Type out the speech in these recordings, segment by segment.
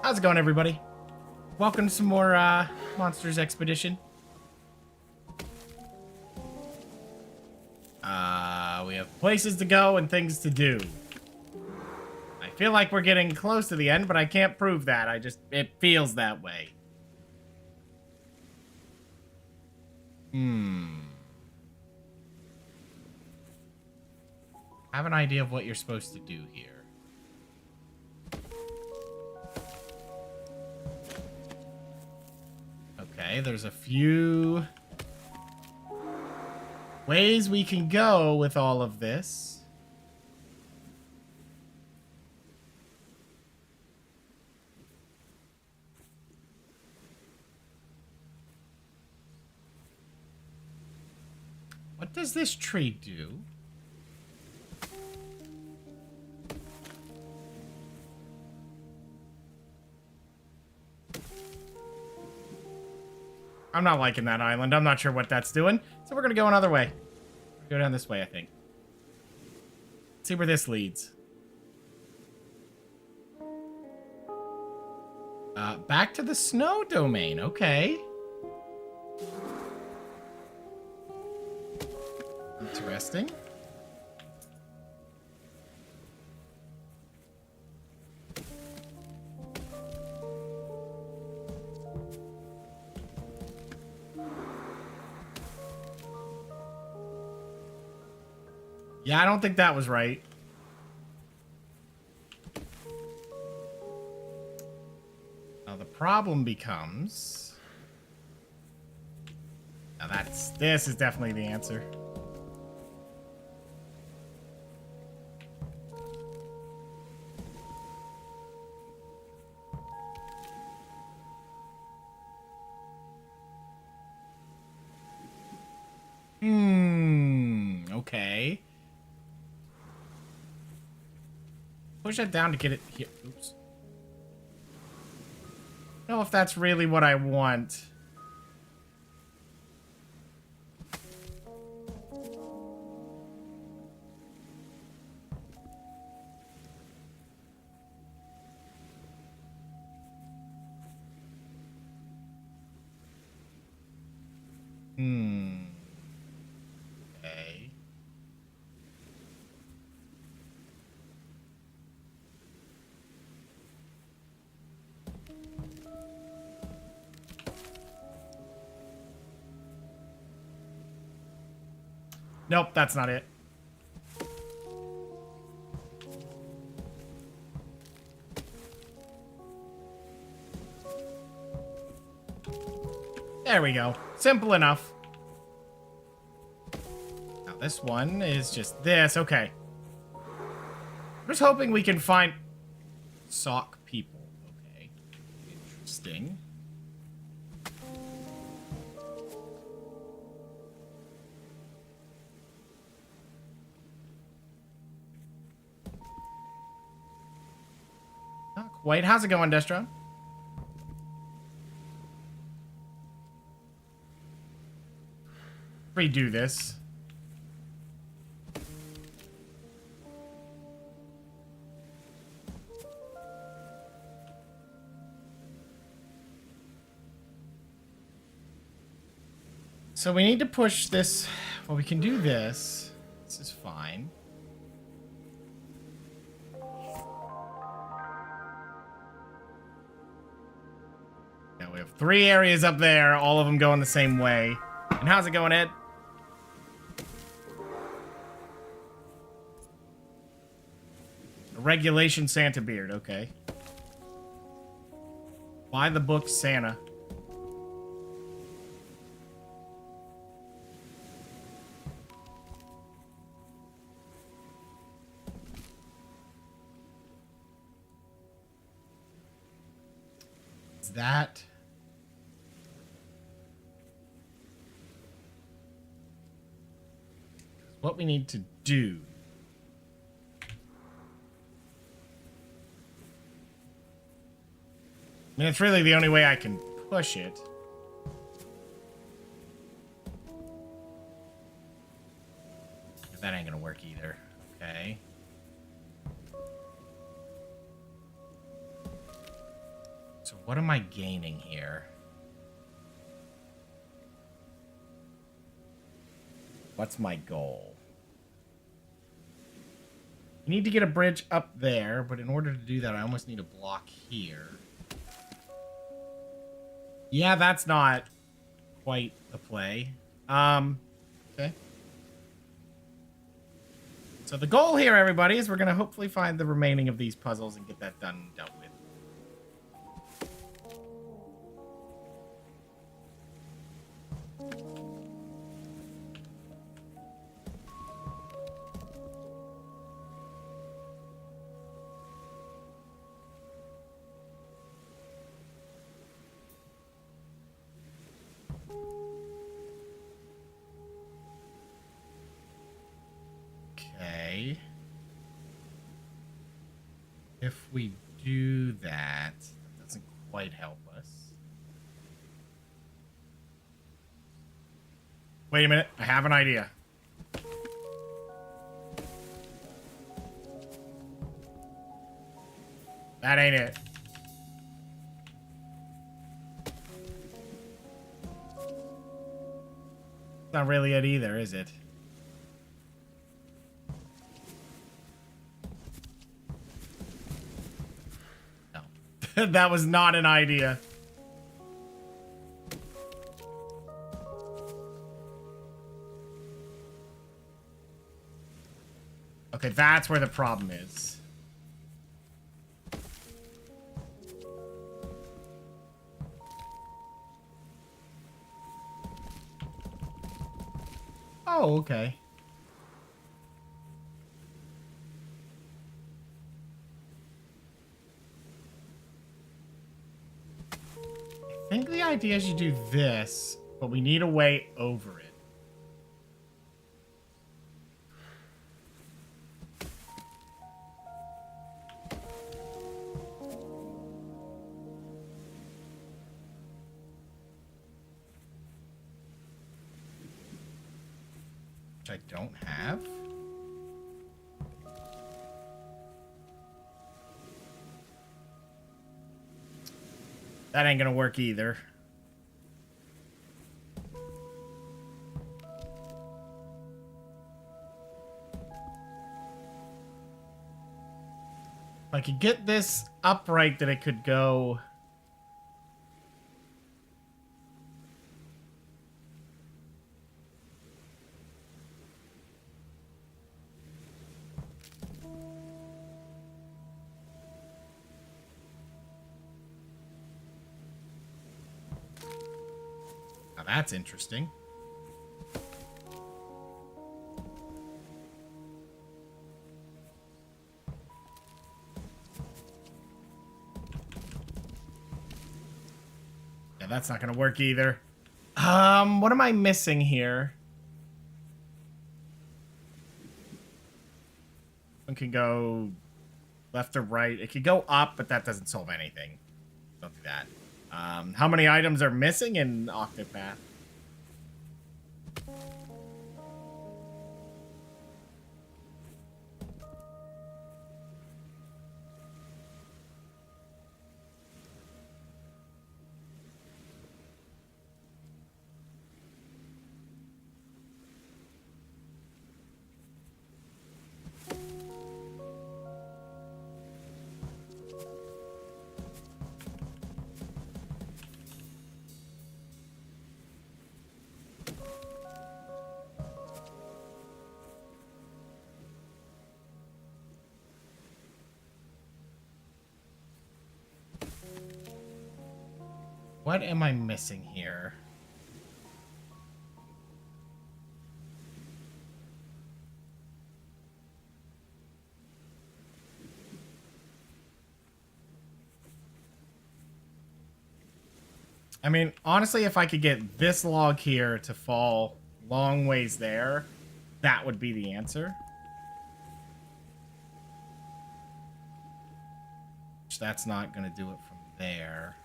How's it going, everybody? Welcome to some more Monsters Expedition. We have places to go and things to do. I feel like we're getting close to the end, but I can't prove that. It feels that way. I have an idea of what you're supposed to do here. Okay, there's a few ways we can go with all of this. What does this tree do? I'm not liking that island. I'm not sure what that's doing. So we're going to go another way. Go down this way, I think. Let's see where this leads. Back to the snow domain. Okay. Interesting. Yeah, I don't think that was right. Now the problem becomes... Now this is definitely the answer. Okay. Push it down to get it here. Oops. I don't know if that's really what I want. Okay. Nope, that's not it. There we go. Simple enough. Now this one is just this. Okay. I'm just hoping we can find sock people. Okay. Interesting. Not quite. How's it going, Destro? Redo this. So we need to push this. Well, we can do this. This is fine. Now we have 3 areas up there, all of them going the same way. And how's it going, Ed? Regulation Santa beard, okay. Buy the book Santa. Is that... what we need to do? I mean, it's really the only way I can push it. That ain't gonna work either. Okay. What am I gaining here? What's my goal? You need to get a bridge up there, but in order to do that, I almost need a block here. Yeah, that's not quite the play. Okay. So the goal here, everybody, is we're going to hopefully find the remaining of these puzzles and get that done and dealt with. Okay. If we do that, that doesn't quite help us. Wait a minute, I have an idea. That ain't it. It's not really it either, is it? No. That was not an idea. Okay, that's where the problem is. Oh, okay. I think the idea is you do this, but we need a way over it. Which I don't have. That ain't gonna work either. If I could get this upright, that it could go. Now that's interesting. Yeah, that's not gonna work either. What am I missing here? One can go left or right. It could go up, but that doesn't solve anything. Don't do that. How many items are missing in Octopath? What am I missing here? I mean, honestly, if I could get this log here to fall long ways there, that would be the answer. Which that's not going to do it from there.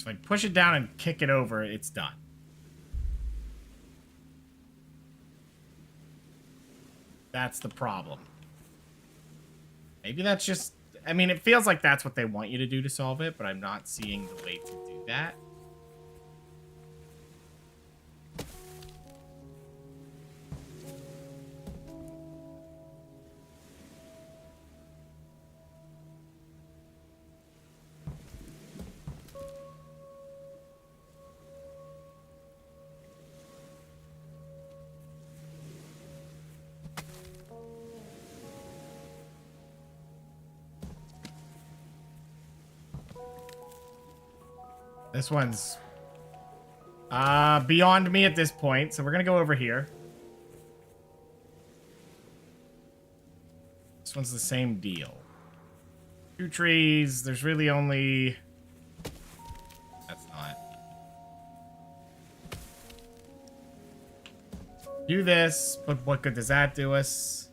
So I push it down and kick it over, it's done. That's the problem. Maybe that's just... I mean, it feels like that's what they want you to do to solve it, but I'm not seeing the way to do that. This one's beyond me at this point, so we're gonna go over here. This one's the same deal. 2 trees, there's really only... That's not... Do this, but what good does that do us?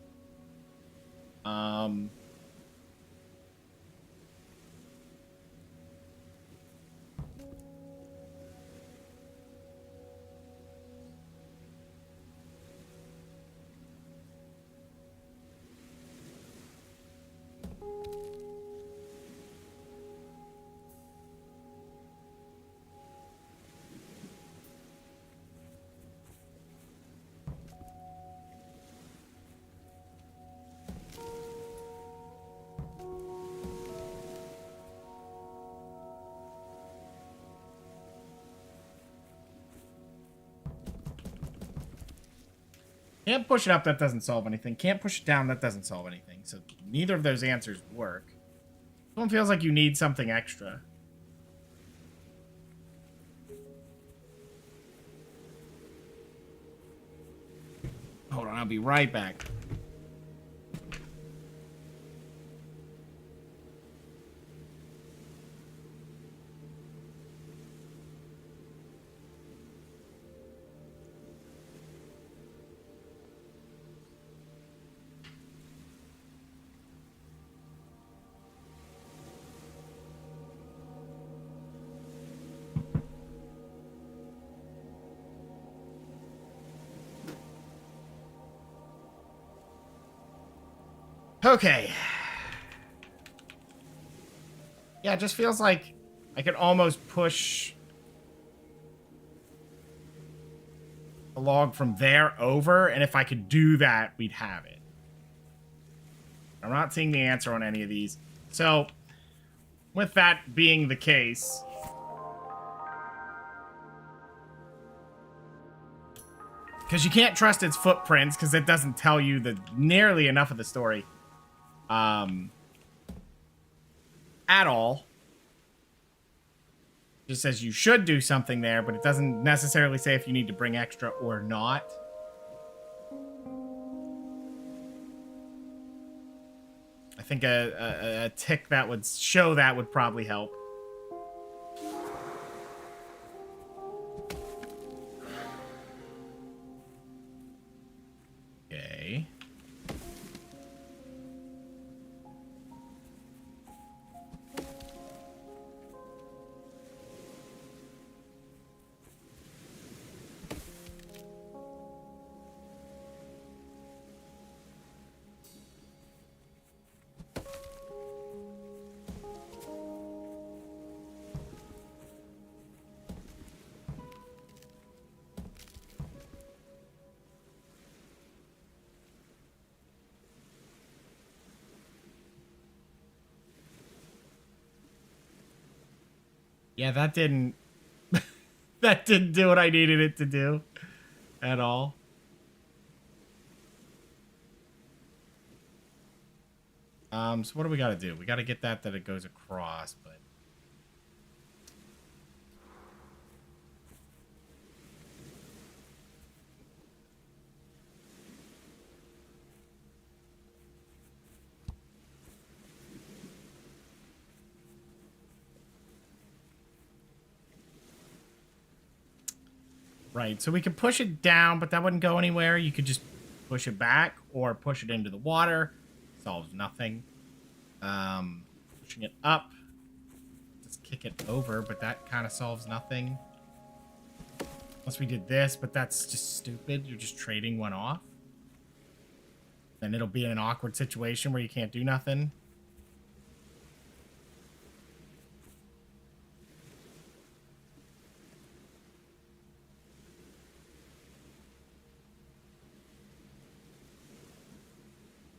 Can't push it up, that doesn't solve anything. Can't push it down, that doesn't solve anything. So neither of those answers work. This one feels like you need something extra. Hold on, I'll be right back. Okay. Yeah, it just feels like I could almost push a log from there over, and if I could do that, we'd have it. I'm not seeing the answer on any of these. So, with that being the case... Because you can't trust its footprints, because it doesn't tell you nearly enough of the story. At all. It just says you should do something there, but it doesn't necessarily say if you need to bring extra or not. I think a tick that would show that would probably help. Okay. Yeah, that didn't... that didn't do what I needed it to do. At all. So what do we gotta do? We gotta get that it goes across, but... Right, so we could push it down, but that wouldn't go anywhere. You could just push it back or push it into the water. Solves nothing. Pushing it up. Let's kick it over, but that kind of solves nothing. Unless we did this, but that's just stupid. You're just trading one off. Then it'll be in an awkward situation where you can't do nothing.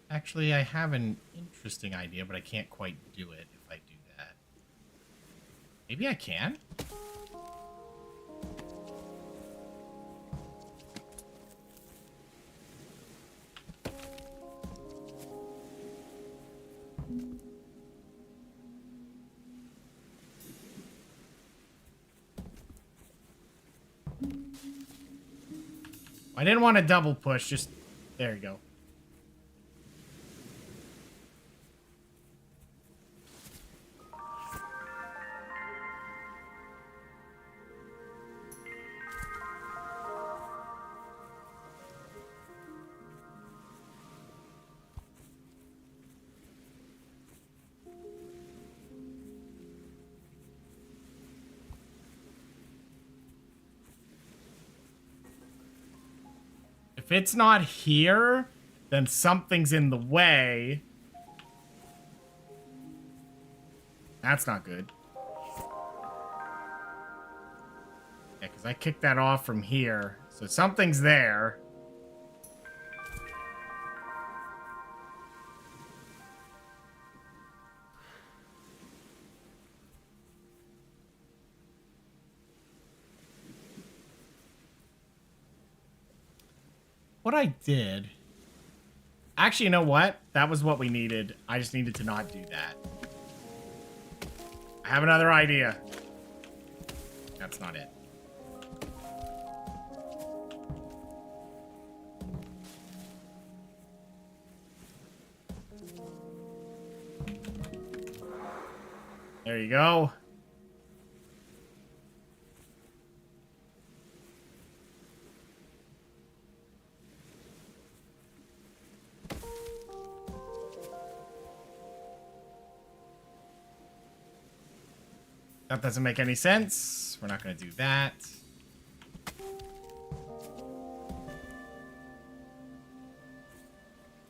Actually, I have an interesting idea, but I can't quite do it if I do that. Maybe I can? I didn't want to double push, just... There you go. If it's not here, then something's in the way. That's not good. Yeah, because I kicked that off from here. So something's there. What I did... Actually, you know what? That was what we needed. I just needed to not do that. I have another idea. That's not it. There you go. That doesn't make any sense. We're not going to do that.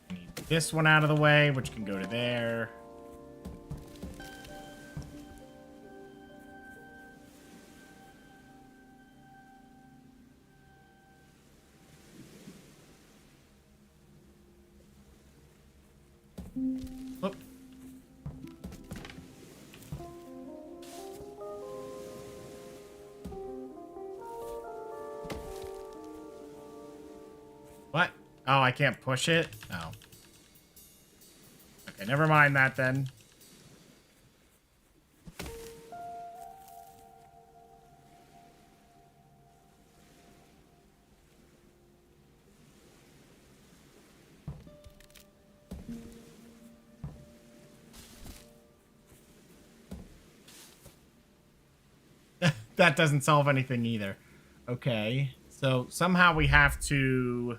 Need this one out of the way, which can go to there. Whoop. What? Oh, I can't push it? Oh. Okay, never mind that then. That doesn't solve anything either. Okay, so somehow we have to...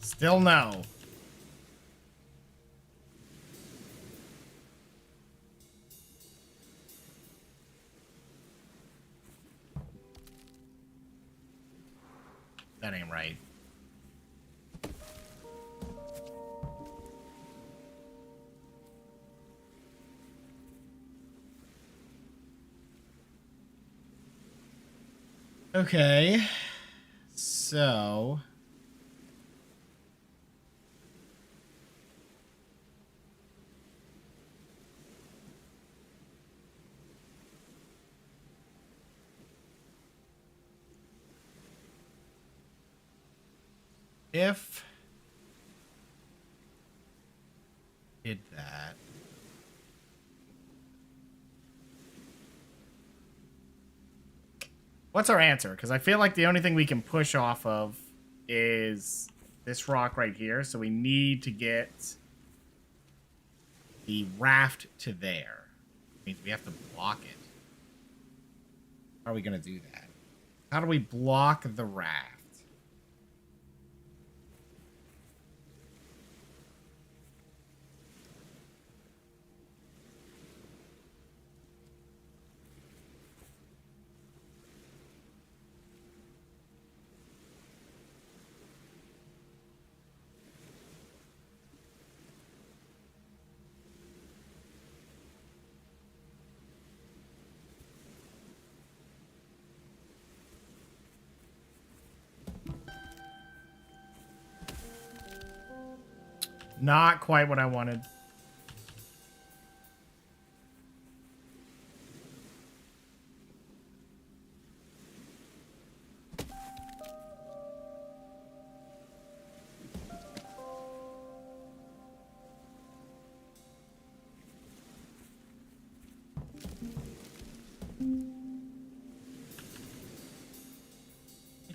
Still no. That ain't right. Okay. So... if did that, what's our answer? Because I feel like the only thing we can push off of is this rock right here. So we need to get the raft to there. Means we have to block it. How are we going to do that? How do we block the raft? Not quite what I wanted.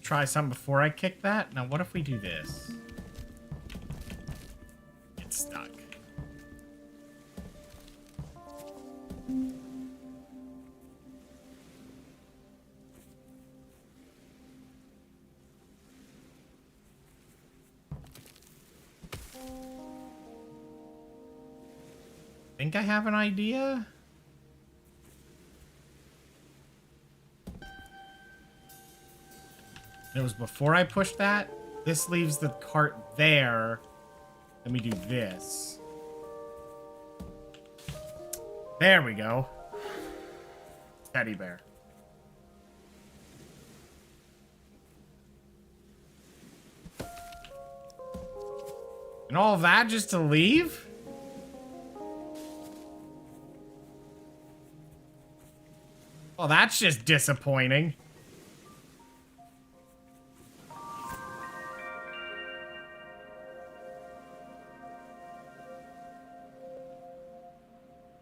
Try something before I kick that. Now, what if we do this? It's stuck. Think I have an idea? It was before I pushed that. This leaves the cart there. Then we do this. There we go. Teddy bear. And all of that just to leave? Well, that's just disappointing.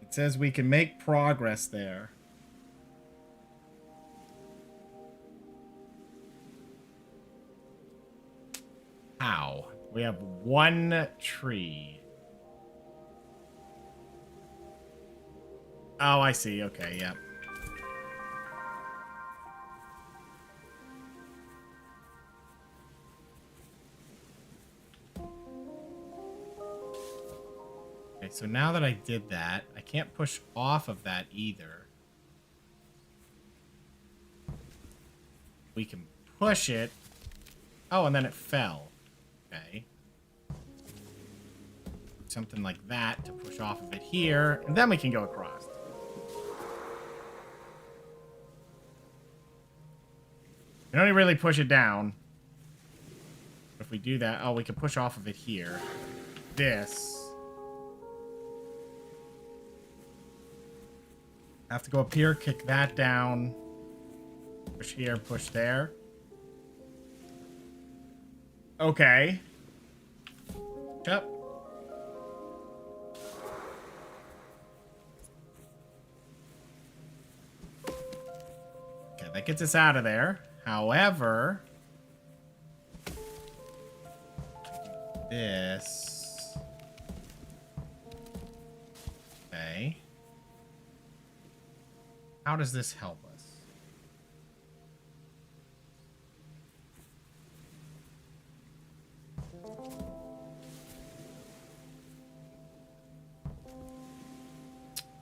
It says we can make progress there. How? We have one tree. Oh, I see. Okay, yep. Okay, so now that I did that, I can't push off of that either. We can push it. Oh, and then it fell. Okay. Something like that to push off of it here, and then we can go across. We can only really push it down. If we do that, oh, we can push off of it here. This. Have to go up here, kick that down. Push here, push there. Okay. Yep. Okay, that gets us out of there. However, this. Okay. How does this help us?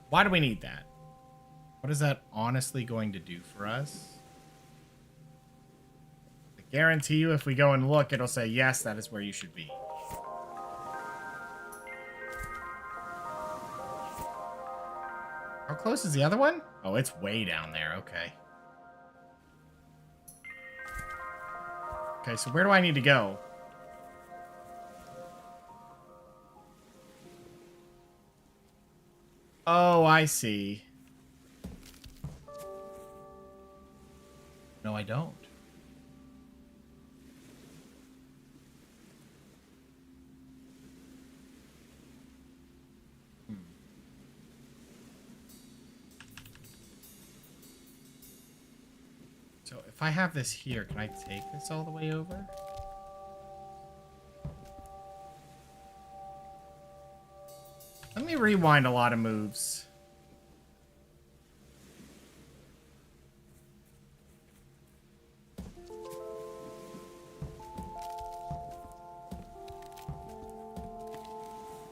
Why do we need that? What is that honestly going to do for us? I guarantee you if we go and look, it'll say, yes, that is where you should be. How close is the other one? Oh, it's way down there. Okay. Okay, so where do I need to go? Oh, I see. No, I don't. So if I have this here, can I take this all the way over? me rewind a lot of moves.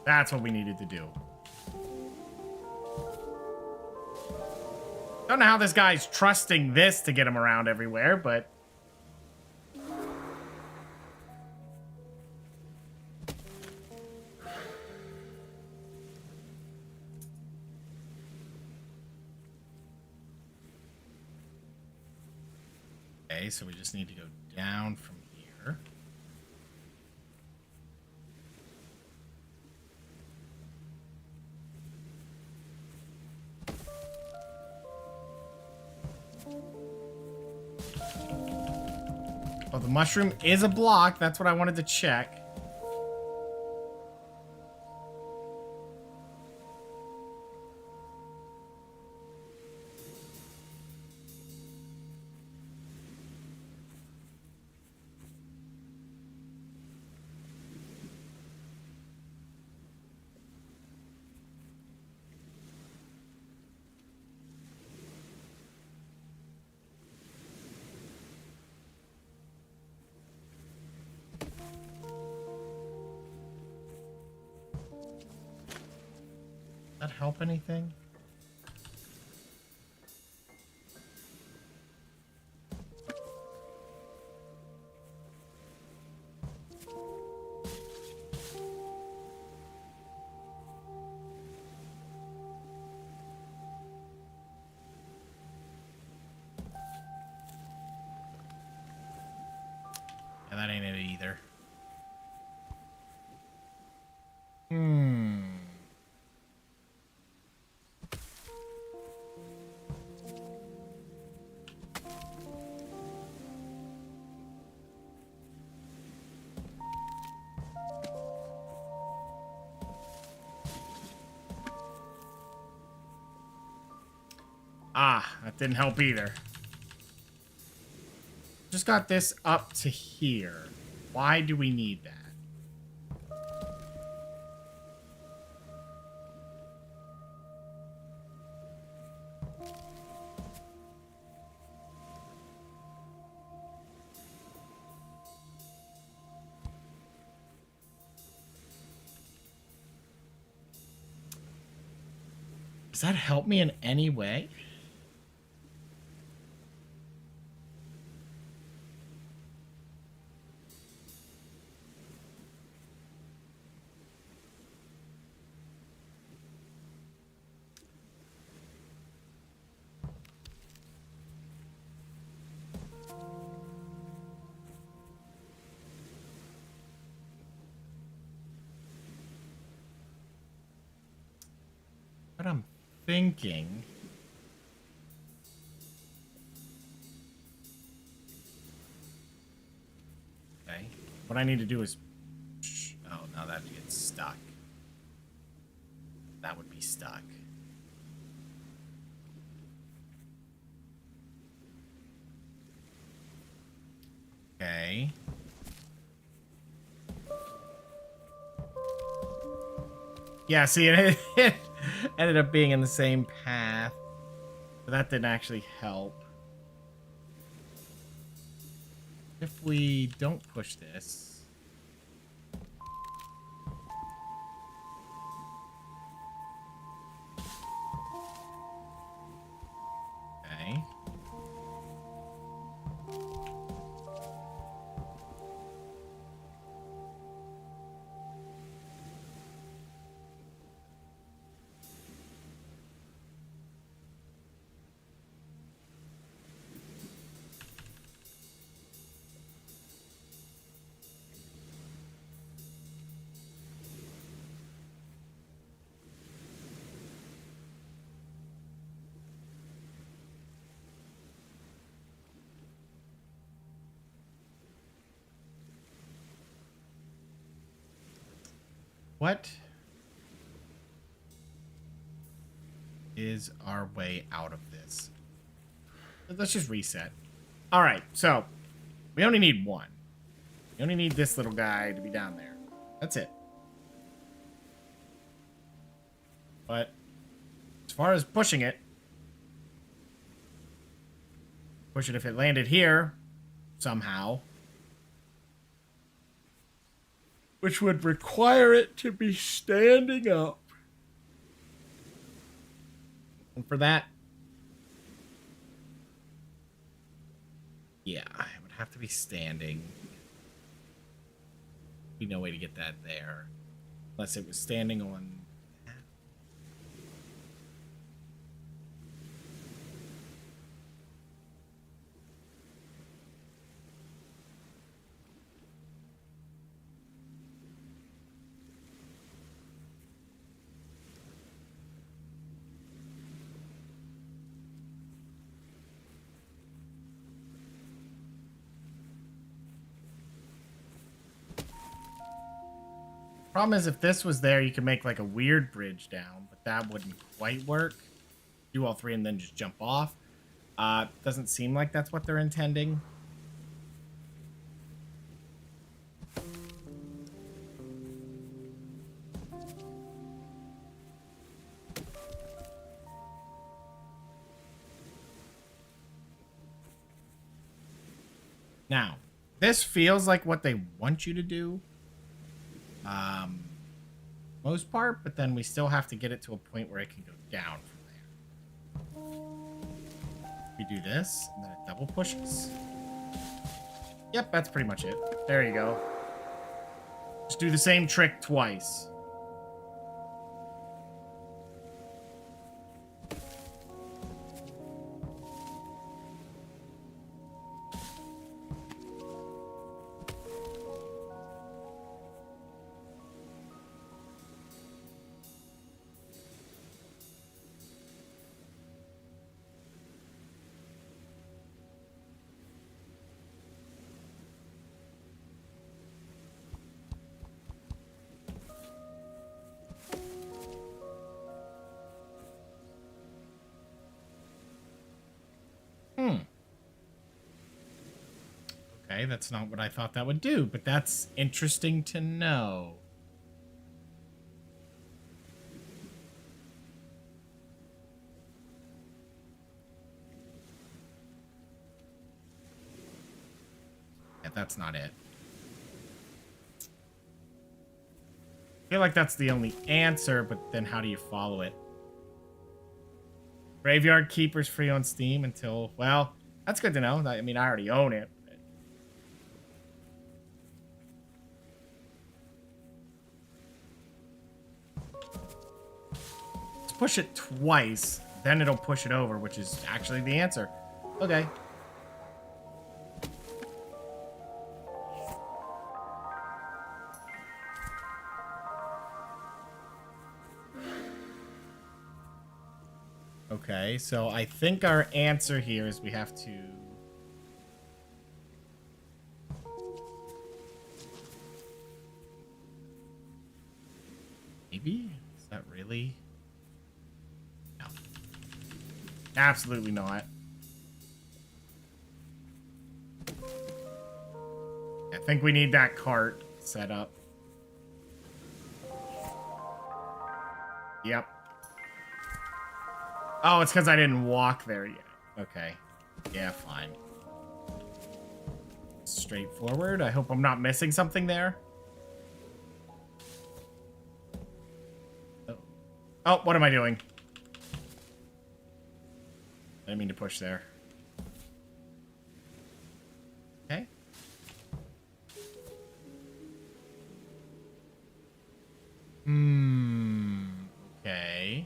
That's what we needed to do. Don't know how this guy's trusting this to get him around everywhere, but... Okay, so we just need to go down from here. Oh, the mushroom is a block. That's what I wanted to check. Does that help anything? Yeah, that ain't it either. Ah, that didn't help either. Just got this up to here. Why do we need that? Does that help me in any way? What I'm thinking... Okay. What I need to do is... Oh, now that gets stuck. That would be stuck. Okay. Yeah, see, it ended up being in the same path. But that didn't actually help. If we don't push this... Okay. What is our way out of this? Let's just reset. All right, so we only need one. We only need this little guy to be down there. That's it. But as far as push it if it landed here somehow, which would require it to be standing up. And for that, yeah, it would have to be standing. Be no way to get that there. Unless it was standing on that. Problem is, if this was there, you could make like a weird bridge down, but that wouldn't quite work. Do all three and then just jump off. Doesn't seem like that's what they're intending. Now, this feels like what they want you to do. Most part, but then we still have to get it to a point where it can go down from there. We do this, and then it double pushes. Yep, that's pretty much it. There you go. Just do the same trick twice. Okay, that's not what I thought that would do, but that's interesting to know. Yeah, that's not it. I feel like that's the only answer, but then how do you follow it? Graveyard Keeper's free on Steam until, well, that's good to know. I mean, I already own it. Let's push it twice, then it'll push it over, which is actually the answer. Okay. Okay, so I think our answer here is we have to... Maybe? Is that really? No. Absolutely not. I think we need that cart set up. Yep. Oh, it's because I didn't walk there yet. Okay. Yeah, fine. Straightforward. I hope I'm not missing something there. Oh, what am I doing? I didn't mean to push there. Okay. Okay.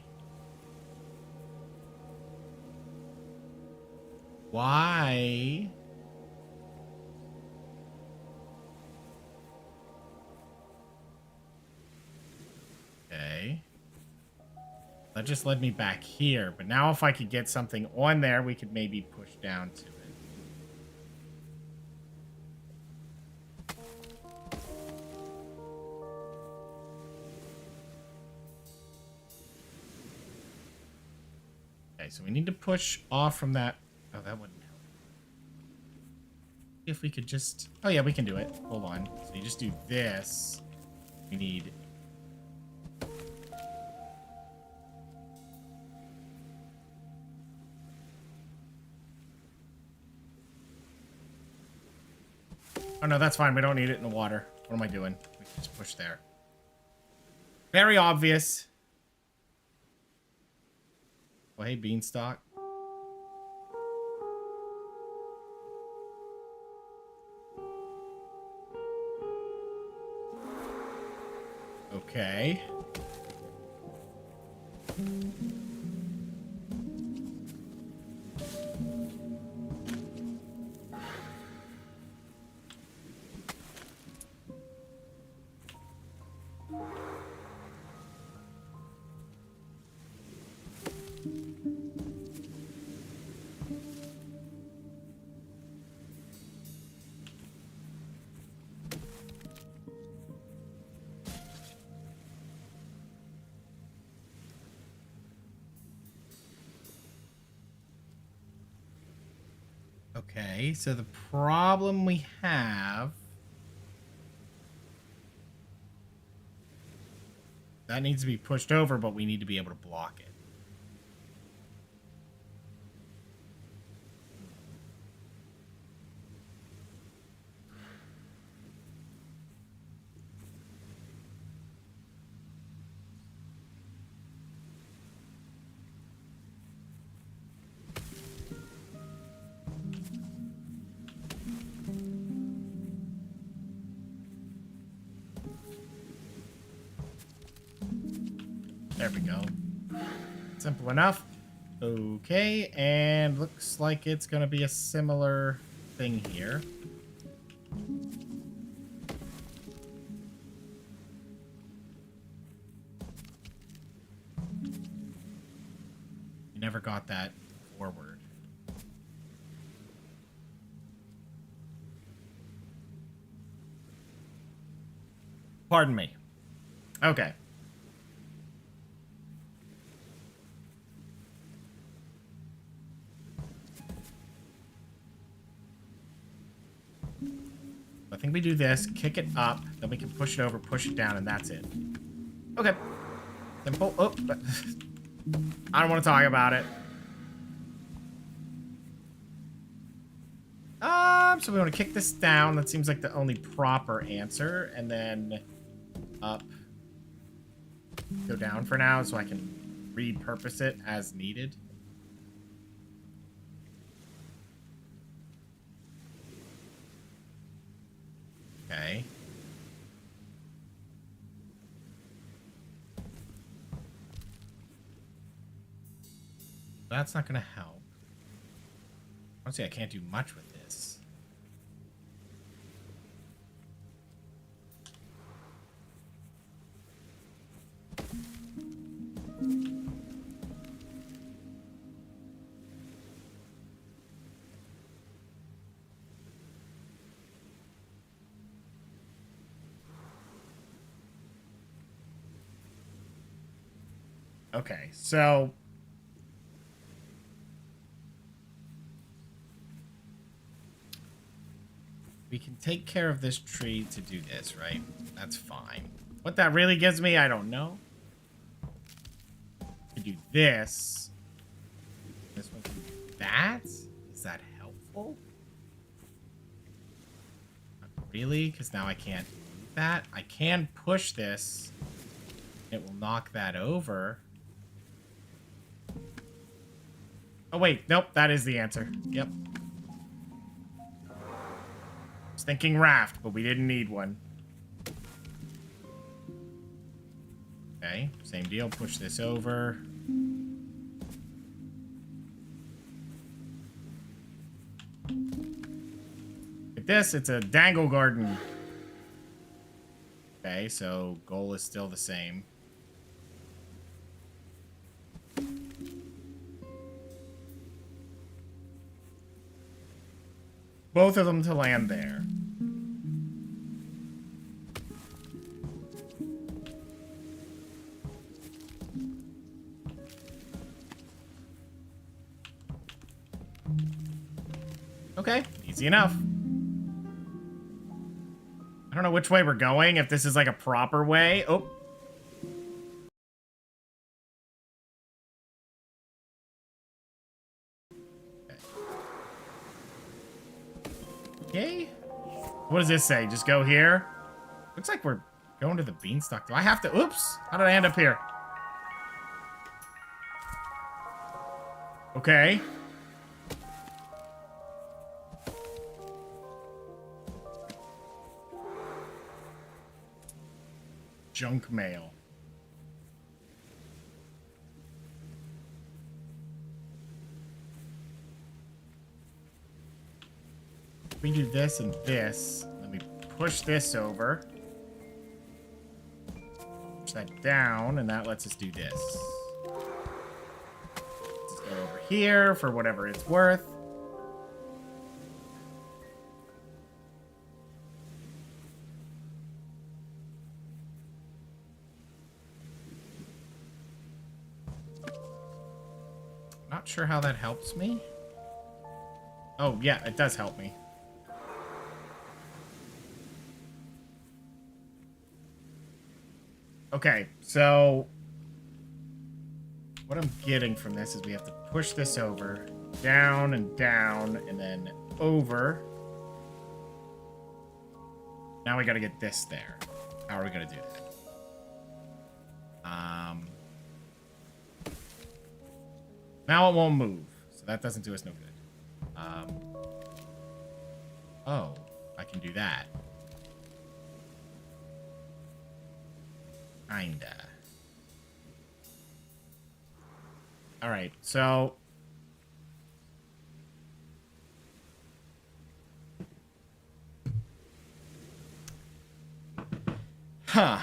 Why? Okay. That just led me back here. But now if I could get something on there, we could maybe push down to it. Okay, so we need to push off from that. Oh, that wouldn't help. If we could just... Oh, yeah, we can do it. Hold on. So you just do this. We need... Oh, no, that's fine. We don't need it in the water. What am I doing? We can just push there. Very obvious. Oh, hey, Beanstalk. Okay. Okay, so the problem we have... That needs to be pushed over, but we need to be able to block it. There we go. Simple enough. Okay, and looks like it's going to be a similar thing here. You never got that forward. Pardon me. Okay. I think we do this, kick it up, then we can push it over, push it down, and that's it. Okay. Simple. Oh, I don't want to talk about it. So we want to kick this down. That seems like the only proper answer. And then up. Go down for now so I can repurpose it as needed. Okay. That's not going to help. Honestly, I can't do much with this. Okay, so... we can take care of this tree to do this, right? That's fine. What that really gives me, I don't know. We can do this. This one can do that? Is that helpful? Not really, because now I can't do that. I can push this. It will knock that over. Oh, wait. Nope, that is the answer. Yep. Thinking raft, but we didn't need one. Okay, same deal. Push this over. Like this, it's a dangle garden. Okay, so goal is still the same. Both of them to land there. Okay, easy enough. I don't know which way we're going, if this is like a proper way. Oh. Okay. What does this say? Just go here? Looks like we're going to the beanstalk. Do I have to? Oops. How did I end up here? Okay. Junk mail. We do this and this. Let me push this over. Push that down, and that lets us do this. Let's go over here for whatever it's worth. Not sure how that helps me. Oh, yeah, it does help me. Okay, so what I'm getting from this is we have to push this over, down, and then over. Now we gotta get this there. How are we gonna do that? Now it won't move, so that doesn't do us no good. Oh, I can do that. Kinda. Alright, so... Huh.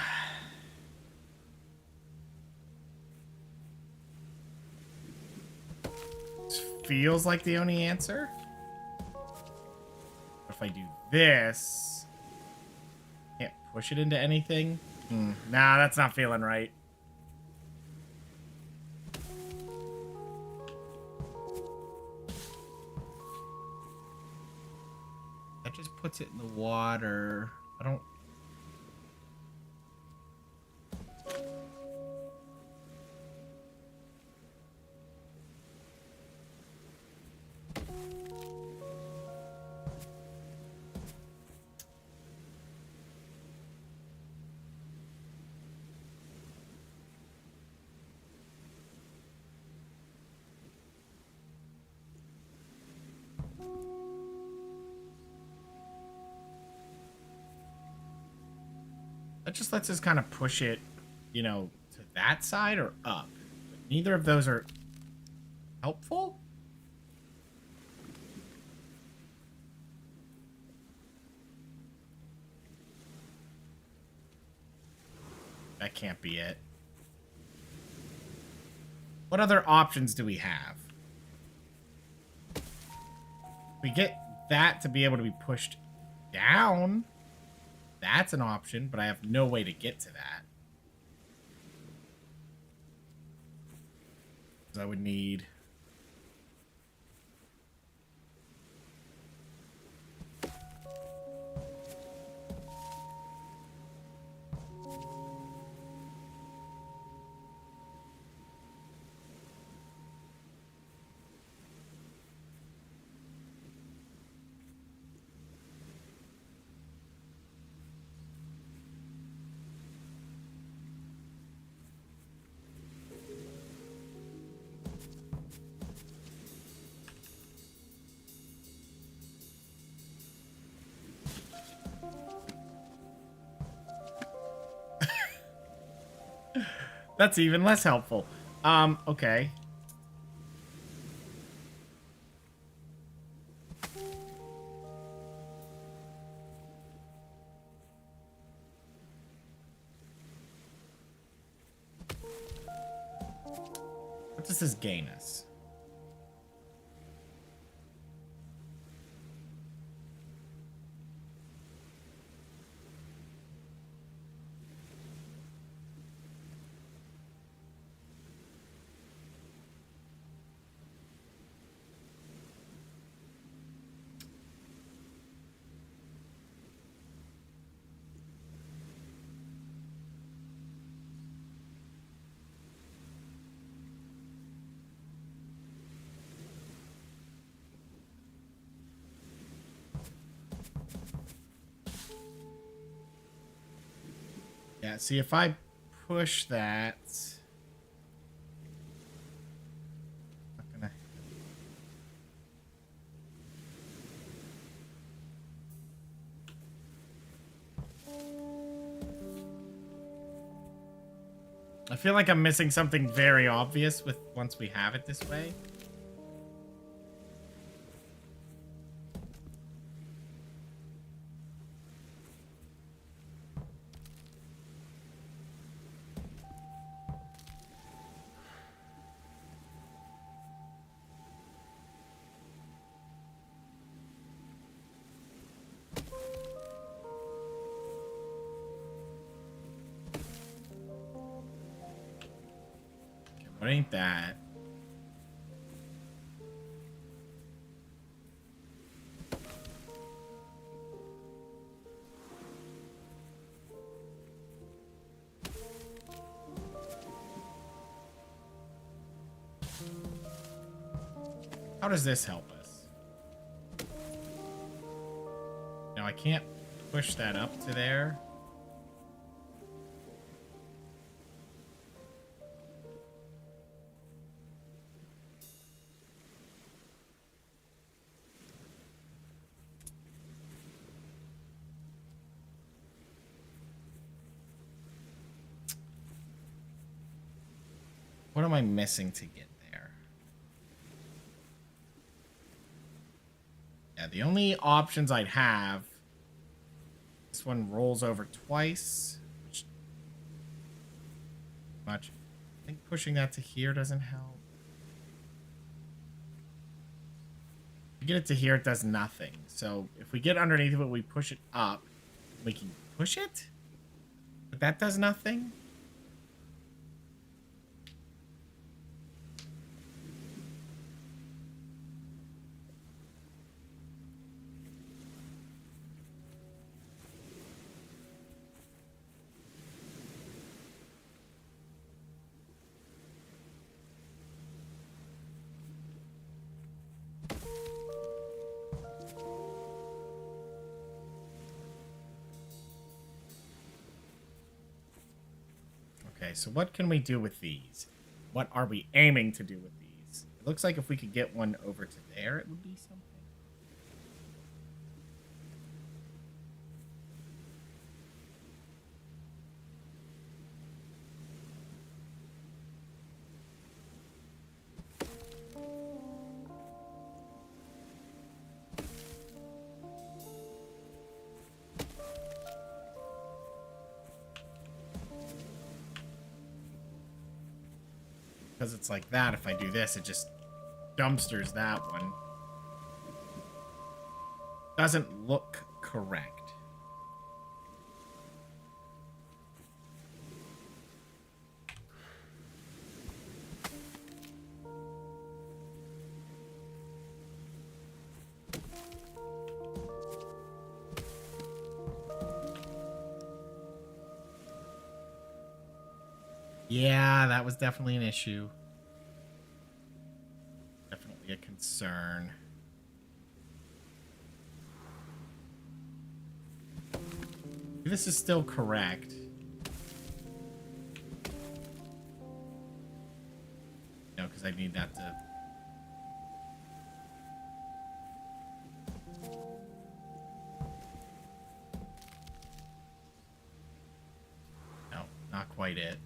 This feels like the only answer. If I do this... Can't push it into anything? Nah, that's not feeling right. That just puts it in the water. I don't... That just lets us kind of push it, you know, to that side or up. But neither of those are helpful. That can't be it. What other options do we have? We get that to be able to be pushed down. That's an option, but I have no way to get to that. So I would need... That's even less helpful. Okay. What does this gain us? Yeah, see, if I push that... Not gonna... I feel like I'm missing something very obvious with once we have it this way. What ain't that? How does this help us? Now I can't push that up to there. What am I missing to get there? Yeah, the only options I'd have... This one rolls over twice. Much. I think pushing that to here doesn't help. If we get it to here, it does nothing. So if we get underneath of it, we push it up. We can push it? But that does nothing? Okay, so what can we do with these? What are we aiming to do with these? It looks like if we could get one over to there, it would be something. Because it's like that, if I do this, it just dumpsters that one. Doesn't look correct. Yeah, that was definitely an issue. Definitely a concern. This is still correct. No, because I need that to... No, not quite it.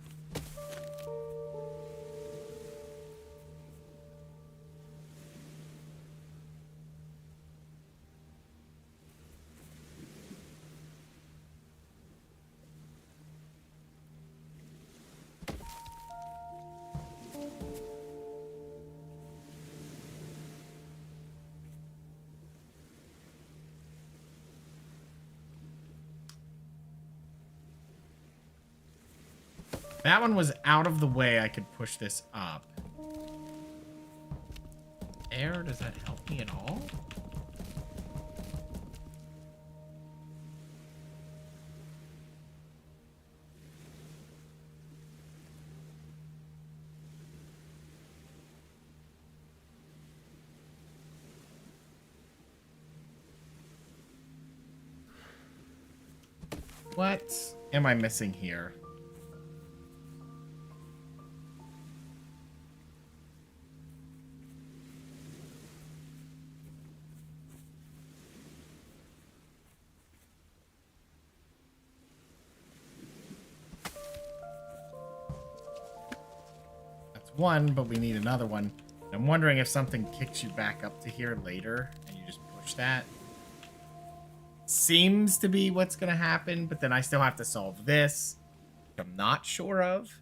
That one was out of the way. I could push this up. Air, does that help me at all? What am I missing here? That's one, but we need another one. I'm wondering if something kicks you back up to here later and you just push that. Seems to be what's going to happen, but then I still have to solve this, which I'm not sure of.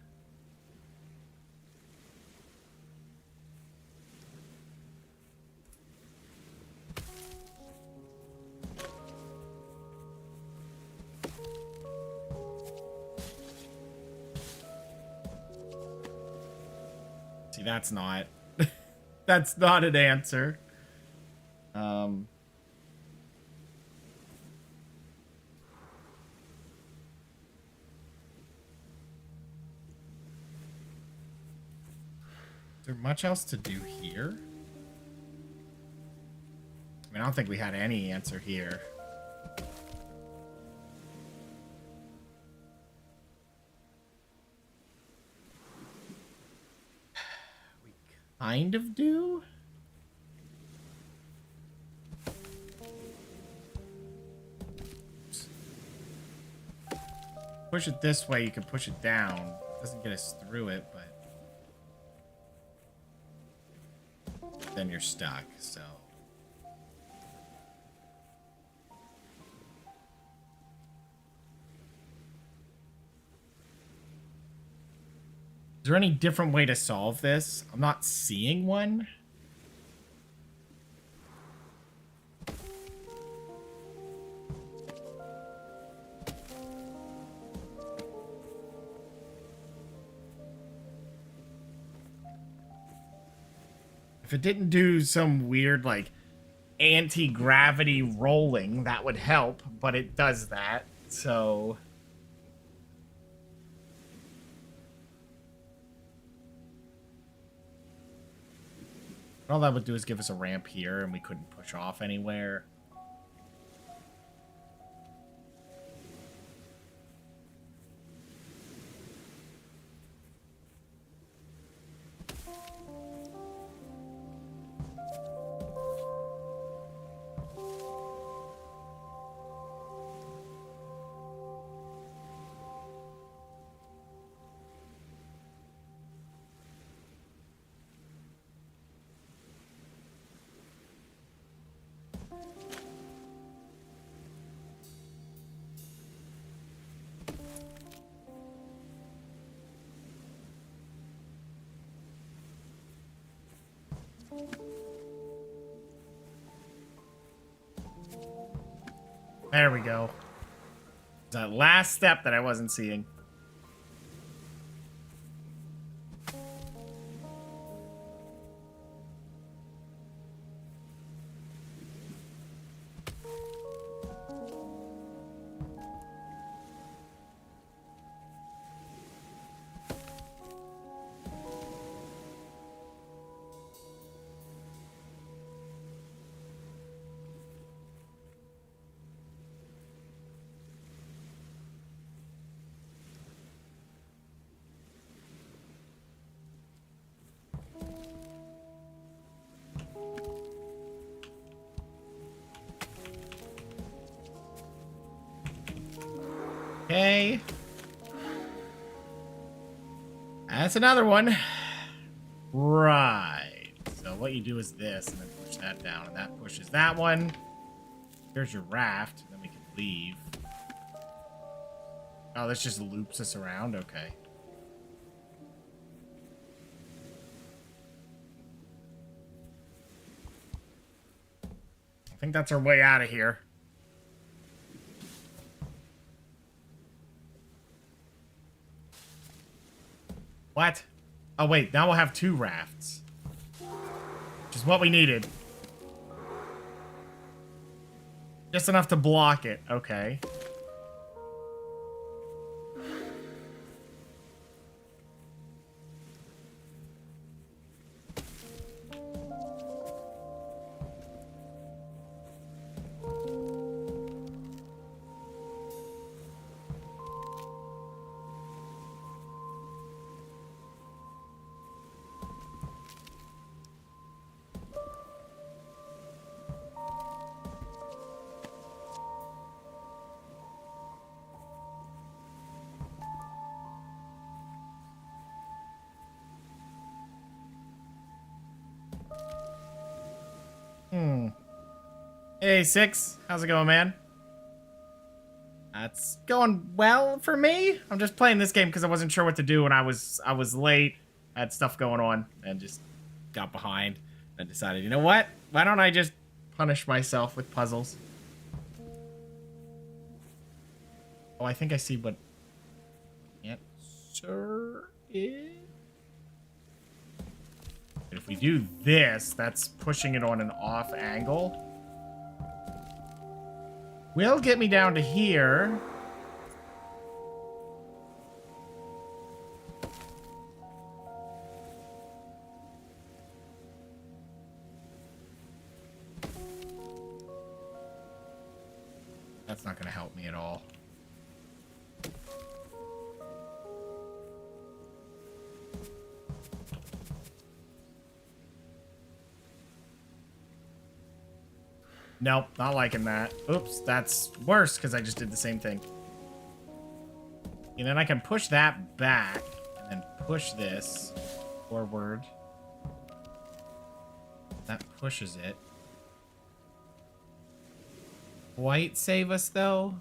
See, that's not... that's not an answer. Is there much else to do here? I mean, I don't think we had any answer here. We kind of do? Push it this way, you can push it down. It doesn't get us through it, but... then you're stuck, so... Is there any different way to solve this? I'm not seeing one. If it didn't do some weird, like, anti-gravity rolling, that would help, but it does that, so... all that would do is give us a ramp here, and we couldn't push off anywhere. There we go. That last step that I wasn't seeing. Okay. That's another one. Right. So what you do is this, and then push that down, and that pushes that one. Here's your raft, and then we can leave. Oh, this just loops us around? Okay. I think that's our way out of here. What? Oh, wait. Now we'll have two rafts. Which is what we needed. Just enough to block it. Okay. Hey, Six. How's it going, man? It's going well for me. I'm just playing this game because I wasn't sure what to do when I was late. I had stuff going on and just got behind and decided, you know what? Why don't I just punish myself with puzzles? Oh, I think I see what answer is. If we do this, that's pushing it on an off angle. Will get me down to here. That's not going to help me at all. Nope, not liking that. Oops, that's worse because I just did the same thing. And then I can push that back and then push this forward. That pushes it. Quite save us though?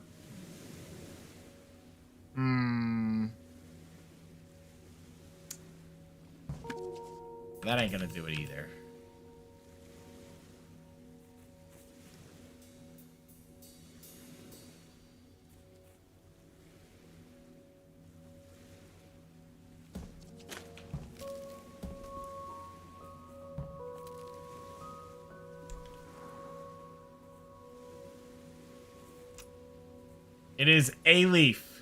That ain't gonna do it either. It is a leaf.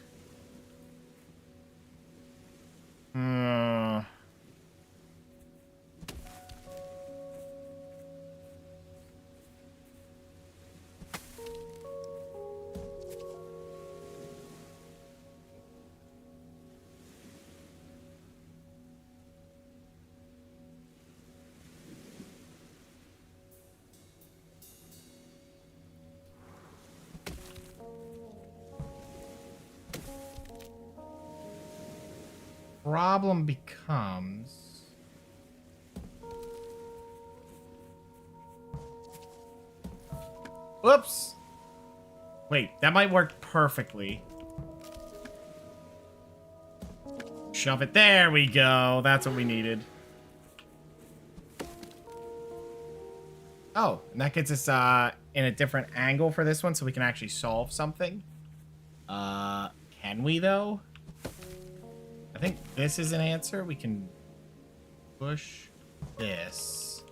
Problem becomes... Whoops! Wait, that might work perfectly. Shove it. There we go. That's what we needed. Oh, and that gets us in a different angle for this one so we can actually solve something. Can we though? I think this is an answer. We can push this.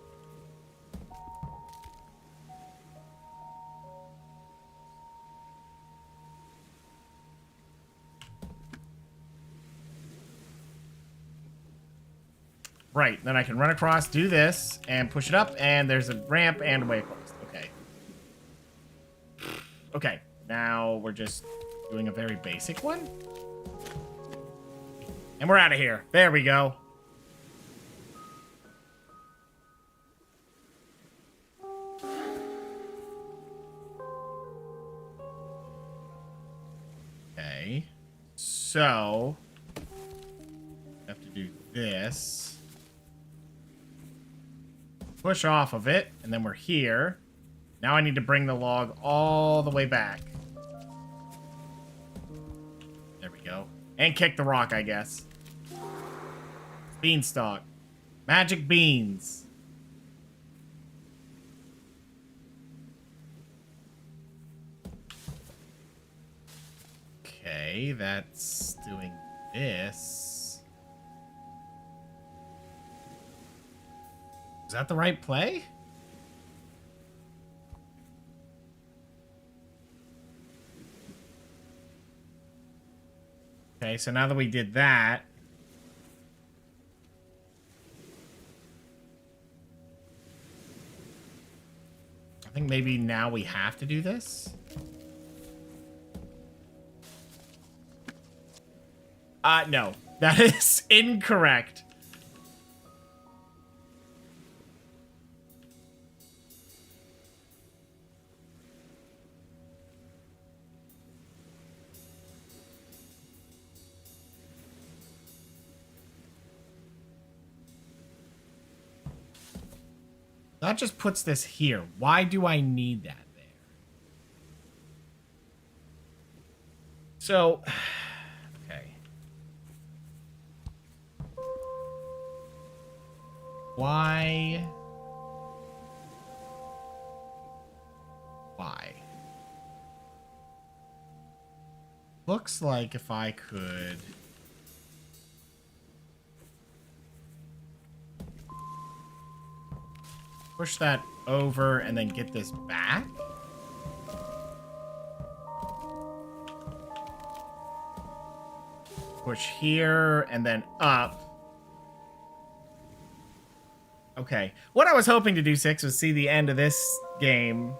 Right, then I can run across, do this, and push it up, and there's a ramp and a way across. Okay. Okay, now we're just doing a very basic one. And we're out of here. There we go. Okay. So, I have to do this. Push off of it, and then we're here. Now I need to bring the log all the way back. There we go. And kick the rock, I guess. Beanstalk. Magic beans. Okay, that's doing this. Is that the right play? Okay, so now that we did that, I think maybe now we have to do this. No, that is incorrect. That just puts this here. Why do I need that there? So, okay. Why? Looks like if I could... push that over and then get this back? Push here and then up. Okay. What I was hoping to do, Six, was see the end of this game.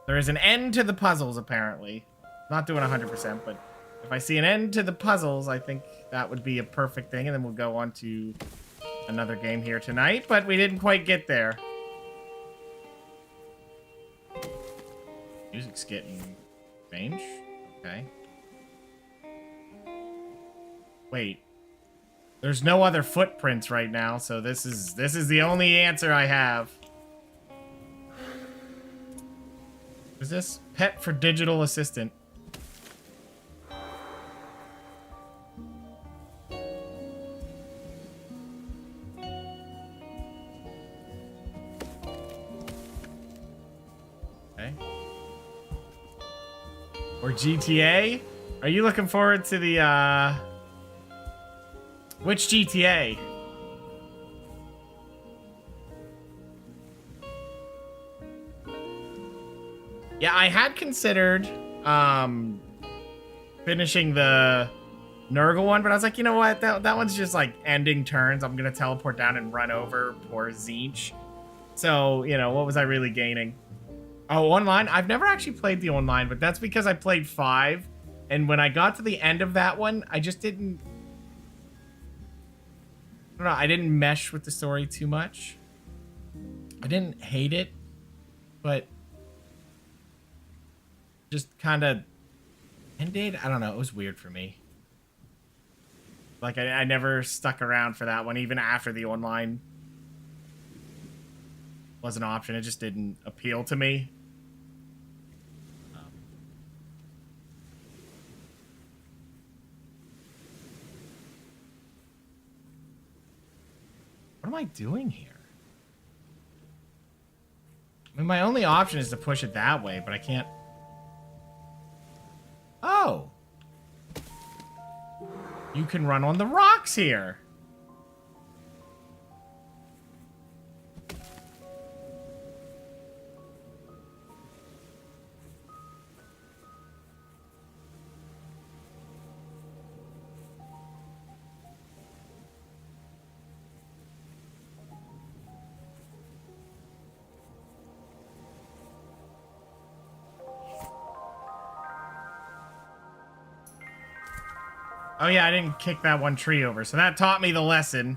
There is an end to the puzzles, apparently. Not doing 100%, but if I see an end to the puzzles, I think that would be a perfect thing, and then we'll go on to another game here tonight, but we didn't quite get there. Music's getting strange. Okay. Wait. There's no other footprints right now, so this is the only answer I have. Is this pet for digital assistant? Okay. Or GTA? Are you looking forward to the which GTA? Yeah, I had considered finishing the Nurgle one, but I was like, you know what? That one's just like ending turns. I'm gonna teleport down and run over poor Tzeentch. So, you know, what was I really gaining? Oh, online? I've never actually played the online, but that's because I played 5. And when I got to the end of that one, I just didn't... I don't know, I didn't mesh with the story too much. I didn't hate it, but... just kind of ended. I don't know. It was weird for me. Like, I never stuck around for that one, even after the online was an option. It just didn't appeal to me. What am I doing here? I mean, my only option is to push it that way, but I can't... Oh. You can run on the rocks here. Oh yeah, I didn't kick that one tree over, so that taught me the lesson.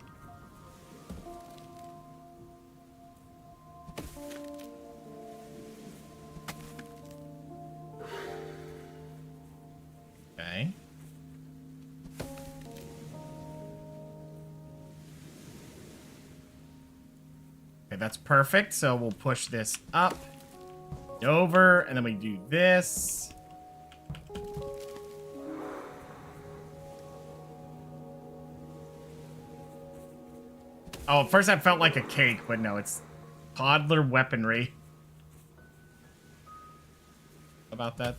Okay. Okay, that's perfect. So we'll push this up, over, and then we do this. Oh, at first that felt like a cake, but no, it's toddler weaponry. About that.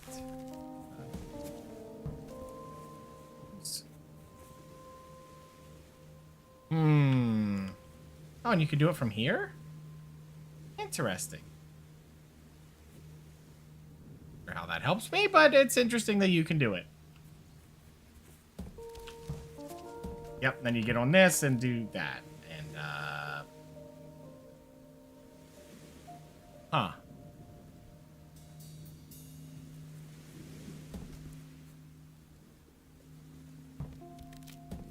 Oh, and you can do it from here? Interesting. I don't know how that helps me, but it's interesting that you can do it. Yep, then you get on this and do that. Huh.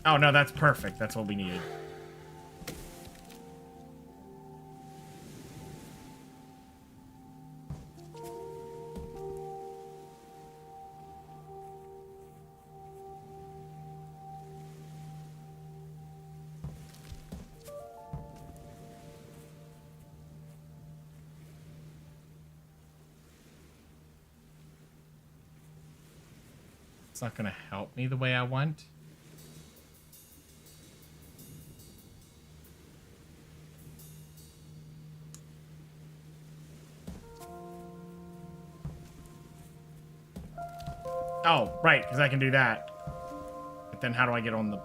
Oh, no, that's perfect. That's what we needed. It's not gonna help me the way I want. Oh, right, because I can do that. But then how do I get on the...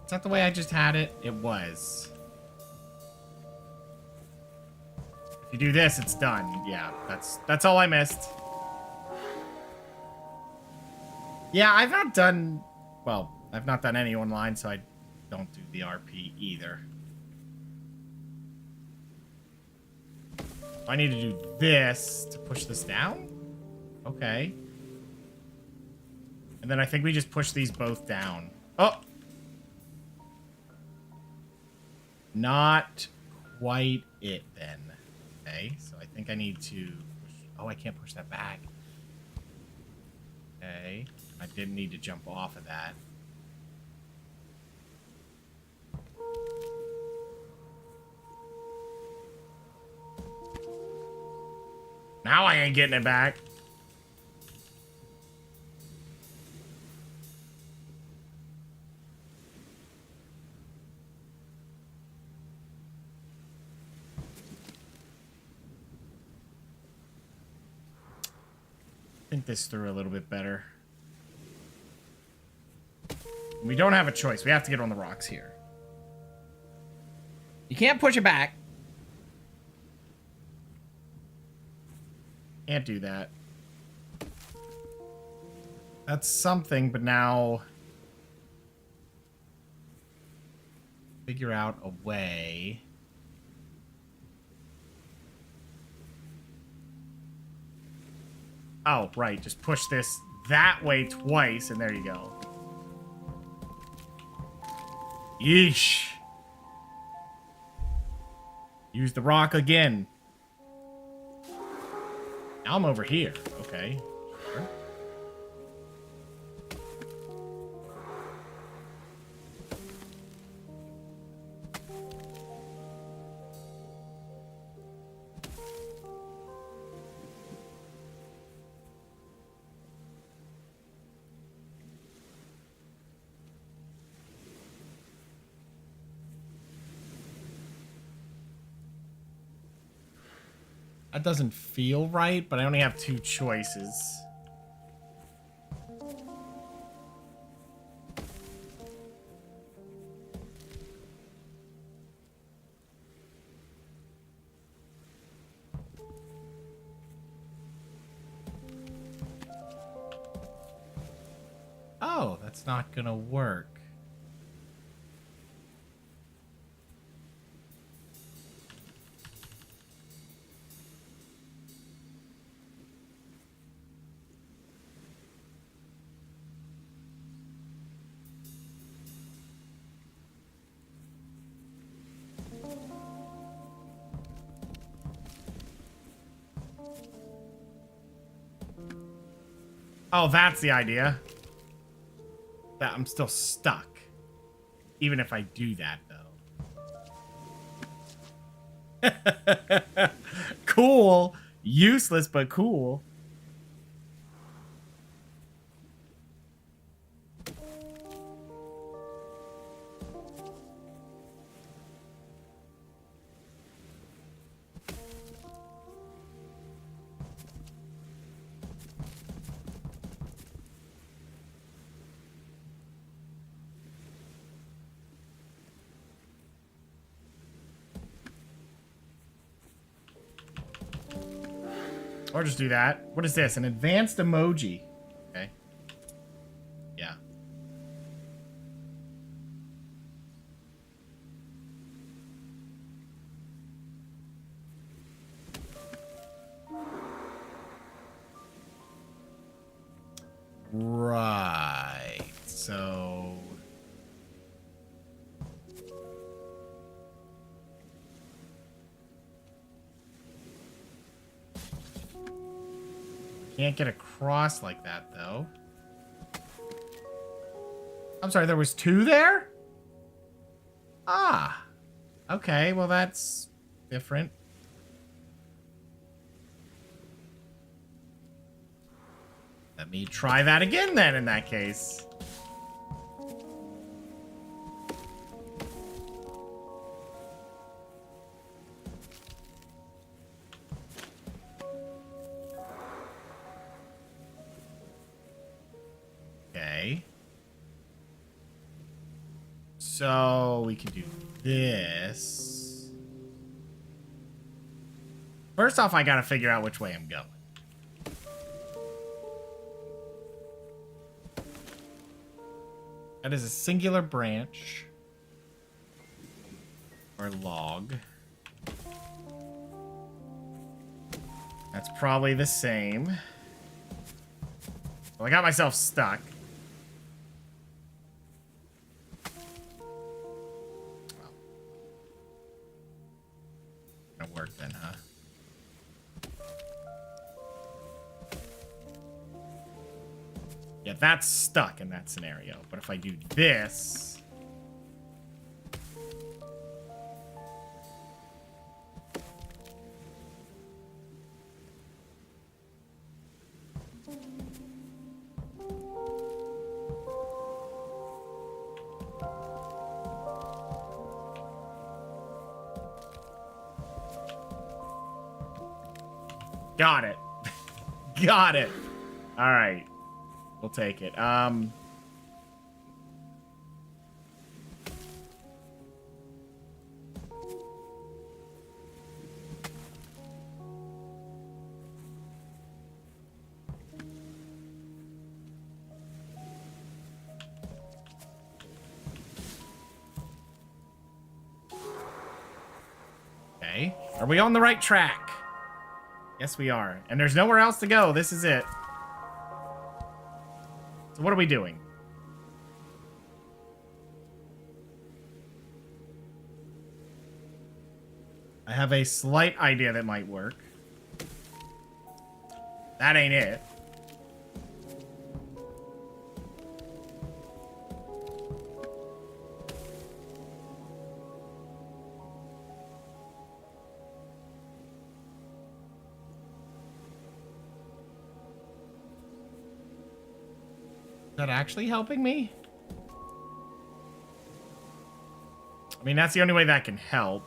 Is that the way I just had it? It was. If you do this, it's done. Yeah, that's all I missed. Yeah, I've not done... Well, I've not done any online, so I don't do the RP either. I need to do this to push this down? Okay. And then I think we just push these both down. Oh! Not quite it, then. Okay, so I think I need to push... Oh, I can't push that back. Okay. I didn't need to jump off of that. Now I ain't getting it back. Think this through a little bit better. We don't have a choice. We have to get on the rocks here. You can't push it back. Can't do that. That's something, but now... Figure out a way... Oh, right. Just push this that way twice, and there you go. Yeesh. Use the rock again. Now I'm over here. Okay. Sure. That doesn't feel right, but I only have two choices. Oh, that's not gonna work. Oh, that's the idea. That I'm still stuck. Even if I do that, though. Cool. Useless, but cool. Or just do that. What is this? An advanced emoji. Okay. Yeah. Right. So... Can't get across like that, though. I'm sorry, there was two there? Ah. Okay, well that's different. Let me try that again then in that case. Okay. So we can do this. First off, I gotta figure out which way I'm going. That is a singular branch. Or log. That's probably the same. Well, I got myself stuck. That worked then, huh? Yeah, that's stuck in that scenario. But if I do this... Got it. Got it. All right. We'll take it. Okay. Are we on the right track? Yes, we are. And there's nowhere else to go. This is it. So what are we doing? I have a slight idea that might work. That ain't it. Is that actually helping me? I mean, that's the only way that can help.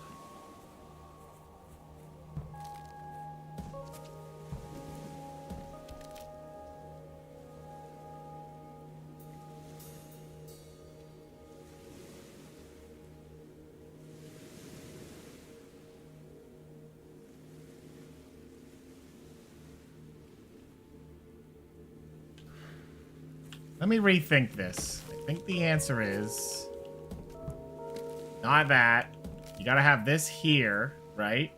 Let me rethink this. I think the answer is... not that. You gotta have this here, right?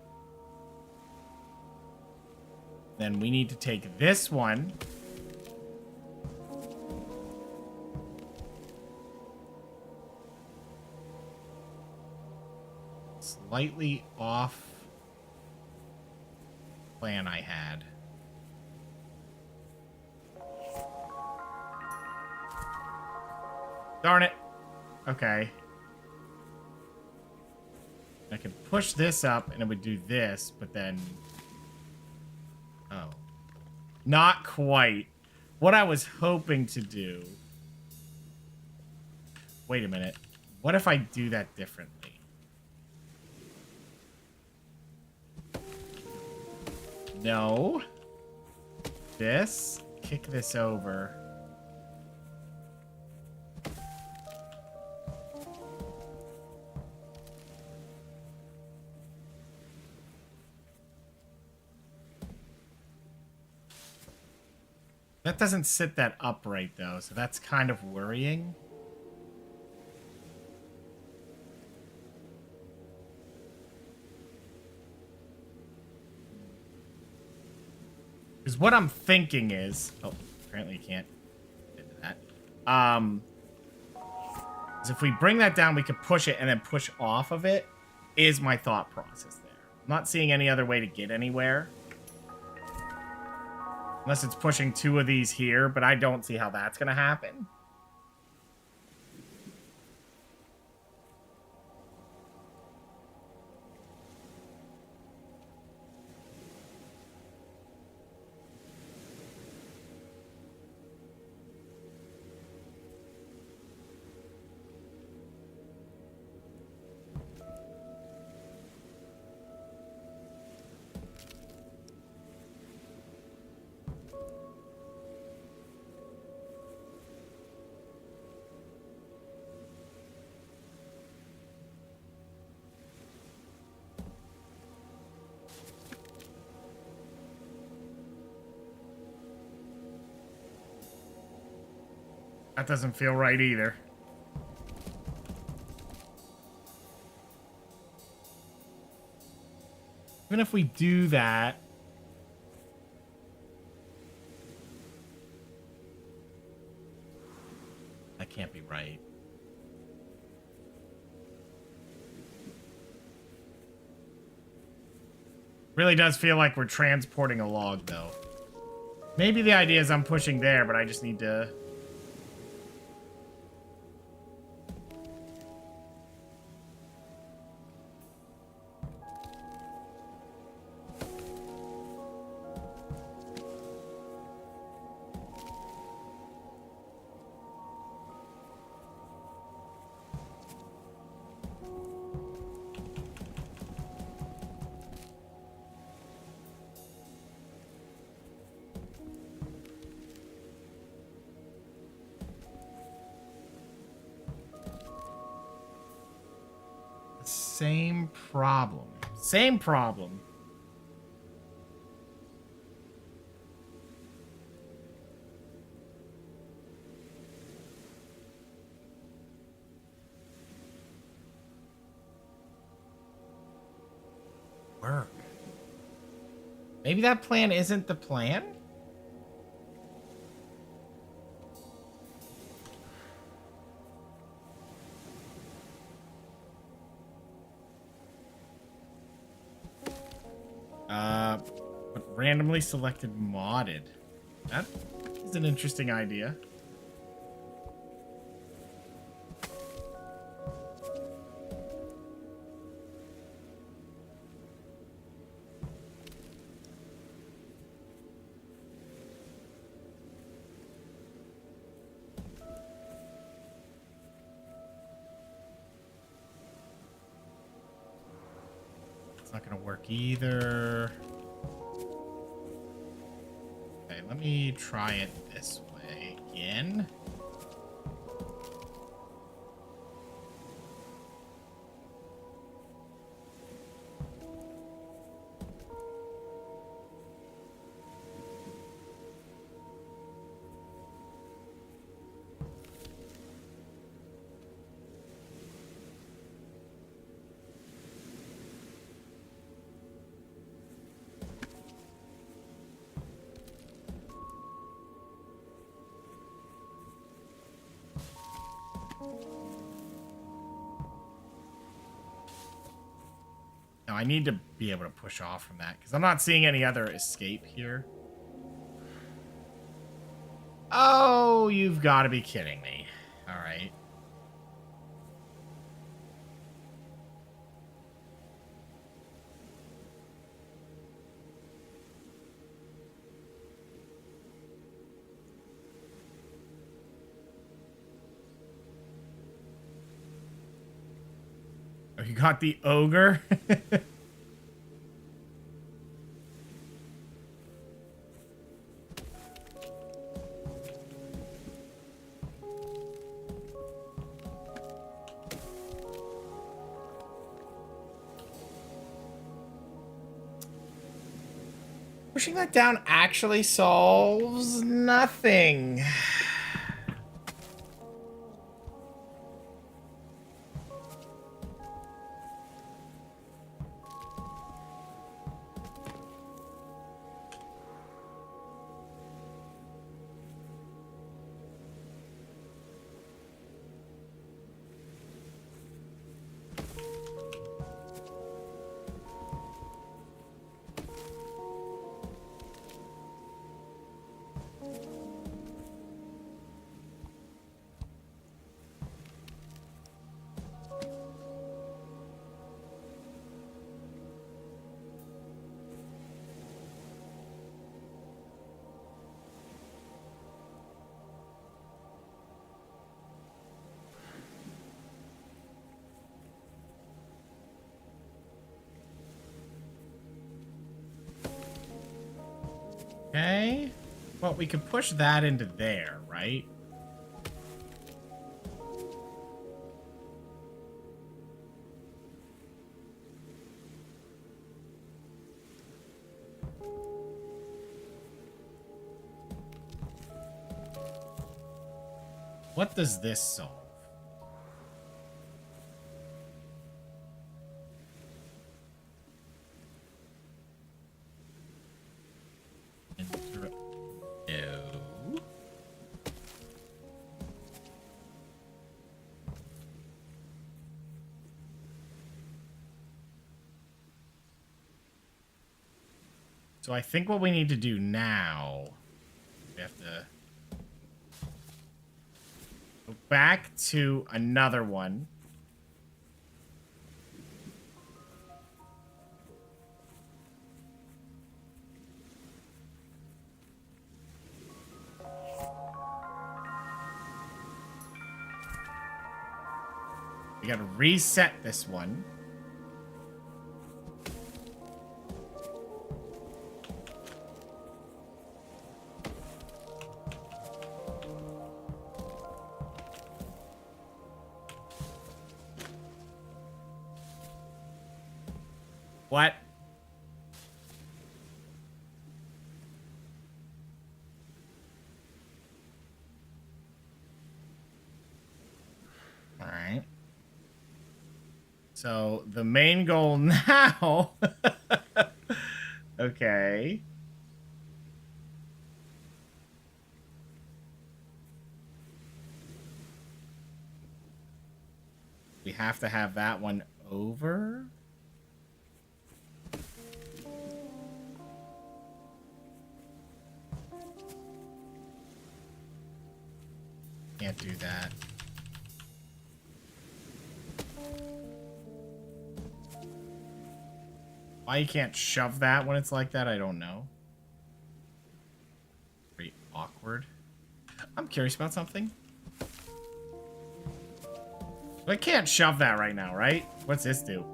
Then we need to take this one. Slightly off plan I had. Darn it. Okay. I could push this up and it would do this, but then... oh. Not quite. What I was hoping to do... wait a minute. What if I do that differently? No. This. Kick this over. That doesn't sit that upright, though, so that's kind of worrying. Because what I'm thinking is... oh, apparently you can't get into that. Is if we bring that down, we could push it and then push off of it, is my thought process there. I'm not seeing any other way to get anywhere. Unless it's pushing two of these here, but I don't see how that's going to happen. That doesn't feel right either. Even if we do that... That can't be right. Really does feel like we're transporting a log, though. Maybe the idea is I'm pushing there, but I just need to... Same problem. Same problem. Work. Maybe that plan isn't the plan? But randomly selected modded. That is an interesting idea. It's not gonna work either. Okay, let me try it this way again. Now, I need to be able to push off from that, because I'm not seeing any other escape here. Oh, you've got to be kidding me. All right. Oh, you got the ogre? Pushing that down actually solves nothing. Okay. Well, we could push that into there, right? What does this solve? No. So I think what we need to do now, we have to go back to another one. We gotta reset this one. What? All right. So the main goal now. Okay. We have to have that one over. Can't do that. Why you can't shove that when it's like that, I don't know. Pretty awkward. I'm curious about something. I can't shove that right now, right? What's this do?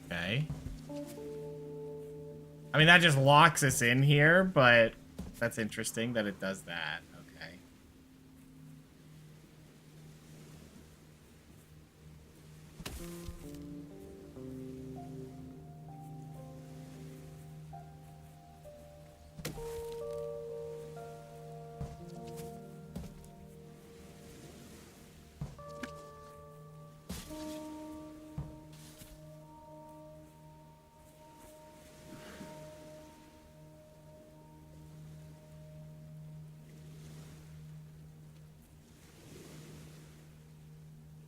Okay. I mean, that just locks us in here, but that's interesting that it does that. Okay.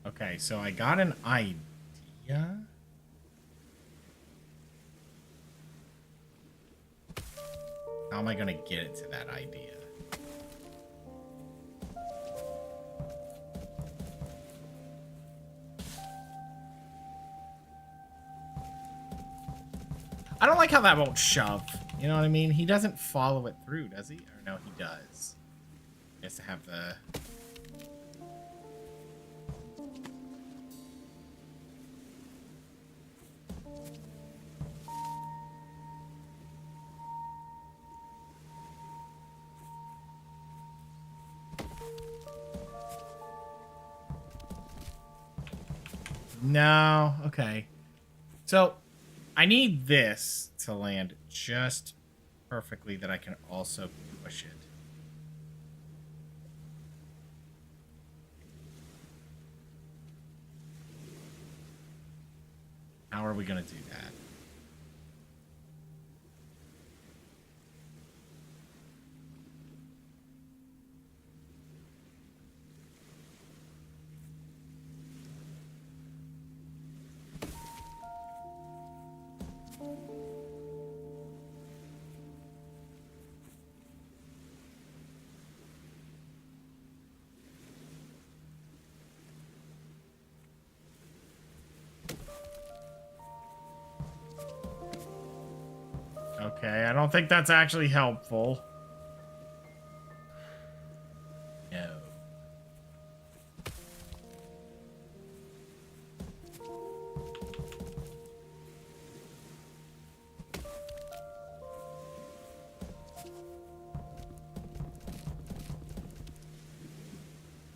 Okay, so I got an idea. How am I gonna get it to that idea? I don't like how that won't shove. You know what I mean? He doesn't follow it through, does he? Or no, he does. He has to have the... No, okay. So, I need this to land just perfectly that I can also push it. How are we going to do that? Okay, I don't think that's actually helpful. No.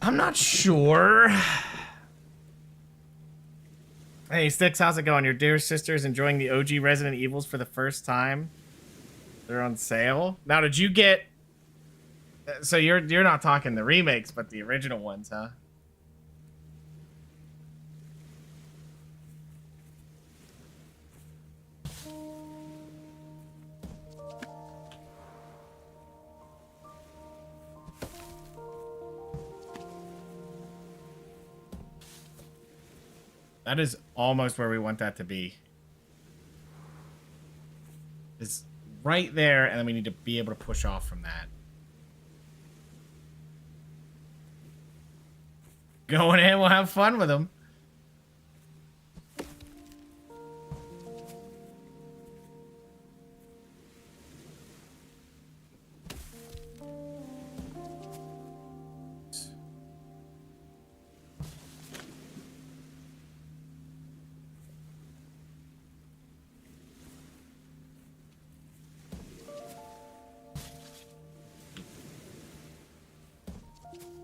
I'm not sure. Hey, Sticks, how's it going? Your dear sister is enjoying the OG Resident Evils for the first time. They're on sale. Now, did you get So you're not talking the remakes, but the original ones, huh? That is almost where we want that to be. It's right there, and then we need to be able to push off from that. Going in, we'll have fun with them.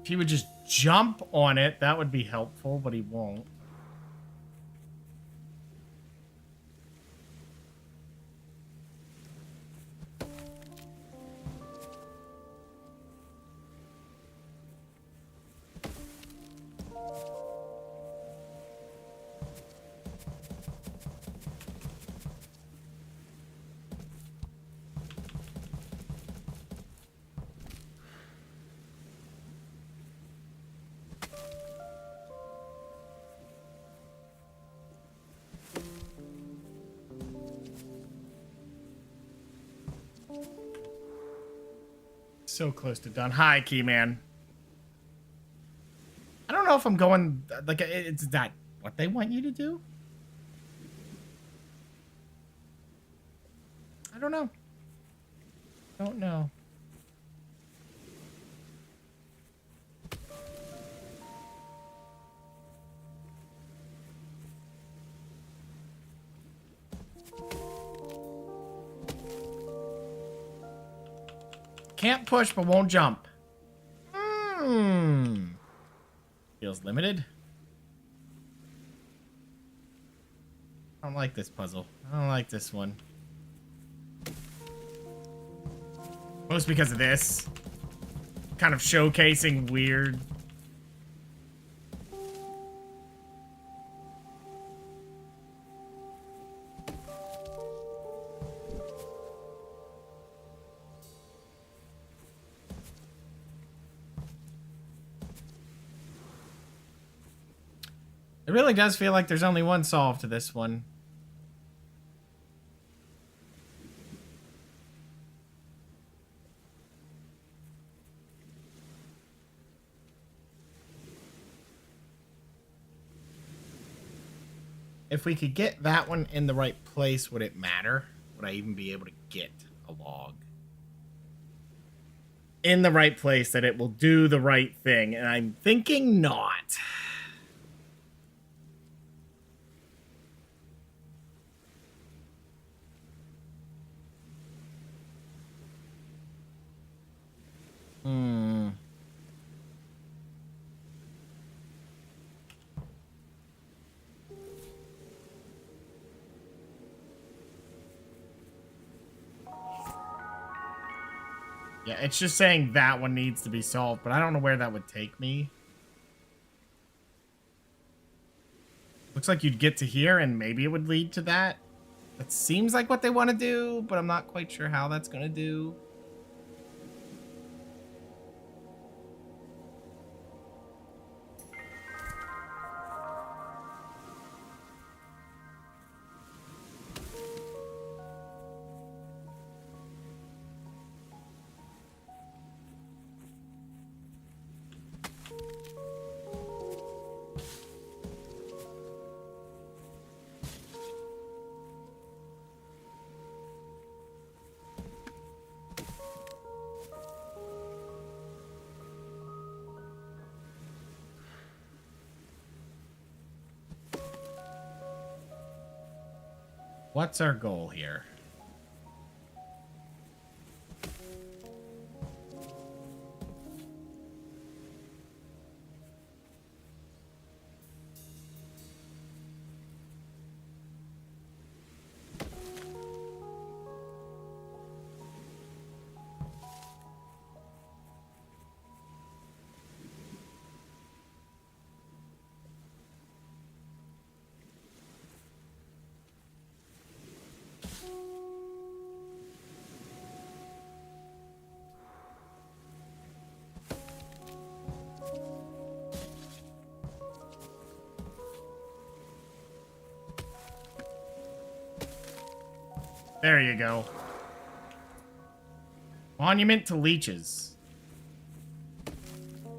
If he would just jump on it, that would be helpful, but he won't. So close to done. Hi, Keyman. I don't know if I'm going... Like, it's that what they want you to do? I don't know. Don't know. Can't push, but won't jump. Feels limited. I don't like this puzzle. I don't like this one. Most because of this. Kind of showcasing weird... It really does feel like there's only one solve to this one. If we could get that one in the right place, would it matter? Would I even be able to get a log in the right place that it will do the right thing? And I'm thinking not. Yeah, it's just saying that one needs to be solved, but I don't know where that would take me. Looks like you'd get to here and maybe it would lead to that. That seems like what they want to do, but I'm not quite sure how that's going to do. What's our goal here? There you go. Monument to leeches.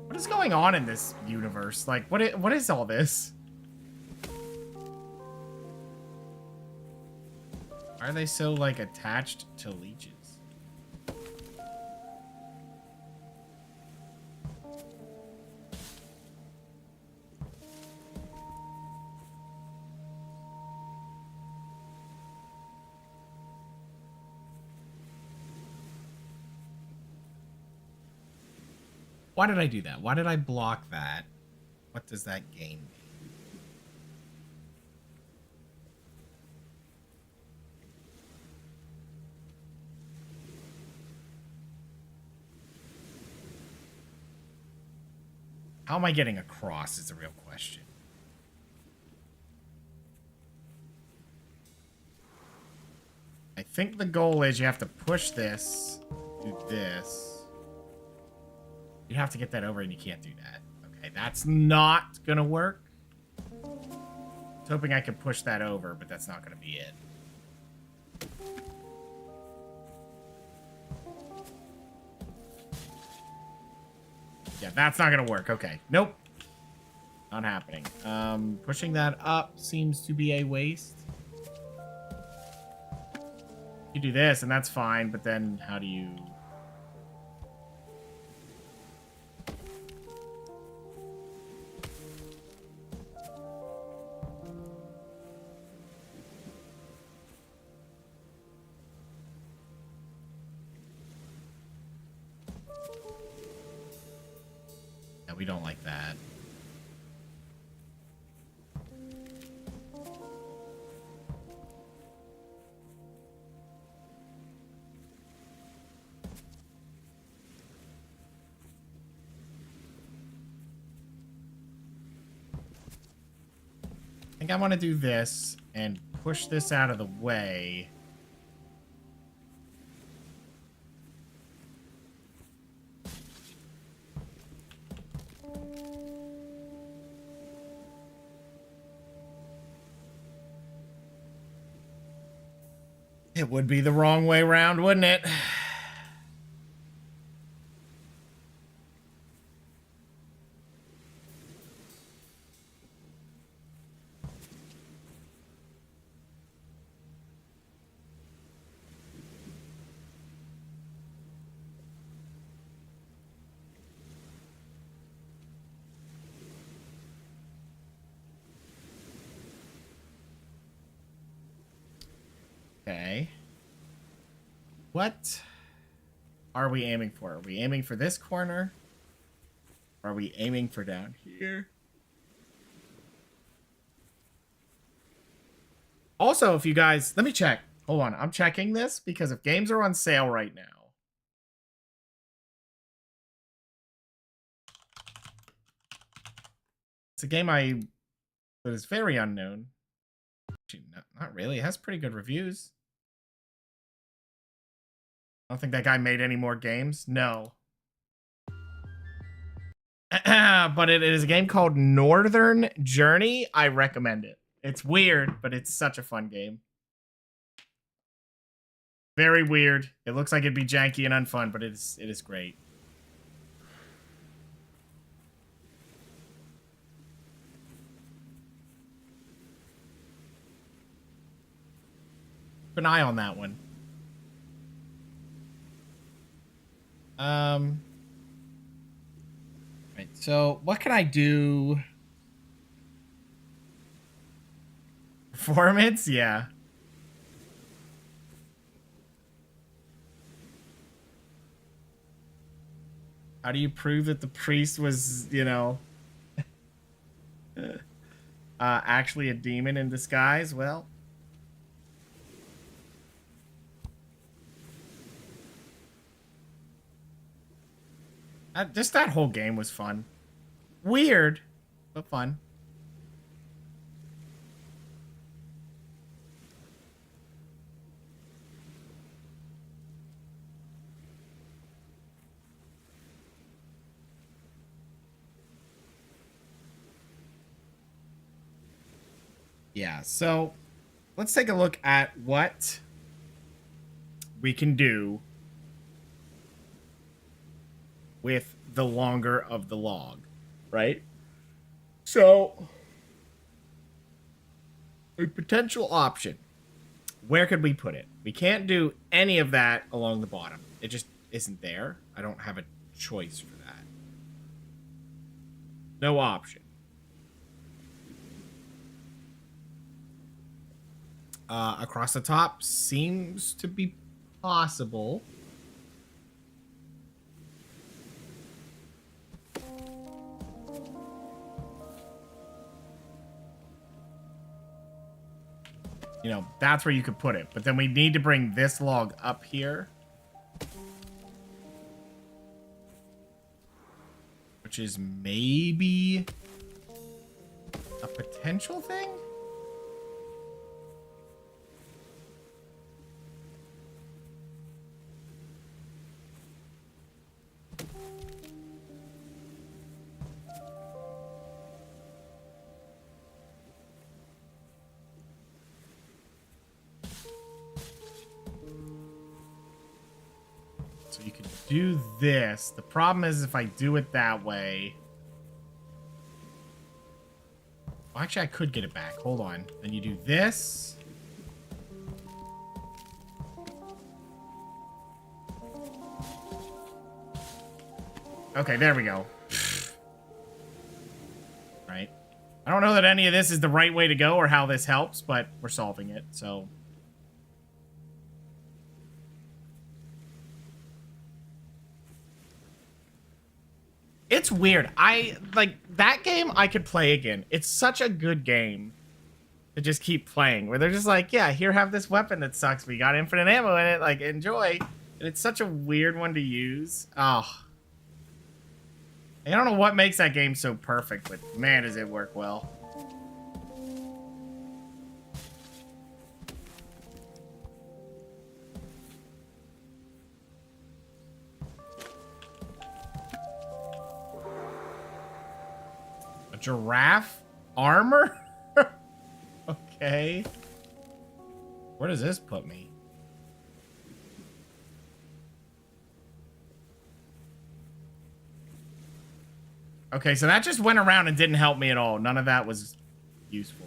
What is going on in this universe? Like, what is all this? Why are they so, like, attached to leeches? Why did I do that? Why did I block that? What does that gain me? How am I getting across is the real question. I think the goal is you have to push this, do this. You have to get that over and you can't do that. Okay, that's not gonna work. I was hoping I could push that over, but that's not gonna be it. Yeah, that's not gonna work. Okay, nope. Not happening. Pushing that up seems to be a waste. You do this and that's fine, but then how do you... Yeah, we don't like that. I think I want to do this and push this out of the way. It would be the wrong way around, wouldn't it? Okay. What are we aiming for? Are we aiming for this corner? Are we aiming for down here? Also, if you guys... Let me check. Hold on. I'm checking this because if games are on sale right now... It's a game that is very unknown. Actually, not really. It has pretty good reviews. I don't think that guy made any more games. No. But it is a game called Northern Journey. I recommend it. It's weird, but it's such a fun game. Very weird. It looks like it'd be janky and unfun, but it is great. Keep an eye on that one. Right, so what can I do? Performance? Yeah. How do you prove that the priest was, you know, actually a demon in disguise? Well, just that whole game was fun. Weird, but fun. Yeah, so let's take a look at what we can do with the longer of the log, right? So, a potential option. Where could we put it? We can't do any of that along the bottom. It just isn't there. I don't have a choice for that. No option. Across the top seems to be possible. You know, that's where you could put it. But then we need to bring this log up here. Which is maybe a potential thing? So you can do this. The problem is if I do it that way... Well, actually, I could get it back. Hold on. Then you do this. Okay, there we go. Right. I don't know that any of this is the right way to go or how this helps, but we're solving it, so... It's weird. Like, that game I could play again. It's such a good game to just keep playing, where they're just like, yeah, here, have this weapon that sucks. We got infinite ammo in it. Like, enjoy. And it's such a weird one to use. Oh. I don't know what makes that game so perfect, but man, does it work well. A giraffe armor? Okay. Where does this put me? Okay, so that just went around and didn't help me at all. None of that was useful.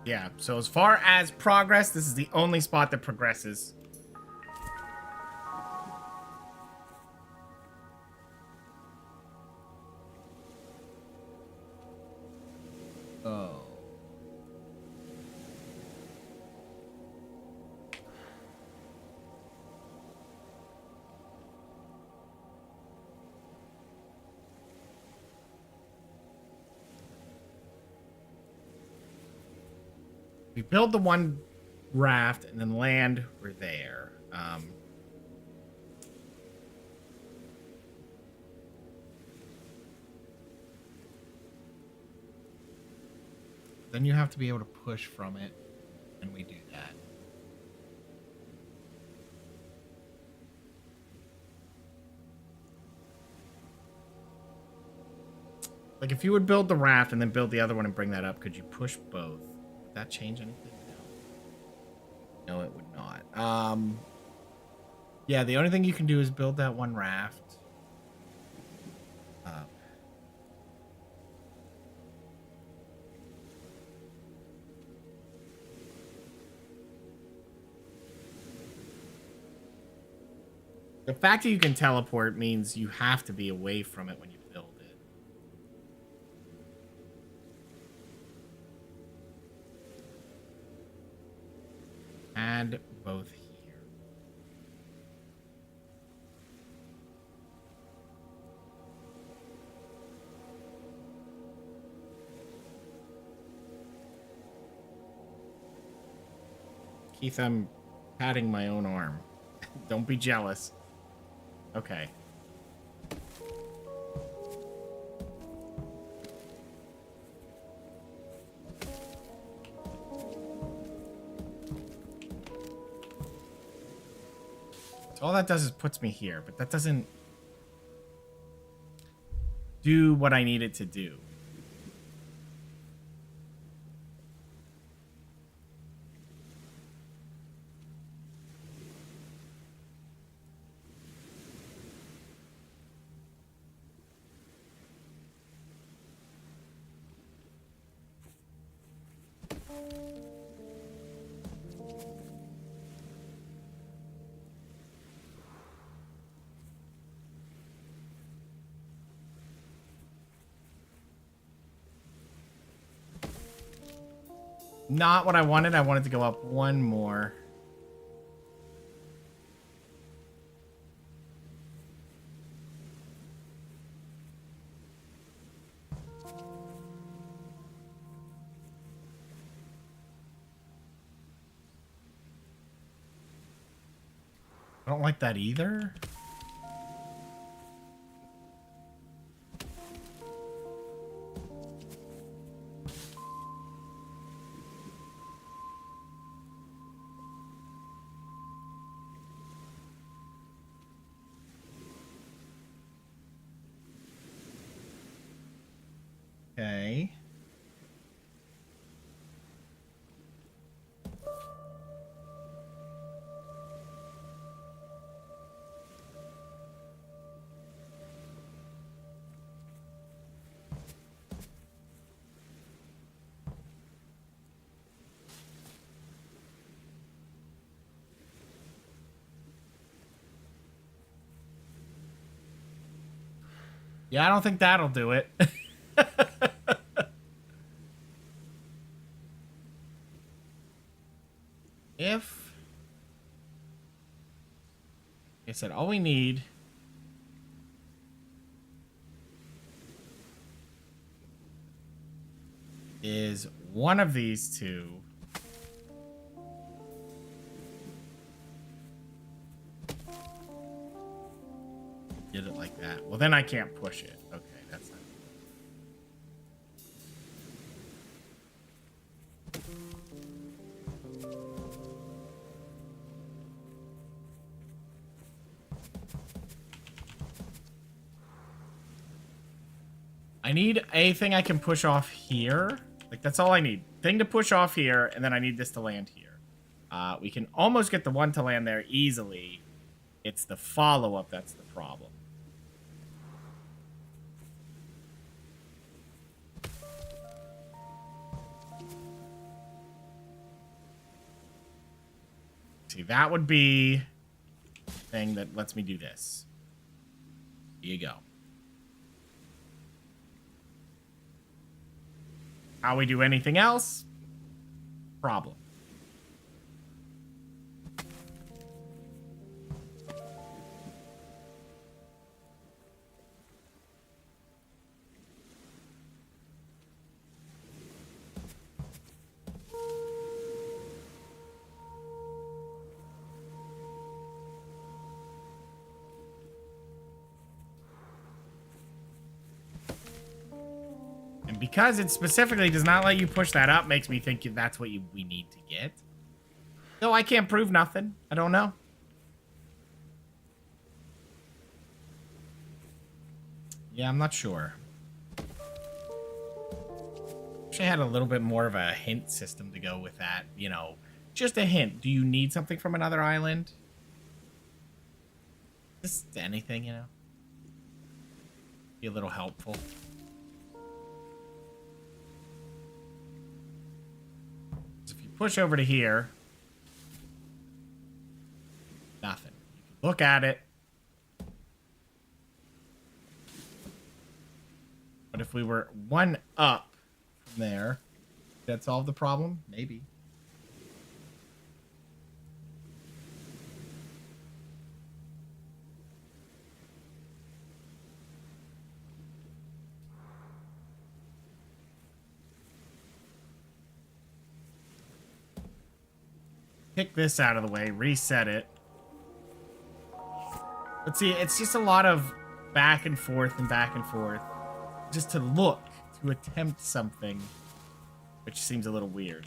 Yeah, so as far as progress, this is the only spot that progresses. Oh. We build the one raft and then land. We're there. Then you have to be able to push from it, and we do that. Like, if you would build the raft and then build the other one and bring that up, could you push both? Would that change anything? No. No, it would not. Yeah, the only thing you can do is build that one raft. The fact that you can teleport means you have to be away from it when you build it. add both here. Keith, I'm patting my own arm. Don't be jealous. Okay. So all that does is puts me here, but that doesn't do what I need it to do. Not what I wanted. I wanted to go up one more. I don't like that either. Okay. Yeah, I don't think that'll do it. If... Like I said, all we need... is one of these two. Did it like that. Well, then I can't push it. Okay, that's not... I need a thing I can push off here. Like, that's all I need. Thing to push off here, and then I need this to land here. We can almost get the one to land there easily. It's the follow-up that's the problem. See, that would be the thing that lets me do this. Here you go. How we do anything else? Problem. Because it specifically does not let you push that up, makes me think that's what we need to get. Though I can't prove nothing. I don't know. Yeah, I'm not sure. Wish I had a little bit more of a hint system to go with that. You know, just a hint. Do you need something from another island? Just anything, you know? Be a little helpful. Push over to here. Nothing. You can look at it. But if we were one up from there, that solve the problem? Maybe. Pick this out of the way, reset it. But see, it's just a lot of back and forth and back and forth. Just to look, to attempt something. Which seems a little weird.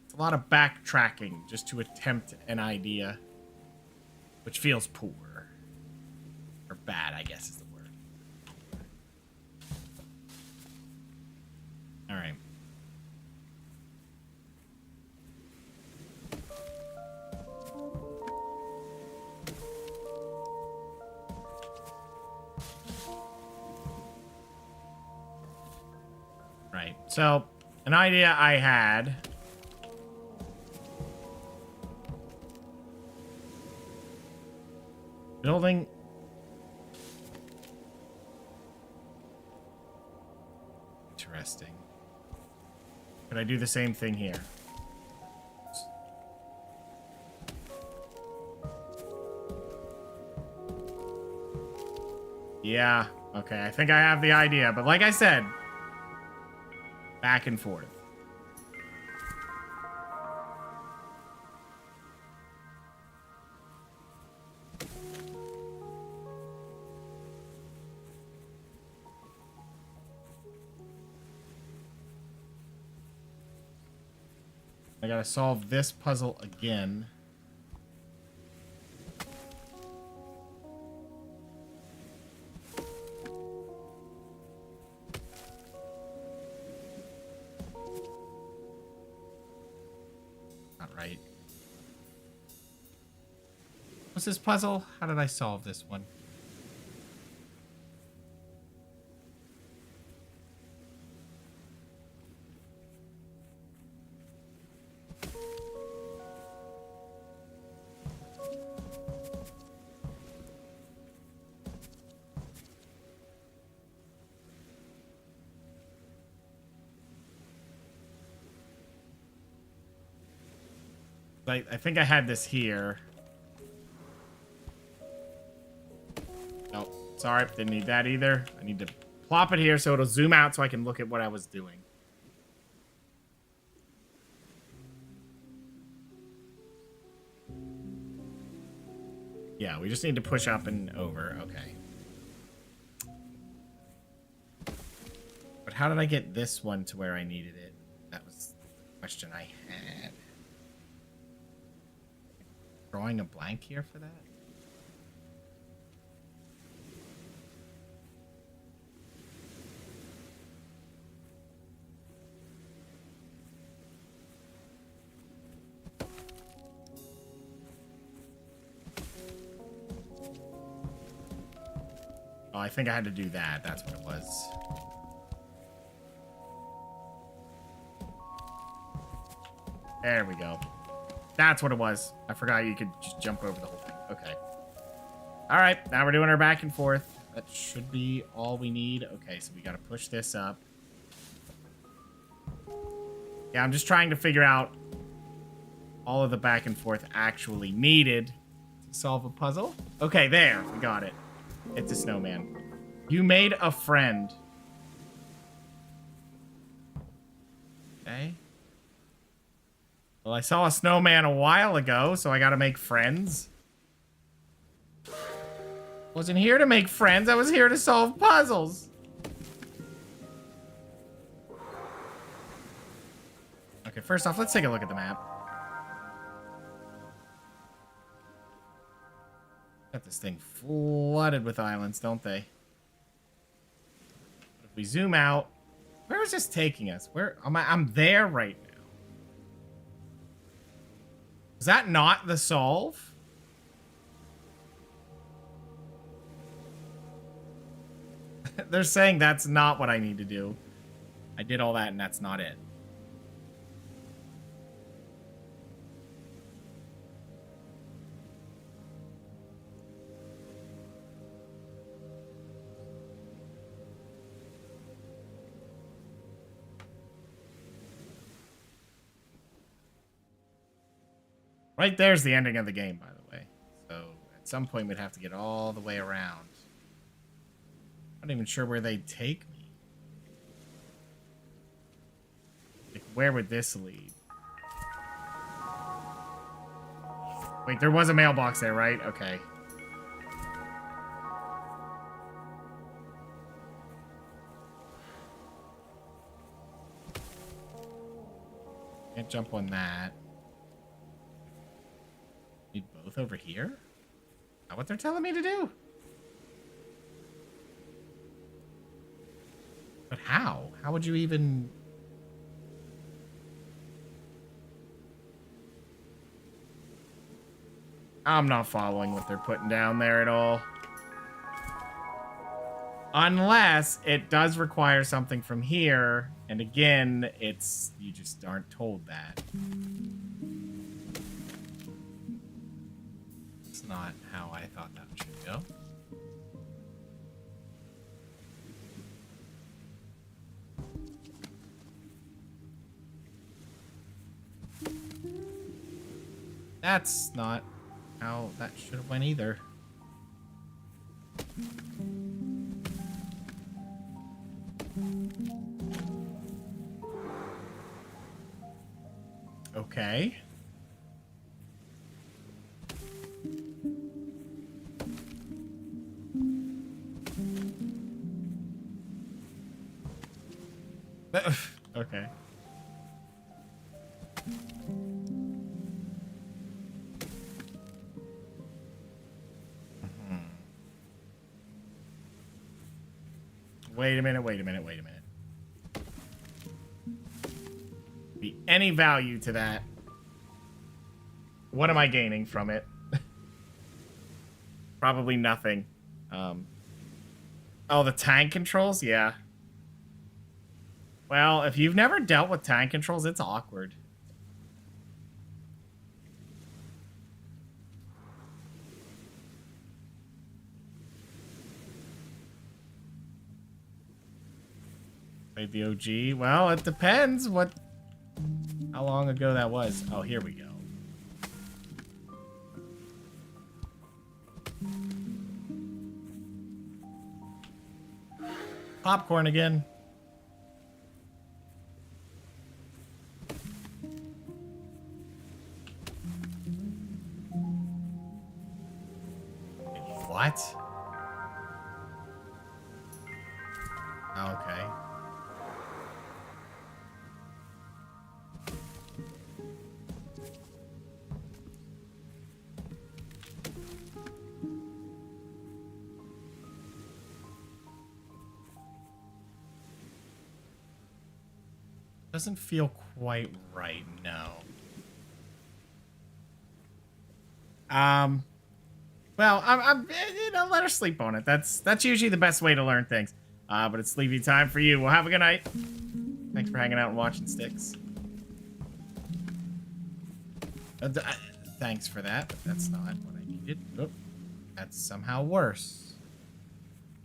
It's a lot of backtracking just to attempt an idea. Which feels poor. Or bad, I guess is the word. Alright. Right. So, an idea I had. Building. Interesting. Could I do the same thing here? Yeah. Okay, I think I have the idea. But like I said, back and forth. I gotta solve this puzzle again. Not right. What's this puzzle? How did I solve this one? I think I had this here. Oh, sorry. Didn't need that either. I need to plop it here so it'll zoom out so I can look at what I was doing. Yeah, we just need to push up and over. Okay. But how did I get this one to where I needed it? That was the question I had. Drawing a blank here for that? Oh, I think I had to do that. That's what it was. There we go. That's what it was. I forgot you could just jump over the whole thing. Okay. All right. Now we're doing our back and forth. That should be all we need. Okay, so we got to push this up. Yeah, I'm just trying to figure out all of the back and forth actually needed to solve a puzzle. Okay, there. We got it. It's a snowman. You made a friend. Okay. Well, I saw a snowman a while ago, so I gotta make friends. Wasn't here to make friends, I was here to solve puzzles. Okay, first off, let's take a look at the map. Got this thing flooded with islands, don't they? If we zoom out, where is this taking us? Where am I? I'm there right now. Is that not the solve? They're saying that's not what I need to do. I did all that and that's not it. Right there's the ending of the game, by the way. So at some point we'd have to get all the way around. I'm not even sure where they'd take me. Take where would this lead? Wait, there was a mailbox there, right? Okay. Can't jump on that. Need both over here? Is that what they're telling me to do? But how? How would you even... I'm not following what they're putting down there at all. Unless it does require something from here. And again, it's... You just aren't told that. It's not how I thought that should go. That's not how that should have went either. Okay. Okay. Wait a minute, wait a minute, wait a minute. Be any value to that? What am I gaining from it? Probably nothing. Oh, the tank controls? Yeah. Well, if you've never dealt with tank controls, it's awkward. Played the OG? Well, it depends what... How long ago that was. Oh, here we go. Popcorn again. What? Okay. Doesn't feel quite right, no. Well, I'm you know, let her sleep on it. That's usually the best way to learn things. But it's sleepy time for you. Well, have a good night. Thanks for hanging out and watching Sticks. Thanks for that, but that's not what I needed. Oop, that's somehow worse.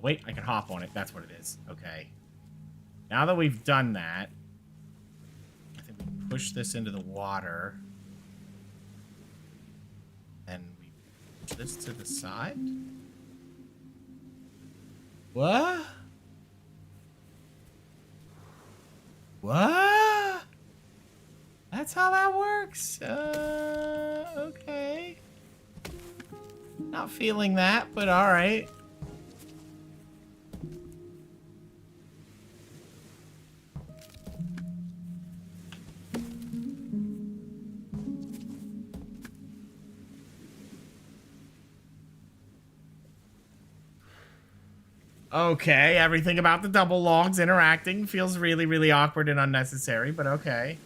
Wait, I can hop on it. That's what it is. Okay. Now that we've done that, I think we can push this into the water. And we push this to the side. What? What? That's how that works? Okay. Not feeling that, but alright. Okay, everything about the double logs interacting feels really, really awkward and unnecessary, but okay.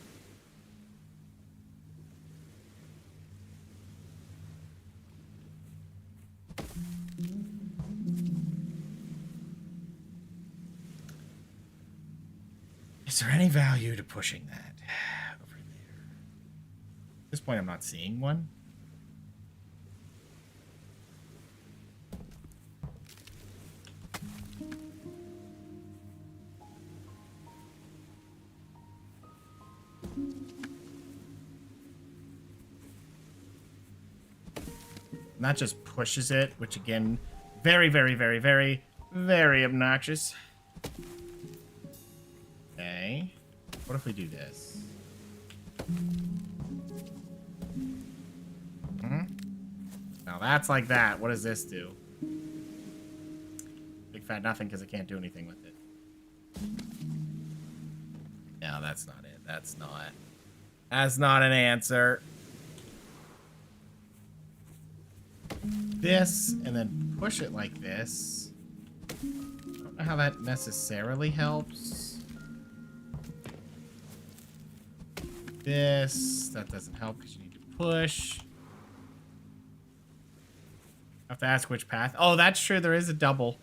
Is there any value to pushing that over there? At this point, I'm not seeing one. And that just pushes it, which again, very, very, very, very, very obnoxious. Okay. What if we do this? Now that's like that. What does this do? Big fat nothing because I can't do anything with it. No, that's not it. That's not an answer. This, and then push it like this. I don't know how that necessarily helps. This, that doesn't help because you need to push. I have to ask which path. Oh, that's true. There is a double.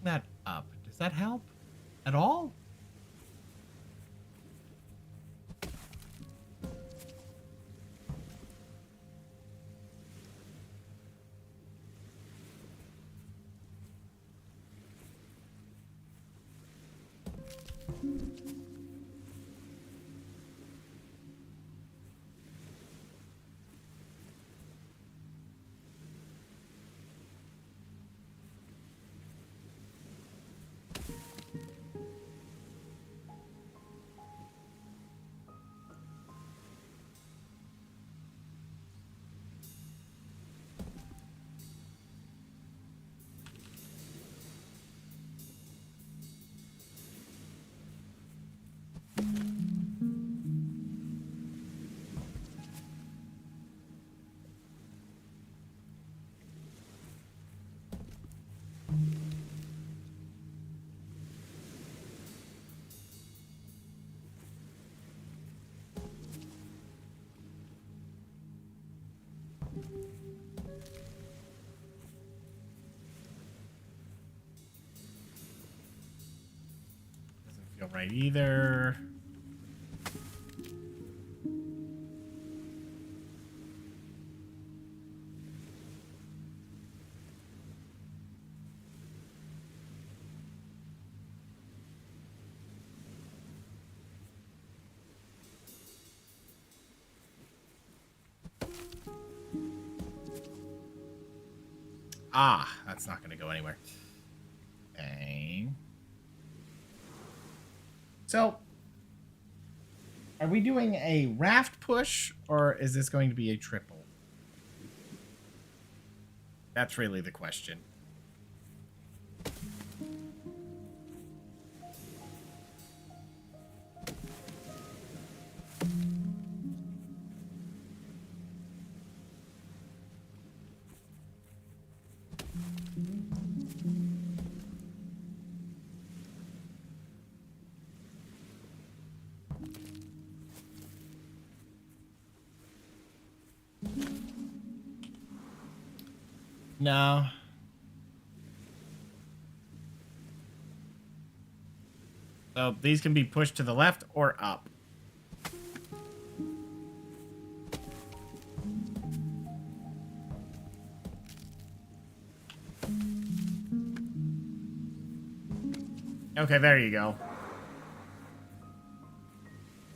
That up. Does that help at all? Doesn't feel right either. Ah, that's not going to go anywhere. Okay. So, are we doing a raft push, or is this going to be a triple? That's really the question. No. So these can be pushed to the left or up. Okay, there you go.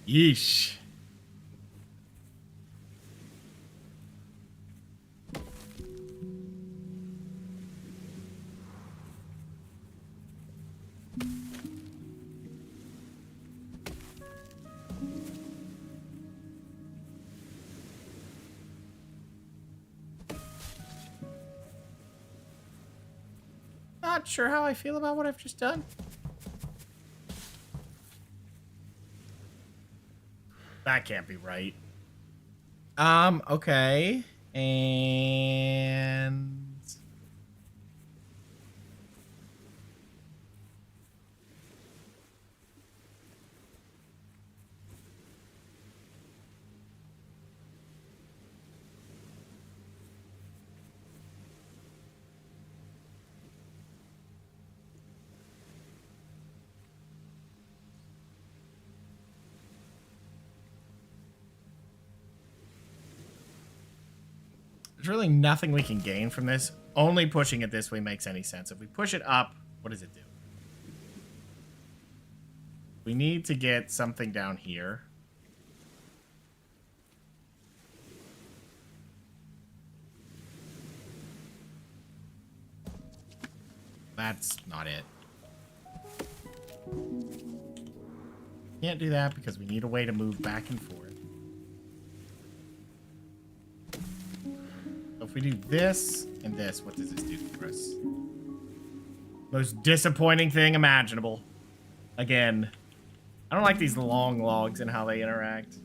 Yeesh. Not sure how I feel about what I've just done. That can't be right. Okay. And There's really nothing we can gain from this. Only pushing it this way makes any sense. If we push it up, what does it do? We need to get something down here. That's not it. Can't do that because we need a way to move back and forth. So if we do this and this, what does this do for us? Most disappointing thing imaginable. Again, I don't like these long logs and how they interact.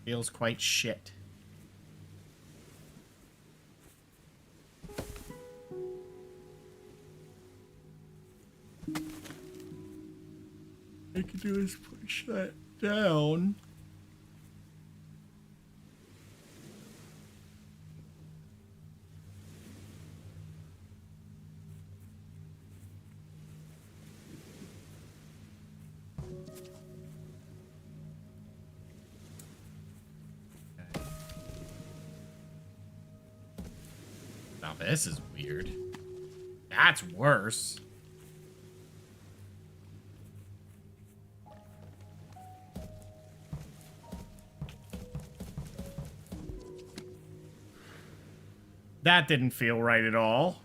Feels quite shit. All I can do is push that down. Okay. Now this is weird. That's worse. That didn't feel right at all.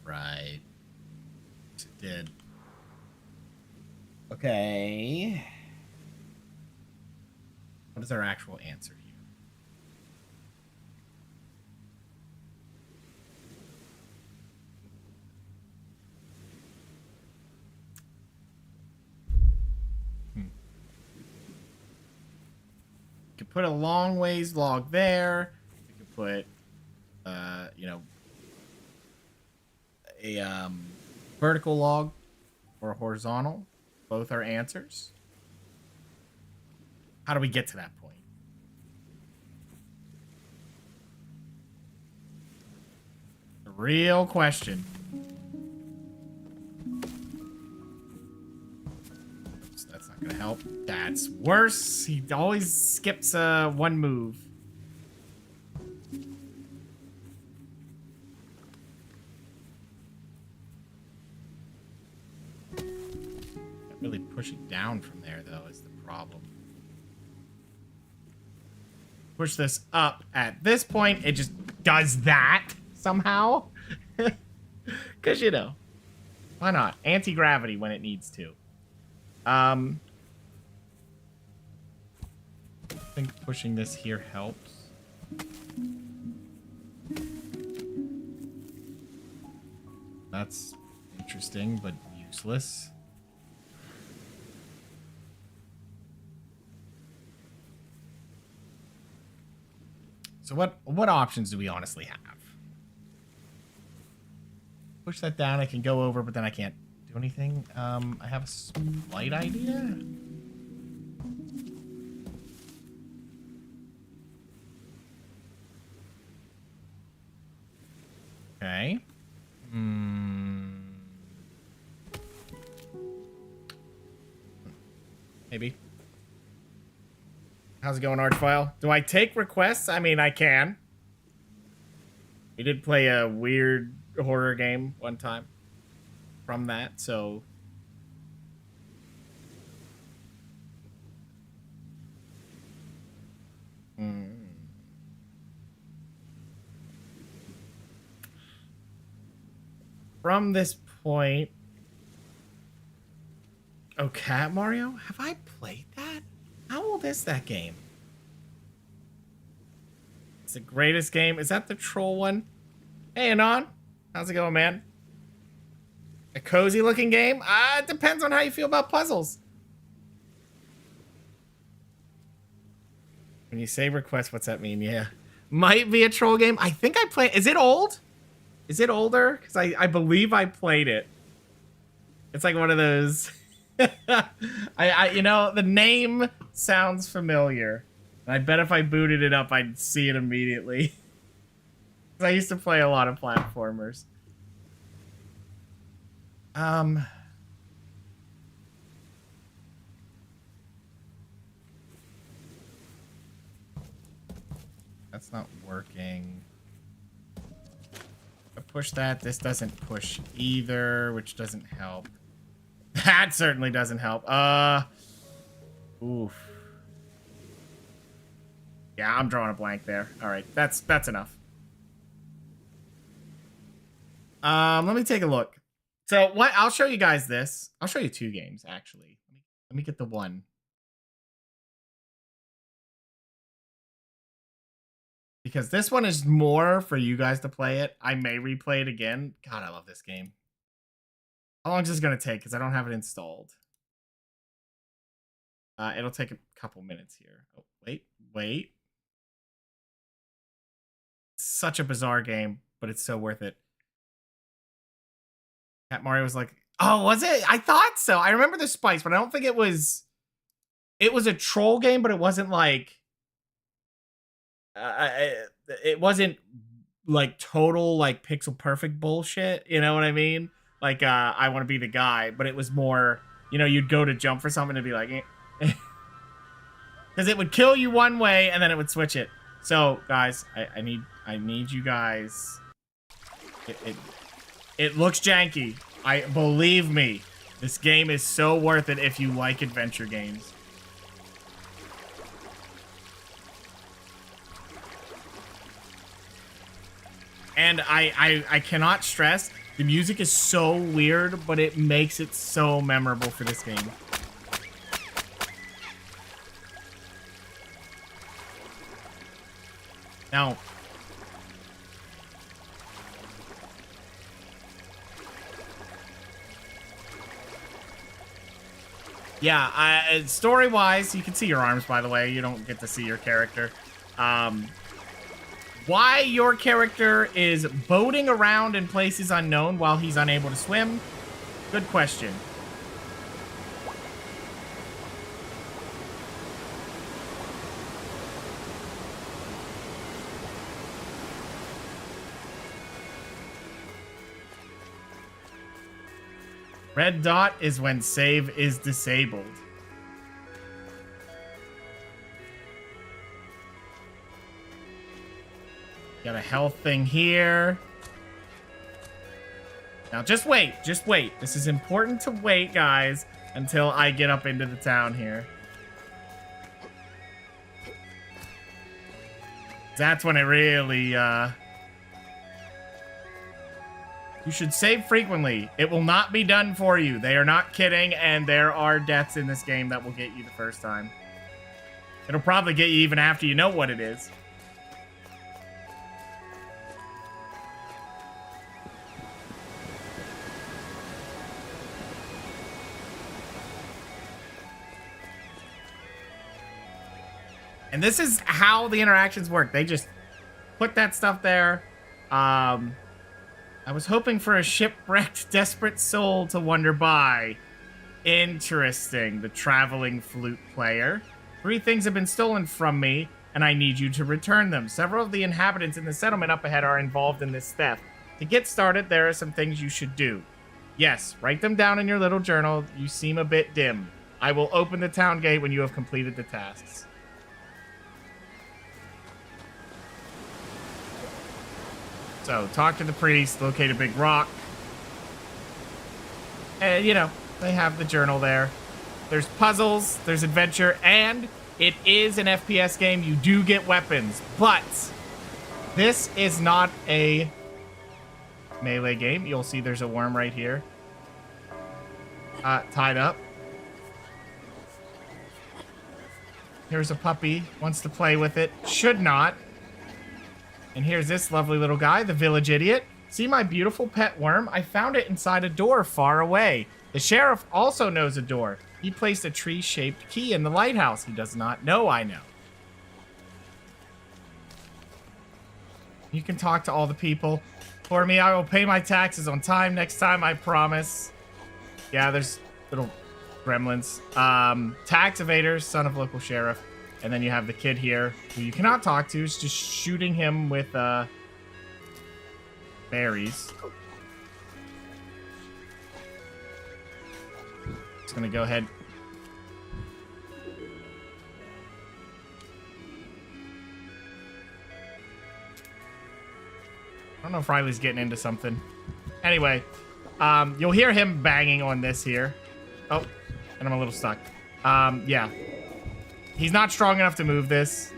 Right. It did. Okay. What is our actual answer here? Put a long ways log there. We could put, you know, a vertical log or a horizontal. Both are answers. How do we get to that point? The real question. That's not gonna help. That's worse. He always skips one move. Can't really push it down from there though is the problem. Push this up at this point, it just does that somehow. Cause you know, why not? Anti-gravity when it needs to. I think pushing this here helps. That's interesting, but useless. So what options do we honestly have? Push that down, I can go over, but then I can't do anything. I have a slight idea. Okay. Maybe. How's it going, Archvile? Do I take requests? I mean, I can. We did play a weird horror game one time from that, so... From this point... Oh, Cat Mario? Have I played that? How old is that game? It's the greatest game. Is that the troll one? Hey, Anon. How's it going, man? A cozy looking game? It depends on how you feel about puzzles. When you say request, what's that mean? Yeah. Might be a troll game. I think I played... Is it old? Is it older? Because I believe I played it. It's like one of those... you know, the name sounds familiar. And I bet if I booted it up, I'd see it immediately. I used to play a lot of platformers. That's not working. I push that. This doesn't push either, which doesn't help. That certainly doesn't help. Oof. Yeah, I'm drawing a blank there. All right, that's enough. Let me take a look. So what? I'll show you guys this. I'll show you two games actually. Let me get the one. Because this one is more for you guys to play it. I may replay it again. God, I love this game. How long is this going to take? Because I don't have it installed. It'll take a couple minutes here. Oh, wait. Such a bizarre game, but it's so worth it. Cat Mario was like, oh, was it? I thought so. I remember the spice, but I don't think it was... It was a troll game, but it wasn't like... it wasn't like total like pixel perfect bullshit. You know what I mean? Like, I want to be the guy, but it was more, you know, you'd go to jump for something and be like... Because it would kill you one way and then it would switch it. So, guys, I need you guys... It looks janky. Believe me, this game is so worth it if you like adventure games. And I cannot stress, the music is so weird, but it makes it so memorable for this game. Now, yeah, story-wise, you can see your arms, by the way. You don't get to see your character. Why your character is boating around in places unknown while he's unable to swim? Good question. Red dot is when save is disabled. Got a health thing here. Now just wait, just wait. This is important to wait, guys, until I get up into the town here. That's when it really, You should save frequently. It will not be done for you. They are not kidding, and there are deaths in this game that will get you the first time. It'll probably get you even after you know what it is. And this is how the interactions work. They just put that stuff there. I was hoping for a shipwrecked, desperate soul to wander by. Interesting, the traveling flute player. 3 things have been stolen from me, and I need you to return them. Several of the inhabitants in the settlement up ahead are involved in this theft. To get started, there are some things you should do. Yes, write them down in your little journal. You seem a bit dim. I will open the town gate when you have completed the tasks. So, talk to the priest, locate a big rock. And, you know, they have the journal there. There's puzzles, there's adventure, and it is an FPS game. You do get weapons, but this is not a melee game. You'll see there's a worm right here. Tied up. Here's a puppy, wants to play with it, should not. And here's this lovely little guy, the village idiot. See my beautiful pet worm? I found it inside a door far away. The sheriff also knows a door. He placed a tree-shaped key in the lighthouse. He does not know I know. You can talk to all the people. For me, I will pay my taxes on time next time, I promise. Yeah, there's little gremlins. Tax evaders, son of local sheriff. And then you have the kid here, who you cannot talk to. It's just shooting him with berries. Just gonna go ahead. I don't know if Riley's getting into something. Anyway, you'll hear him banging on this here. Oh, and I'm a little stuck. Yeah. He's not strong enough to move this.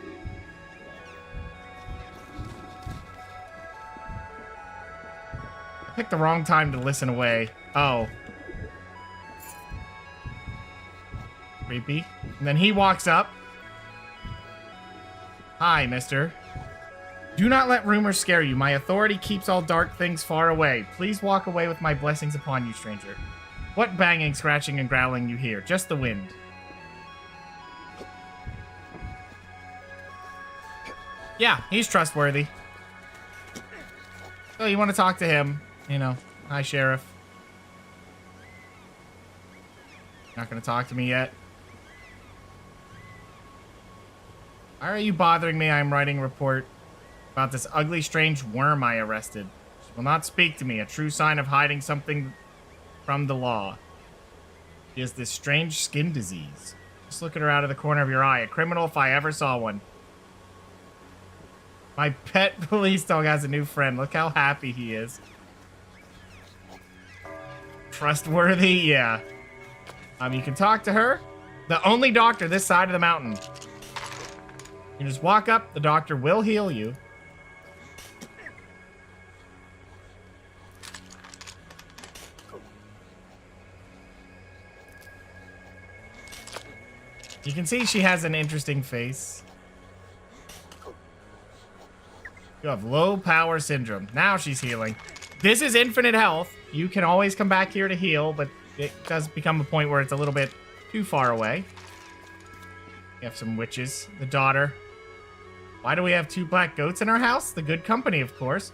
I picked the wrong time to listen away. Oh. Creepy. And then he walks up. Hi, mister. Do not let rumors scare you. My authority keeps all dark things far away. Please walk away with my blessings upon you, stranger. What banging, scratching, and growling you hear? Just the wind. Yeah, he's trustworthy. So you want to talk to him, you know. Hi, Sheriff. Not going to talk to me yet. Why are you bothering me? I'm writing a report about this ugly, strange worm I arrested. She will not speak to me, a true sign of hiding something from the law. She has this strange skin disease. Just look at her out of the corner of your eye. A criminal if I ever saw one. My pet police dog has a new friend. Look how happy he is. Trustworthy? Yeah. You can talk to her. The only doctor this side of the mountain. You just walk up. The doctor will heal you. You can see she has an interesting face. You have low power syndrome. Now she's healing. This is infinite health. You can always come back here to heal, but it does become a point where it's a little bit too far away. We have some witches. The daughter. Why do we have 2 black goats in our house? The good company, of course.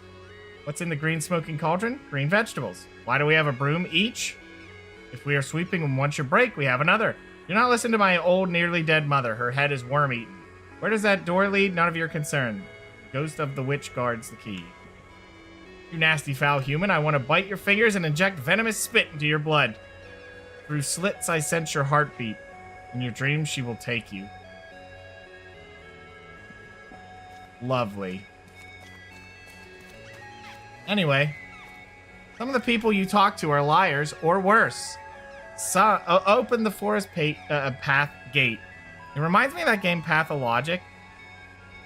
What's in the green smoking cauldron? Green vegetables. Why do we have a broom each? If we are sweeping and once you break, we have another. Do not listen to my old, nearly dead mother. Her head is worm-eaten. Where does that door lead? None of your concern. The ghost of the witch guards the key. You nasty, foul human. I want to bite your fingers and inject venomous spit into your blood. Through slits, I sense your heartbeat. In your dreams, she will take you. Lovely. Anyway, some of the people you talk to are liars or worse. So, open the forest path gate. It reminds me of that game Pathologic.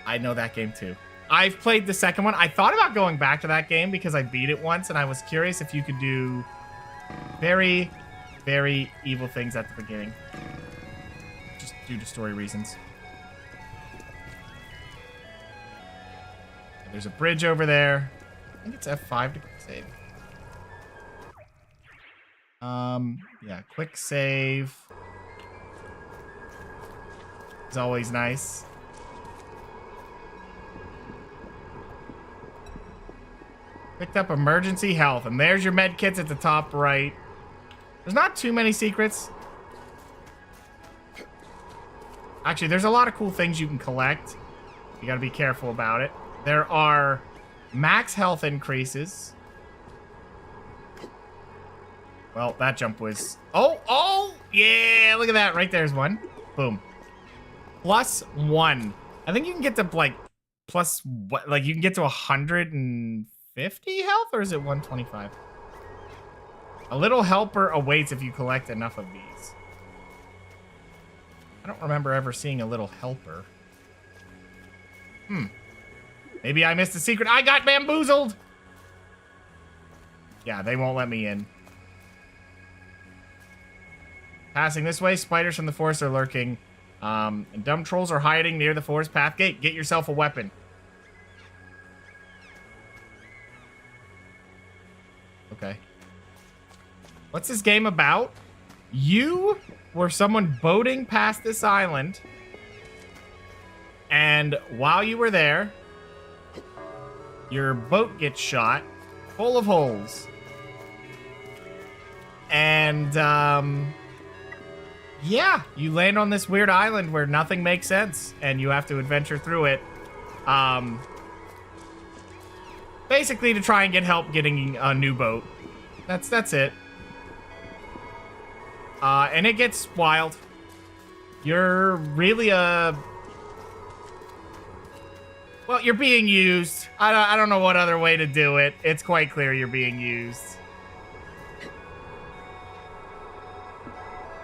I know that game too. I've played the second one. I thought about going back to that game because I beat it once and I was curious if you could do very, very evil things at the beginning. Just due to story reasons. There's a bridge over there. I think it's F5 to save. Yeah, quick save. It's always nice. Picked up emergency health, and there's your med kits at the top right. There's not too many secrets. Actually, there's a lot of cool things you can collect. You gotta be careful about it. There are max health increases. Well, that jump was... Oh! Yeah, look at that. Right there's one. Boom. +1. I think you can get to, like, plus... what? Like, you can get to 150 health, or is it 125? A little helper awaits if you collect enough of these. I don't remember ever seeing a little helper. Maybe I missed a secret. I got bamboozled! Yeah, they won't let me in. Passing this way, spiders from the forest are lurking. And dumb trolls are hiding near the forest path gate. Get yourself a weapon. Okay. What's this game about? You were someone boating past this island. And while you were there, your boat gets shot, full of holes. And, Yeah, you land on this weird island where nothing makes sense, and you have to adventure through it. Basically to try and get help getting a new boat. That's it. And it gets wild. You're really well, you're being used. I don't know what other way to do it. It's quite clear you're being used.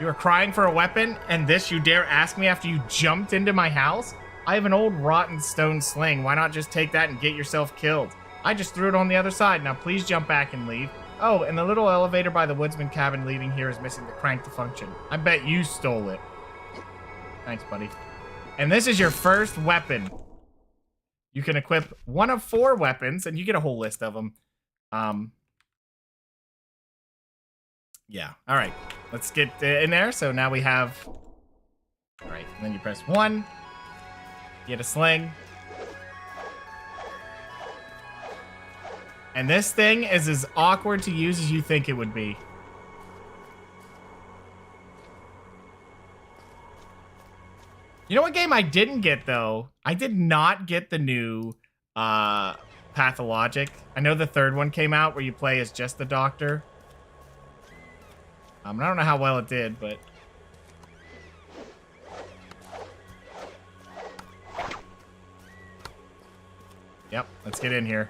You were crying for a weapon, and this you dare ask me after you jumped into my house? I have an old rotten stone sling. Why not just take that and get yourself killed? I just threw it on the other side. Now please jump back and leave. Oh, and the little elevator by the woodsman cabin leading here is missing the crank to function. I bet you stole it. Thanks, buddy. And this is your first weapon. You can equip one of 4 weapons, and you get a whole list of them. Yeah. All right. Let's get in there. So now we have... All right. And then you press 1. You get a sling. And this thing is as awkward to use as you think it would be. You know what game I didn't get, though? I did not get the new Pathologic. I know the 3rd one came out where you play as just the doctor. I don't know how well it did, but... Yep, let's get in here.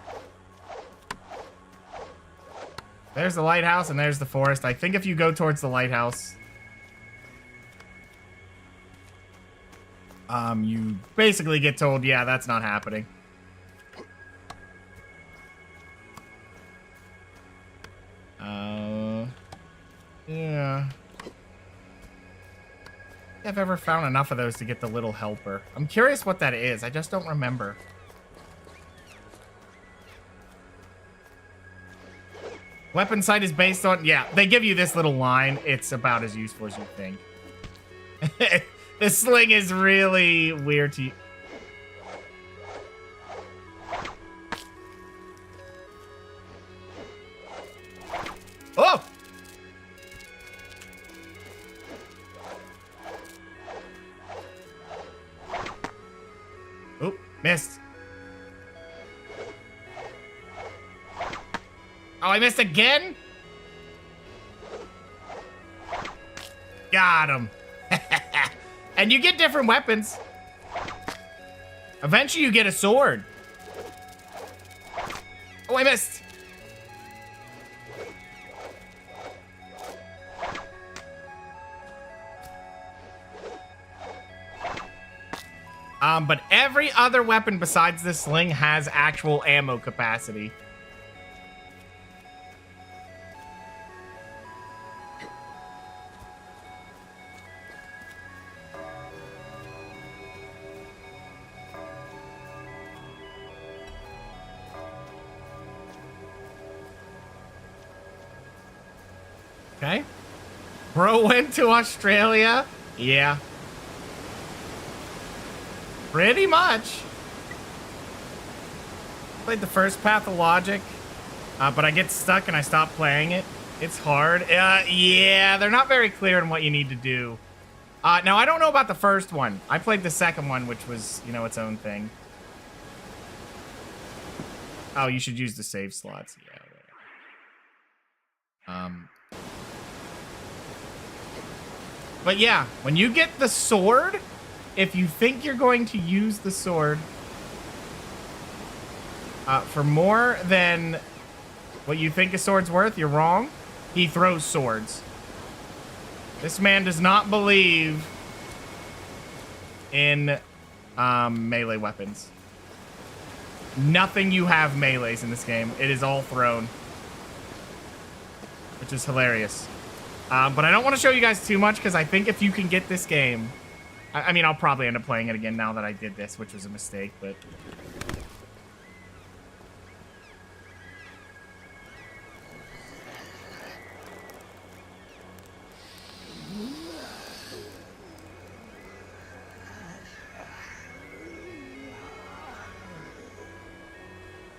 There's the lighthouse, and there's the forest. I think if you go towards the lighthouse... you basically get told, yeah, that's not happening. Yeah. I've ever found enough of those to get the little helper. I'm curious what that is. I just don't remember. Weapon sight is based on... Yeah, they give you this little line. It's about as useful as you think. The sling is really weird to... Oh! Oop, missed. Oh, I missed again? Got him. And you get different weapons. Eventually you get a sword. Oh, I missed. But every other weapon besides this sling has actual ammo capacity. Okay. Bro went to Australia? Yeah. Pretty much. Played the first Pathologic, but I get stuck and I stop playing it. It's hard. Yeah, they're not very clear on what you need to do. Now, I don't know about the first one. I played the second one, which was, you know, its own thing. Oh, you should use the save slots. Yeah. But yeah, when you get the sword, if you think you're going to use the sword for more than what you think a sword's worth, you're wrong. He throws swords. This man does not believe in melee weapons. Nothing you have melees in this game. It is all thrown. Which is hilarious. But I don't want to show you guys too much because I think if you can get this game... I mean, I'll probably end up playing it again now that I did this, which was a mistake, but...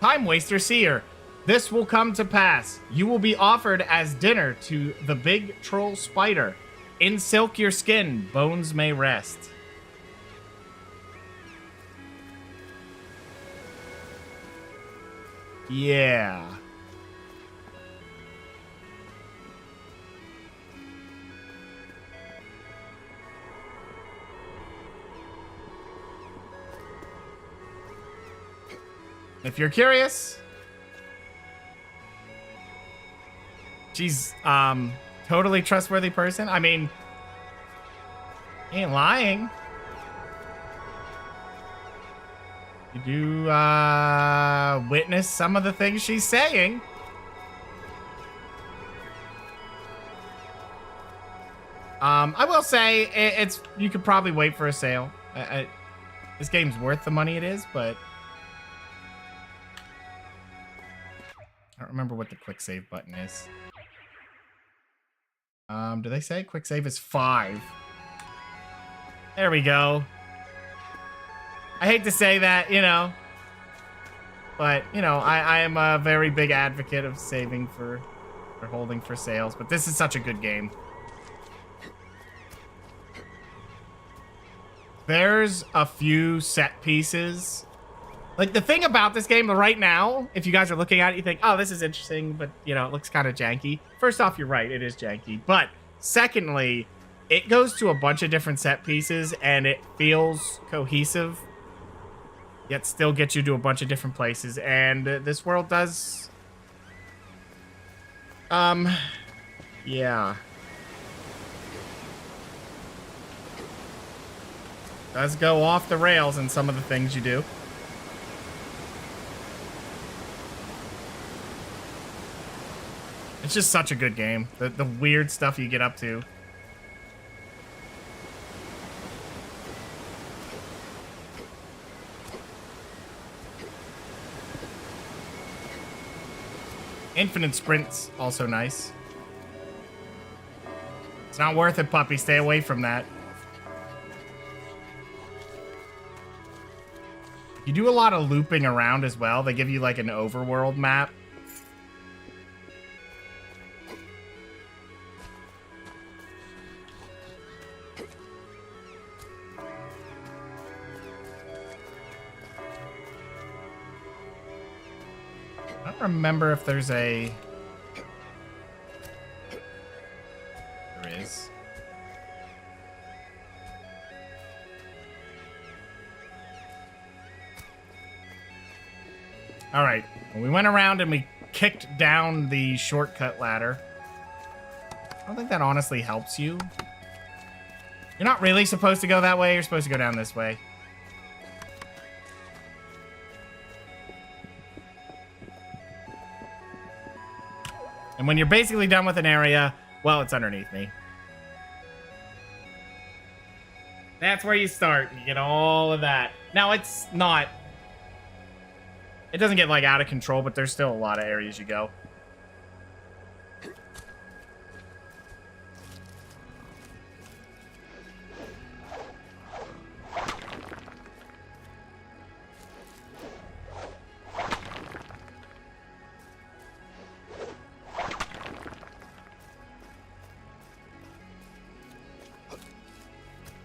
Time Waster Seer. This will come to pass. You will be offered as dinner to the big troll spider. In silk your skin, bones may rest. Yeah. If you're curious, she's totally trustworthy person. I mean, ain't lying. You do witness some of the things she's saying. I will say it's you could probably wait for a sale. This game's worth the money it is, but I don't remember what the quick save button is. Do they say quick save is 5? There we go. I hate to say that, you know, but you know, I am a very big advocate of saving for holding for sales, but this is such a good game. There's a few set pieces. Like, the thing about this game right now, if you guys are looking at it, you think, oh, this is interesting, but, you know, it looks kind of janky. First off, you're right, it is janky. But, secondly, it goes to a bunch of different set pieces, and it feels cohesive, yet still gets you to a bunch of different places. And this world does... yeah. Does go off the rails in some of the things you do. It's just such a good game. The weird stuff you get up to. Infinite sprint's also nice. It's not worth it, puppy. Stay away from that. You do a lot of looping around as well. They give you like an overworld map. I don't remember if there's a... There is. All right, well, we went around and we kicked down the shortcut ladder. I don't think that honestly helps you. You're not really supposed to go that way. You're supposed to go down this way. And when you're basically done with an area, well, it's underneath me. That's where you start. You get all of that. Now, it's not... It doesn't get, like, out of control, but there's still a lot of areas you go.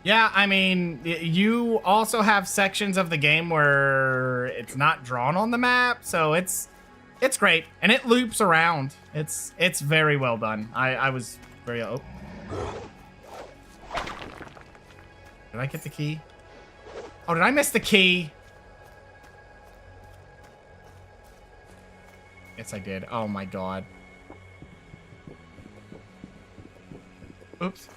Yeah, I mean, you also have sections of the game where it's not drawn on the map, so it's great, and it loops around. It's very well done. I was very... Oh. Did I get the key? Oh, did I miss the key? Yes, I did. Oh my god. Oops.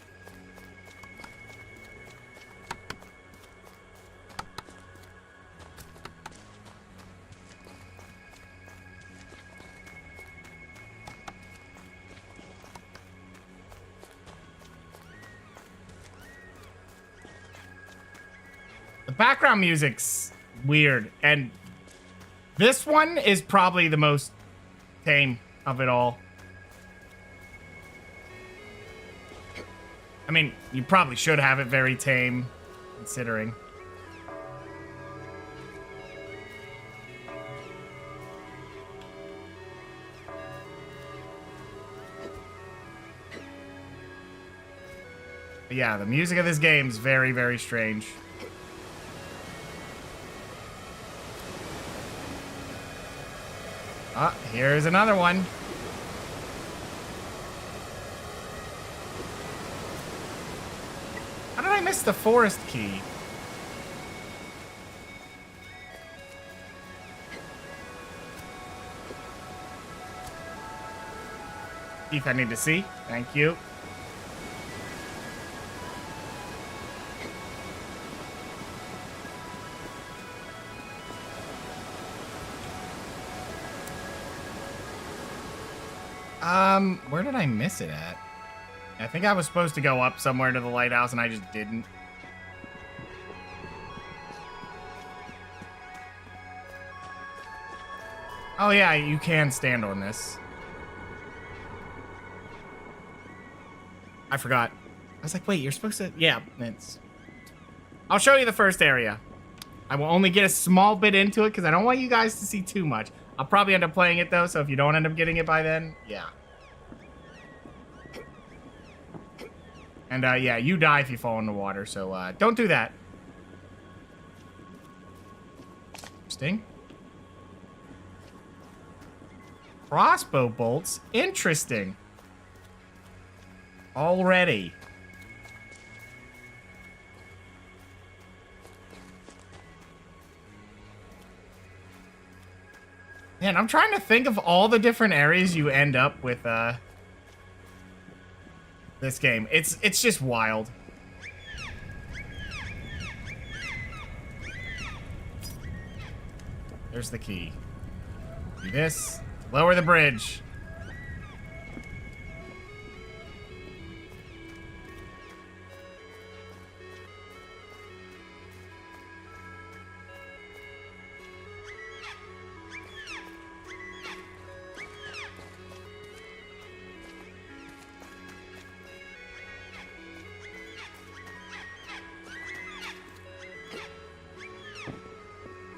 Background music's weird, and this one is probably the most tame of it all. I mean, you probably should have it very tame, considering. But yeah, the music of this game is very, very strange. Ah, here's another one. How did I miss the forest key? Teeth I need to see. Thank you. Where did I miss it at? I think I was supposed to go up somewhere to the lighthouse and I just didn't. Oh yeah, you can stand on this. I forgot. I was like, wait, you're supposed to... Yeah, it's... I'll show you the first area. I will only get a small bit into it because I don't want you guys to see too much. I'll probably end up playing it though, so if you don't end up getting it by then, yeah. And yeah, you die if you fall in the water, so don't do that. Interesting. Crossbow bolts? Interesting. Already. Man, I'm trying to think of all the different areas you end up with, this game. It's just wild. There's the key. Do this. Lower the bridge.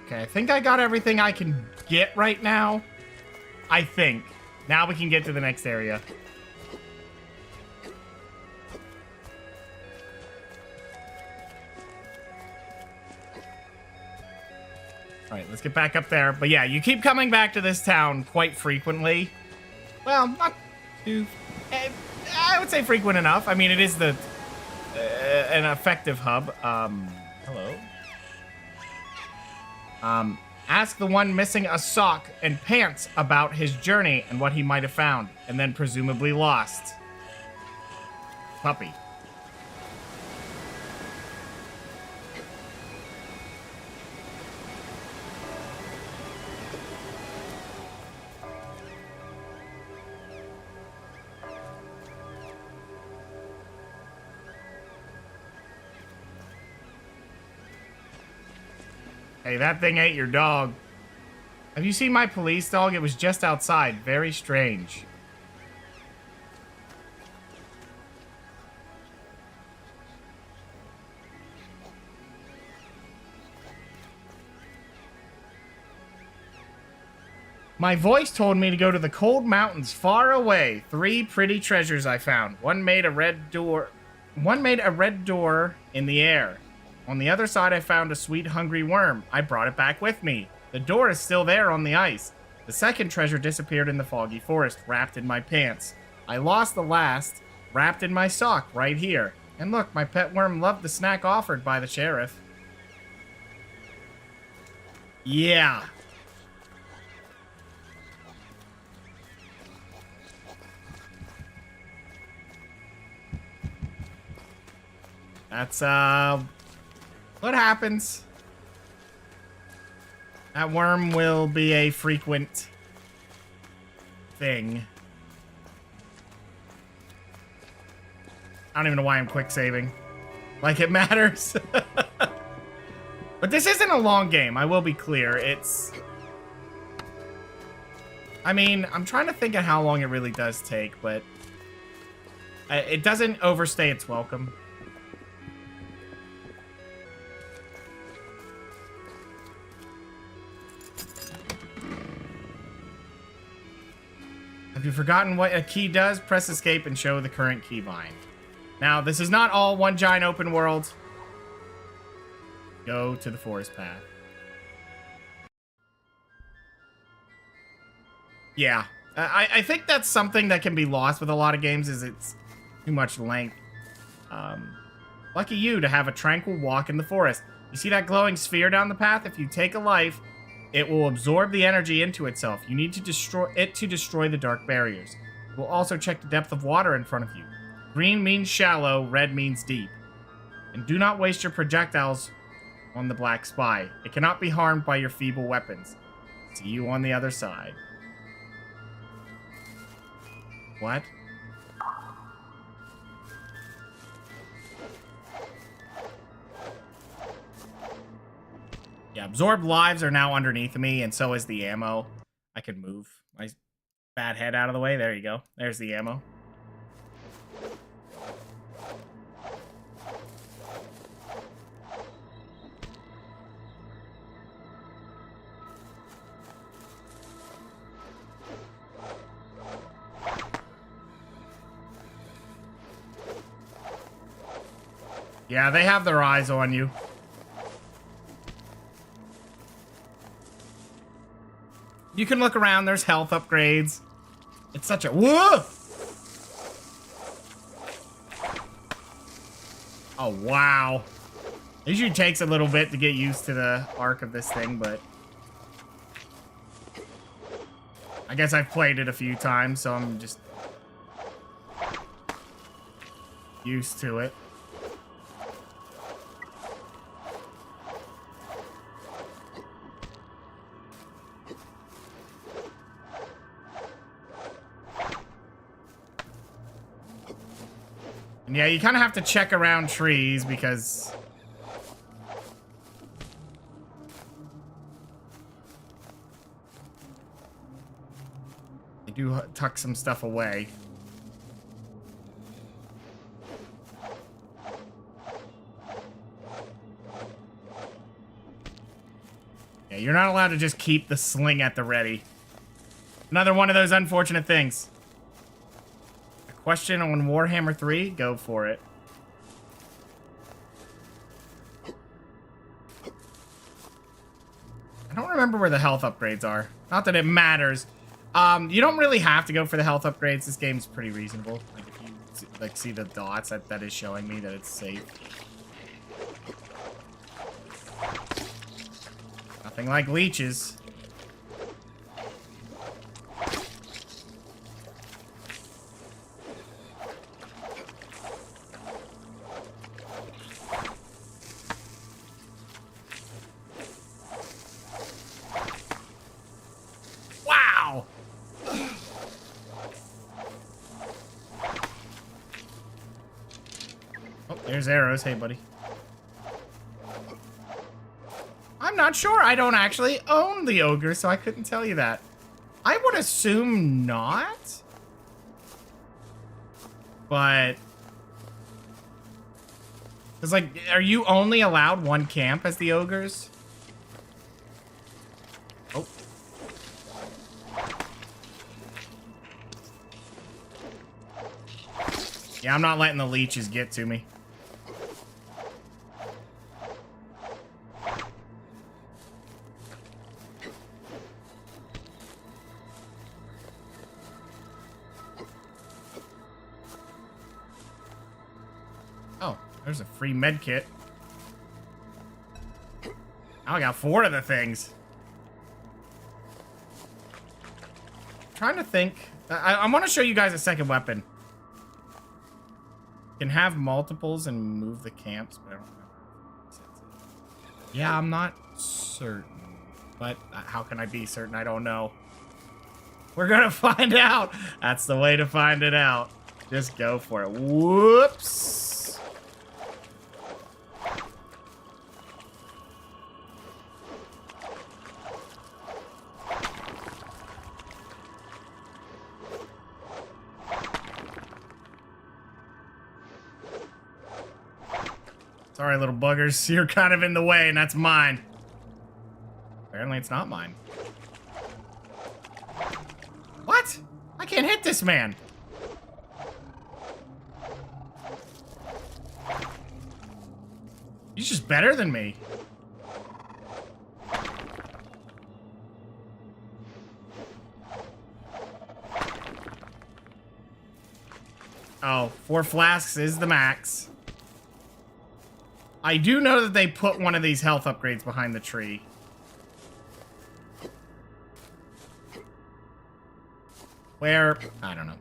Okay, I think I got everything I can get right now. I think. Now we can get to the next area. Alright, let's get back up there. But yeah, you keep coming back to this town quite frequently. Well, not too... I would say frequent enough. I mean, it is the an effective hub. Hello? Ask the one missing a sock and pants about his journey and what he might have found, and then presumably lost. Puppy. Hey, that thing ate your dog. Have you seen my police dog? It was just outside. Very strange. My voice told me to go to the cold mountains far away. 3 pretty treasures I found. One made a red door in the air. On the other side, I found a sweet, hungry worm. I brought it back with me. The door is still there on the ice. The second treasure disappeared in the foggy forest, wrapped in my pants. I lost the last, wrapped in my sock, right here. And look, my pet worm loved the snack offered by the sheriff. Yeah. That's, what happens? That worm will be a frequent thing. I don't even know why I'm quick saving. Like it matters. But this isn't a long game, I will be clear. It's... I mean, I'm trying to think of how long it really does take, but... it doesn't overstay its welcome. Have you forgotten what a key does? Press escape and show the current keybind. Now, this is not all one giant open world. Go to the forest path. Yeah. I think that's something that can be lost with a lot of games, is it's too much length. Lucky you to have a tranquil walk in the forest. You see that glowing sphere down the path? If you take a life, it will absorb the energy into itself. You need to destroy the dark barriers. It will also check the depth of water in front of you. Green means shallow, red means deep. And do not waste your projectiles on the black spy. It cannot be harmed by your feeble weapons. See you on the other side. What? Yeah, absorbed lives are now underneath me, and so is the ammo. I can move my bad head out of the way. There you go. There's the ammo. Yeah, they have their eyes on you. You can look around. There's health upgrades. It's such a... Whoa! Oh, wow. It usually takes a little bit to get used to the arc of this thing, but... I guess I've played it a few times, so I'm just... used to it. And yeah, you kind of have to check around trees because... they do tuck some stuff away. Yeah, you're not allowed to just keep the sling at the ready. Another one of those unfortunate things. Question on Warhammer 3? Go for it. I don't remember where the health upgrades are. Not that it matters. You don't really have to go for the health upgrades. This game's pretty reasonable. Like, if you see the dots, that is showing me that it's safe. Nothing like leeches. There's arrows. Hey, buddy. I'm not sure. I don't actually own the ogre, so I couldn't tell you that. I would assume not. But... because, like, are you only allowed one camp as the ogres? Oh. Yeah, I'm not letting the leeches get to me. Oh, there's a free med kit. Now I got 4 of the things. I'm trying to think. I want to show you guys a second weapon. Can have multiples and move the camps, but I don't remember. Yeah, I'm not certain. But how can I be certain? I don't know. We're gonna find out. That's the way to find it out. Just go for it. Whoops. Sorry, little buggers. You're kind of in the way, and that's mine. Apparently, it's not mine. What? I can't hit this man. He's just better than me. Oh, 4 flasks is the max. I do know that they put one of these health upgrades behind the tree. Where? I don't know.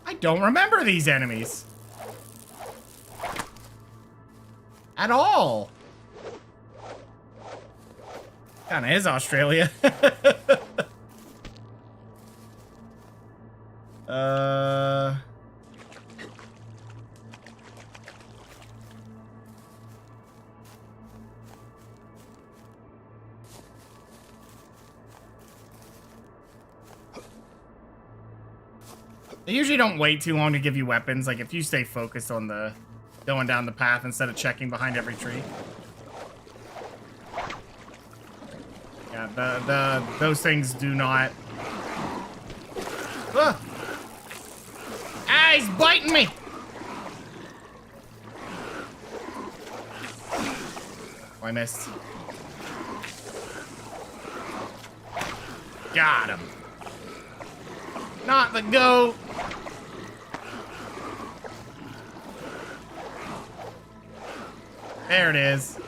I don't remember these enemies. At all. Kinda is Australia. They usually don't wait too long to give you weapons. Like, if you stay focused on the going down the path instead of checking behind every tree. Yeah, those things do not. Ah, he's biting me. Oh, I missed. Got him. Not the goat. There it is.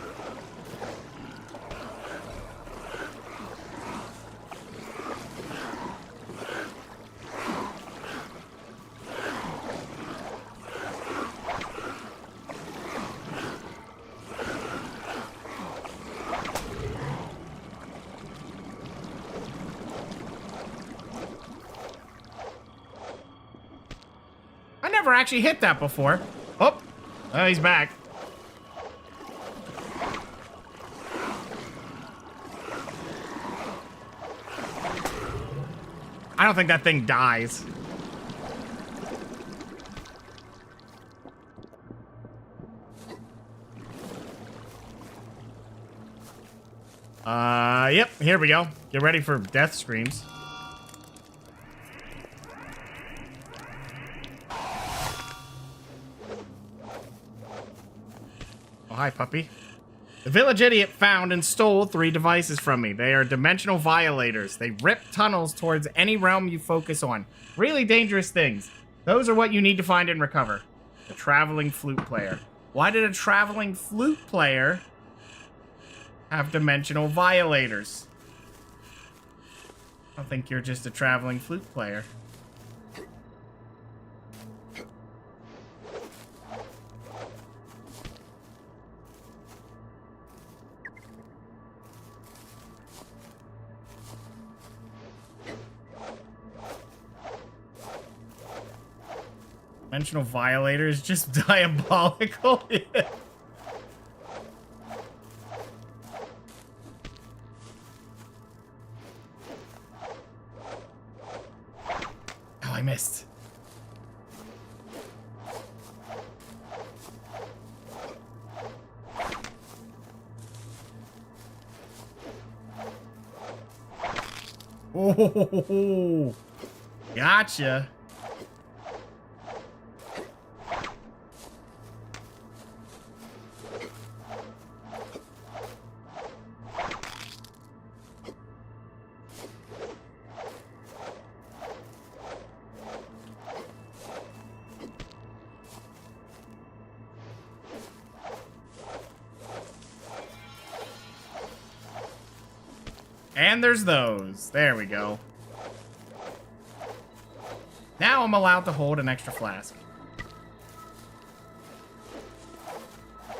I never actually hit that before. Oh, he's back. I don't think that thing dies. Yep, here we go. Get ready for death screams. Oh, hi, puppy. The village idiot found and stole 3 devices from me. They are dimensional violators. They rip tunnels towards any realm you focus on. Really dangerous things. Those are what you need to find and recover. The traveling flute player. Why did a traveling flute player have dimensional violators? I think you're just a traveling flute player. Dimensional violator is just diabolical. Yeah. Oh, I missed. Oh, gotcha. And there's those. There we go. Now I'm allowed to hold an extra flask.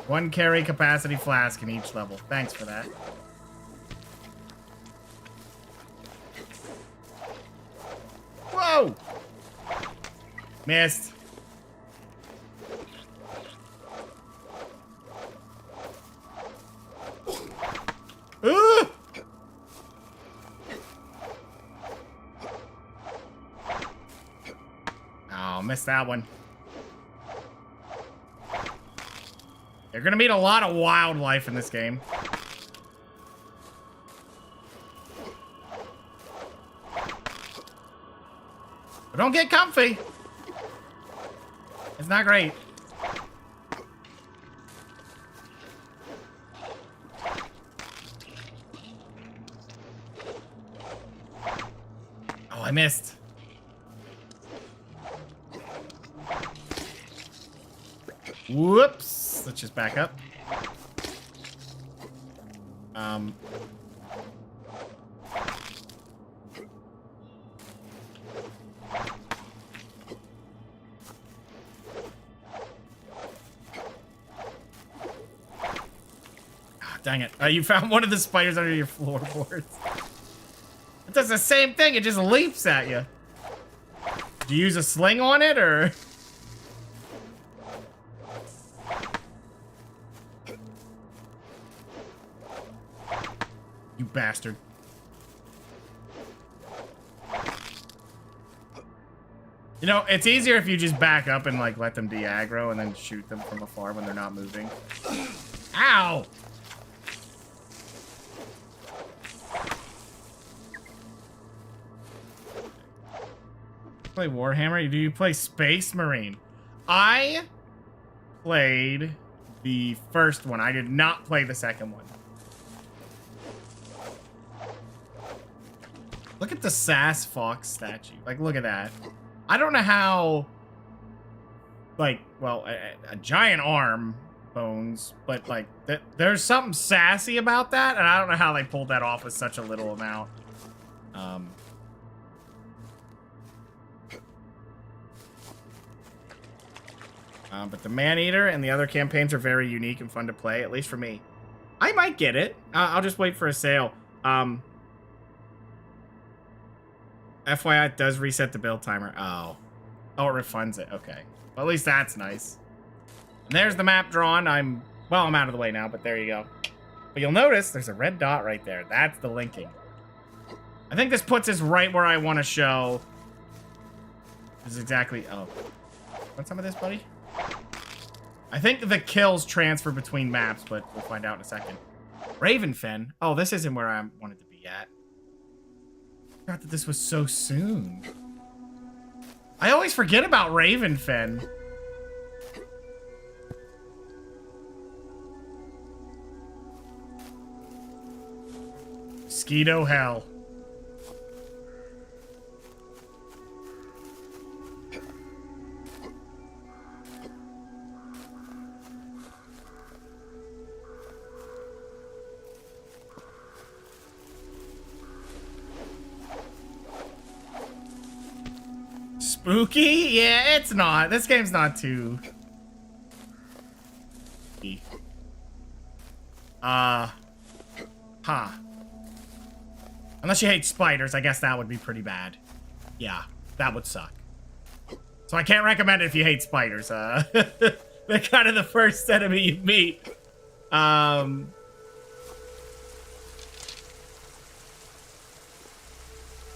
1 carry capacity flask in each level. Thanks for that. Whoa! Missed. Ooh! missed that one. You're gonna meet a lot of wildlife in this game. But don't get comfy. It's not great. Oh, I missed. Whoops. Let's just back up. Dang it. You found one of the spiders under your floorboards. It does the same thing. It just leaps at you. Do you use a sling on it, or? You bastard. You know, it's easier if you just back up and, like, let them de-aggro and then shoot them from afar when they're not moving. Ow! Play Warhammer? Do you play Space Marine? I played the first one. I did not play the second one. Look at the Sass Fox statue. Like, look at that. I don't know how, like, well, a giant arm bones, but, like, there's something sassy about that, and I don't know how they pulled that off with such a little amount. But the Maneater and the other campaigns are very unique and fun to play, at least for me. I might get it. I'll just wait for a sale. FYI, it does reset the build timer. Oh, it refunds it. Okay. Well, at least that's nice. And there's the map drawn. I'm out of the way now, but there you go. But you'll notice there's a red dot right there. That's the linking. I think this puts us right where I want to show. This is exactly... Oh. Want some of this, buddy? I think the kills transfer between maps, but we'll find out in a second. Ravenfen. Oh, this isn't where I wanted to be at. I forgot that this was so soon. I always forget about Ravenfen. Mosquito hell. Spooky? Yeah, it's not. This game's not too... Huh. Unless you hate spiders, I guess that would be pretty bad. Yeah, that would suck. So I can't recommend it if you hate spiders. They're kind of the first enemy you meet.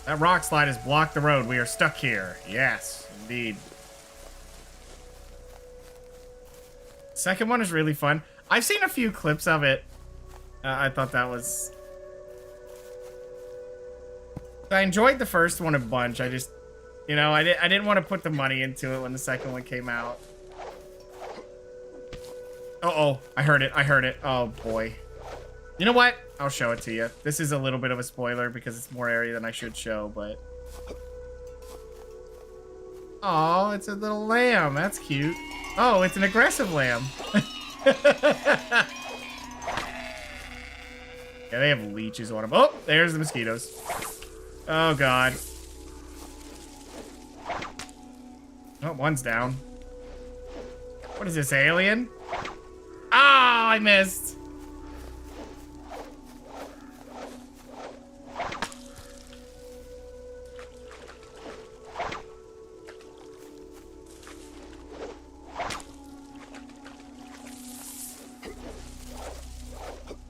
That rock slide has blocked the road. We are stuck here. Yes, indeed. Second one is really fun. I've seen a few clips of it. I thought that was... I enjoyed the first one a bunch. I just, you know, I didn't want to put the money into it when the second one came out. Uh-oh, I heard it. I heard it. Oh, boy. You know what? I'll show it to you. This is a little bit of a spoiler because it's more area than I should show, but... Oh, it's a little lamb. That's cute. Oh, it's an aggressive lamb. Yeah, they have leeches on them. Oh, there's the mosquitoes. Oh, God. Oh, one's down. What is this, alien? Ah, I missed.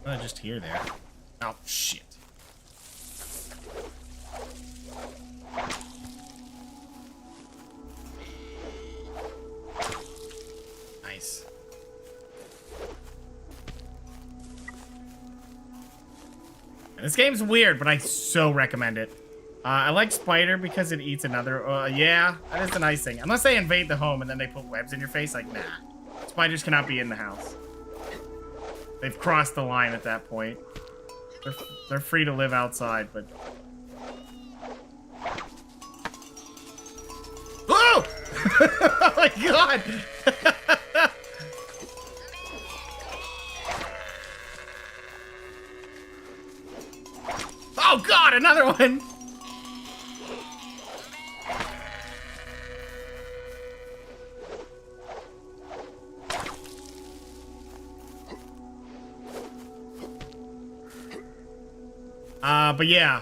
Oh, just here there. Oh, shit. This game's weird, but I so recommend it. I like Spider because it eats another. Yeah, that is the nice thing. Unless they invade the home and then they put webs in your face, like, nah. Spiders cannot be in the house. They've crossed the line at that point. They're free to live outside, but... Oh! Oh my god! Oh god, another one! But yeah.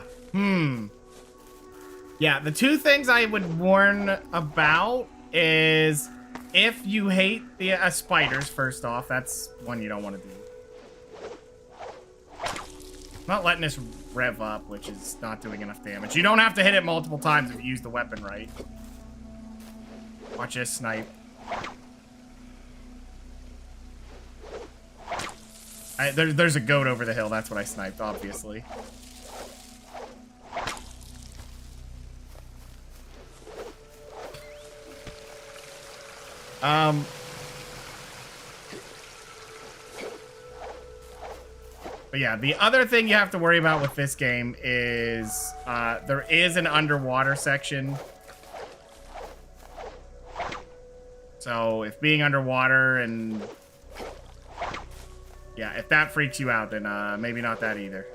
Yeah, the two things I would warn about is if you hate the spiders, first off, that's one you don't want to do. Not letting this rev up, which is not doing enough damage. You don't have to hit it multiple times if you use the weapon right. Watch this snipe. There's a goat over the hill. That's what I sniped, obviously. But yeah, the other thing you have to worry about with this game is there is an underwater section. So if being underwater and... yeah, if that freaks you out, then maybe not that either.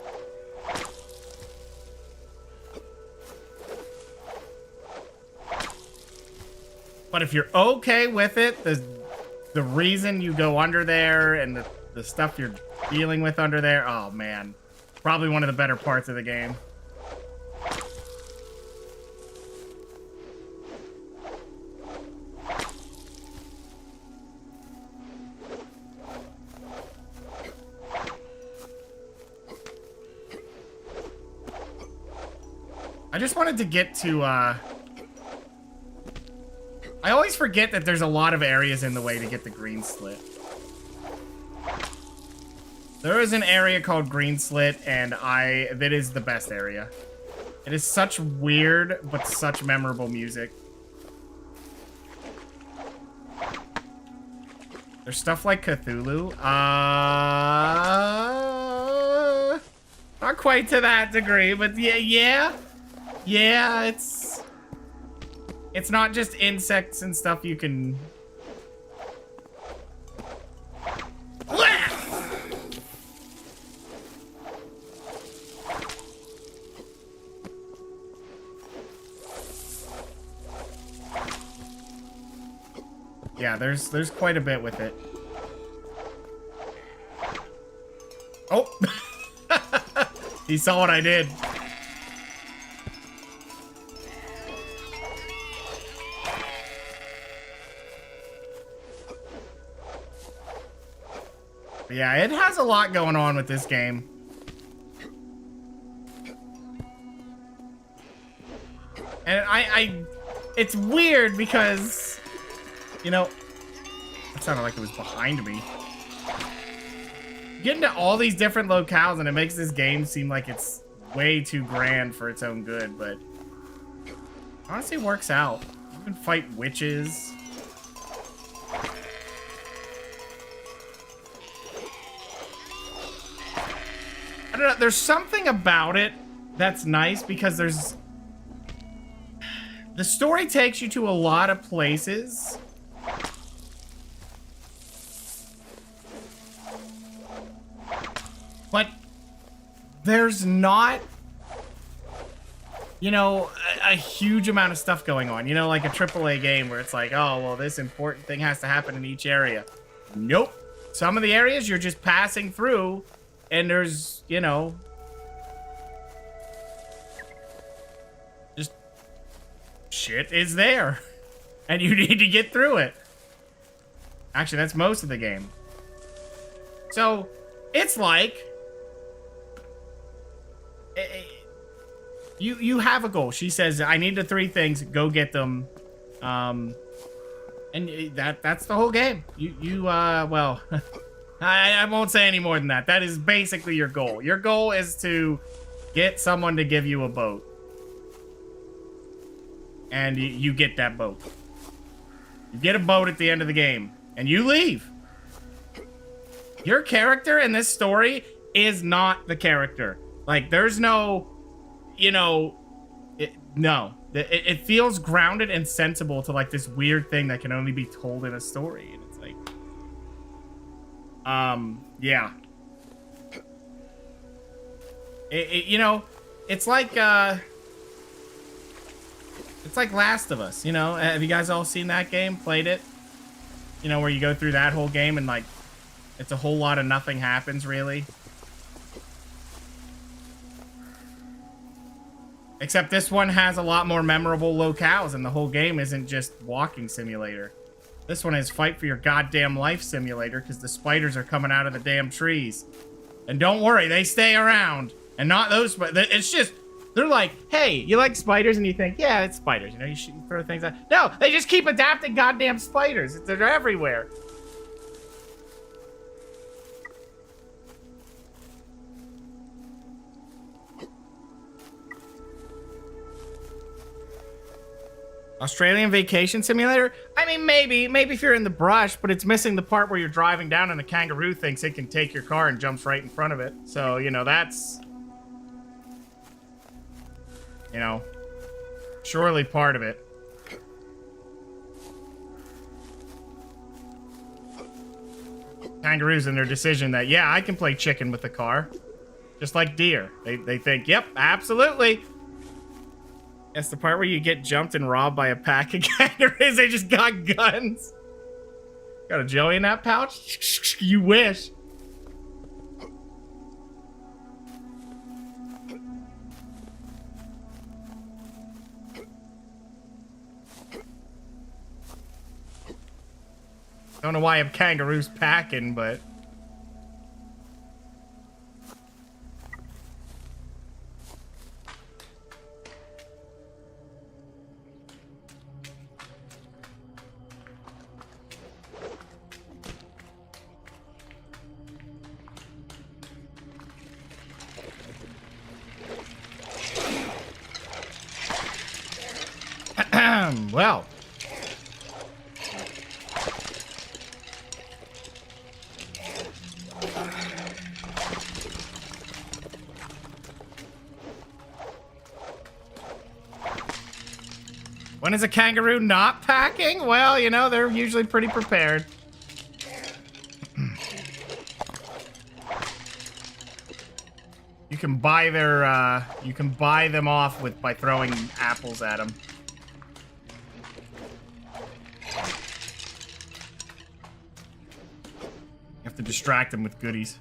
But if you're okay with it, the reason you go under there and the stuff you're dealing with under there, oh man. Probably one of the better parts of the game. I just wanted to get to, I always forget that there's a lot of areas in the way to get the green slit. There is an area called Green Slit, and that is the best area. It is such weird, but such memorable music. There's stuff like Cthulhu. Not quite to that degree, but yeah. Yeah, it's not just insects and stuff you can... Yeah, there's quite a bit with it. Oh! He saw what I did. But yeah, it has a lot going on with this game. And it's weird because, you know, it sounded like it was behind me. Getting to all these different locales and it makes this game seem like it's way too grand for its own good, but honestly works out. You can fight witches. I don't know, there's something about it that's nice because the story takes you to a lot of places. But there's not, you know, a huge amount of stuff going on. You know, like a AAA game where it's like, oh, well, this important thing has to happen in each area. Nope. Some of the areas you're just passing through and there's, you know, just shit is there. And you need to get through it. Actually, that's most of the game. So, it's like... You have a goal. She says, I need the 3 things. Go get them. And that's the whole game. Well... I won't say any more than that. That is basically your goal. Your goal is to Get someone to give you a boat. And you get that boat. You get a boat at the end of the game. And you leave. Your character in this story is not the character. Like, there's no, you know, no. It feels grounded and sensible to, like, this weird thing that can only be told in a story. And it's like, yeah. You know, it's like Last of Us, you know? Have you guys all seen that game? Played it? You know, where you go through that whole game and, like, it's a whole lot of nothing happens, really. Except this one has a lot more memorable locales, and the whole game isn't just walking simulator. This one is fight for your goddamn life simulator, because the spiders are coming out of the damn trees. And don't worry, they stay around. And not those, but it's just, they're like, hey, you like spiders? And you think, yeah, it's spiders. You know, you should throw things out. No, they just keep adapting goddamn spiders. They're everywhere. Australian Vacation Simulator? I mean, maybe if you're in the brush, but it's missing the part where you're driving down and the kangaroo thinks it can take your car and jumps right in front of it. So, you know, that's, you know, surely part of it. Kangaroos in their decision that, yeah, I can play chicken with the car. Just like deer. They think, yep, absolutely. That's the part where you get jumped and robbed by a pack of kangaroos. They just got guns. Got a Joey in that pouch? You wish. Don't know why I have kangaroos packing, but... well. When is a kangaroo not packing? Well, you know, they're usually pretty prepared. You can buy their, you can buy them off by throwing apples at them. You have to distract them with goodies.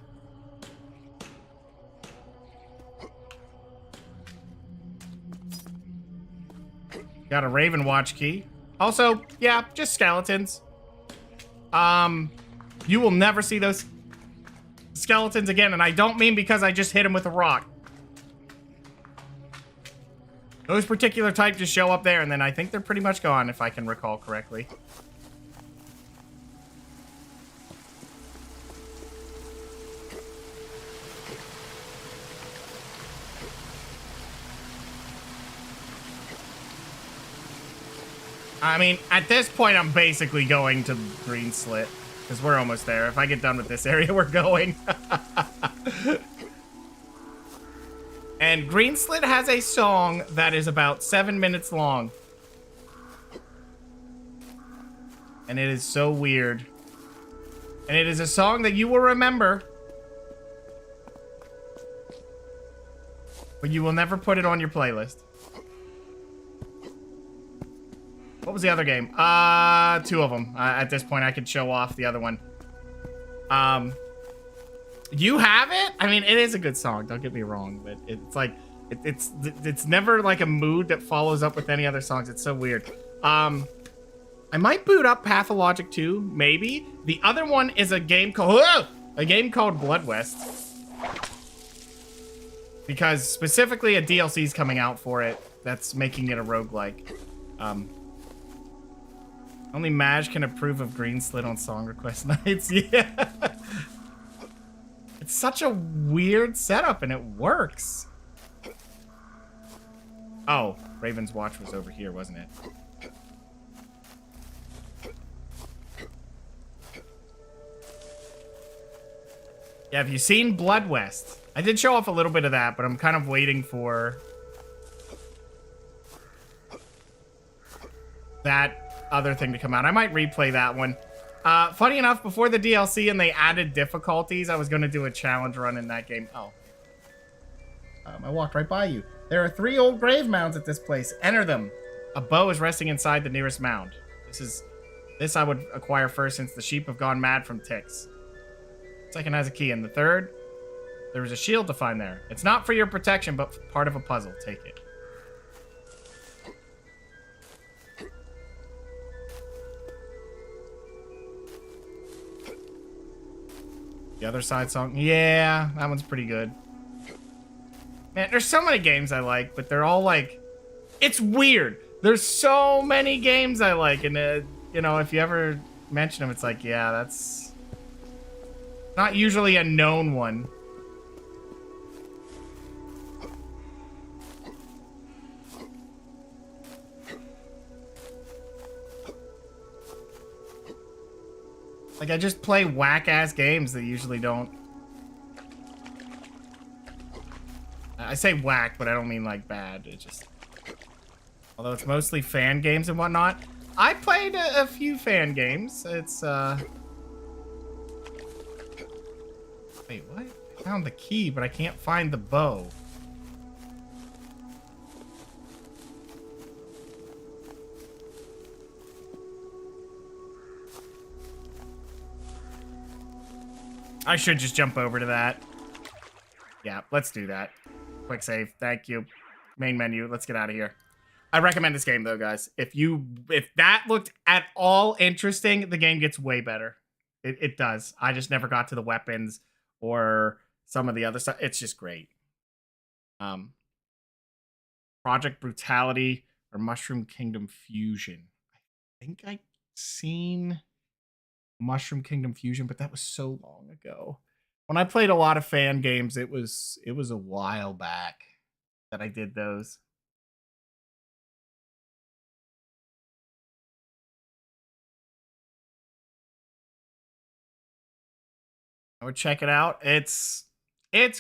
Got a Raven Watch key. Also, yeah, just skeletons. You will never see those skeletons again, and I don't mean because I just hit them with a rock. Those particular type just show up there, and then I think they're pretty much gone, if I can recall correctly. I mean, at this point, I'm basically going to Green Slit, because we're almost there. If I get done with this area, we're going. And Green Slit has a song that is about 7 minutes long. And it is so weird. And it is a song that you will remember. But you will never put it on your playlist. What was the other game? 2 of them. At this point, I could show off the other one. You have it? I mean, it is a good song. Don't get me wrong, but it's like it's never like a mood that follows up with any other songs. It's so weird. I might boot up Pathologic 2, maybe. The other one is a game called Blood West, because specifically a DLC is coming out for it that's making it a roguelike. Only Maj can approve of Green Slit on song request nights. Yeah. It's such a weird setup, and it works. Oh, Raven's Watch was over here, wasn't it? Yeah, have you seen Blood West? I did show off a little bit of that, but I'm kind of waiting for that other thing to come out. I might replay that one. Funny enough, before the DLC and they added difficulties, I was going to do a challenge run in that game. Oh. I walked right by you. There are 3 old grave mounds at this place. Enter them. A bow is resting inside the nearest mound. This I would acquire first since the sheep have gone mad from ticks. Second has a key, and the third, there is a shield to find there. It's not for your protection, but part of a puzzle. Take it. The other side song, yeah, that one's pretty good. Man, there's so many games I like, but they're all like, it's weird. There's so many games I like, and you know, if you ever mention them, it's like, yeah, that's not usually a known one. Like, I just play whack-ass games that usually don't. I say whack, but I don't mean, like, bad. It just... Although it's mostly fan games and whatnot. I played a few fan games. It's, Wait, what? I found the key, but I can't find the bow. I should just jump over to that. Yeah, let's do that. Quick save. Thank you. Main menu. Let's get out of here. I recommend this game, though, guys. If that looked at all interesting, the game gets way better. It does. I just never got to the weapons or some of the other stuff. It's just great. Project Brutality or Mushroom Kingdom Fusion. I think I've seen Mushroom Kingdom Fusion, but that was so long ago. When I played a lot of fan games, it was a while back that I did those. I would check it out. It's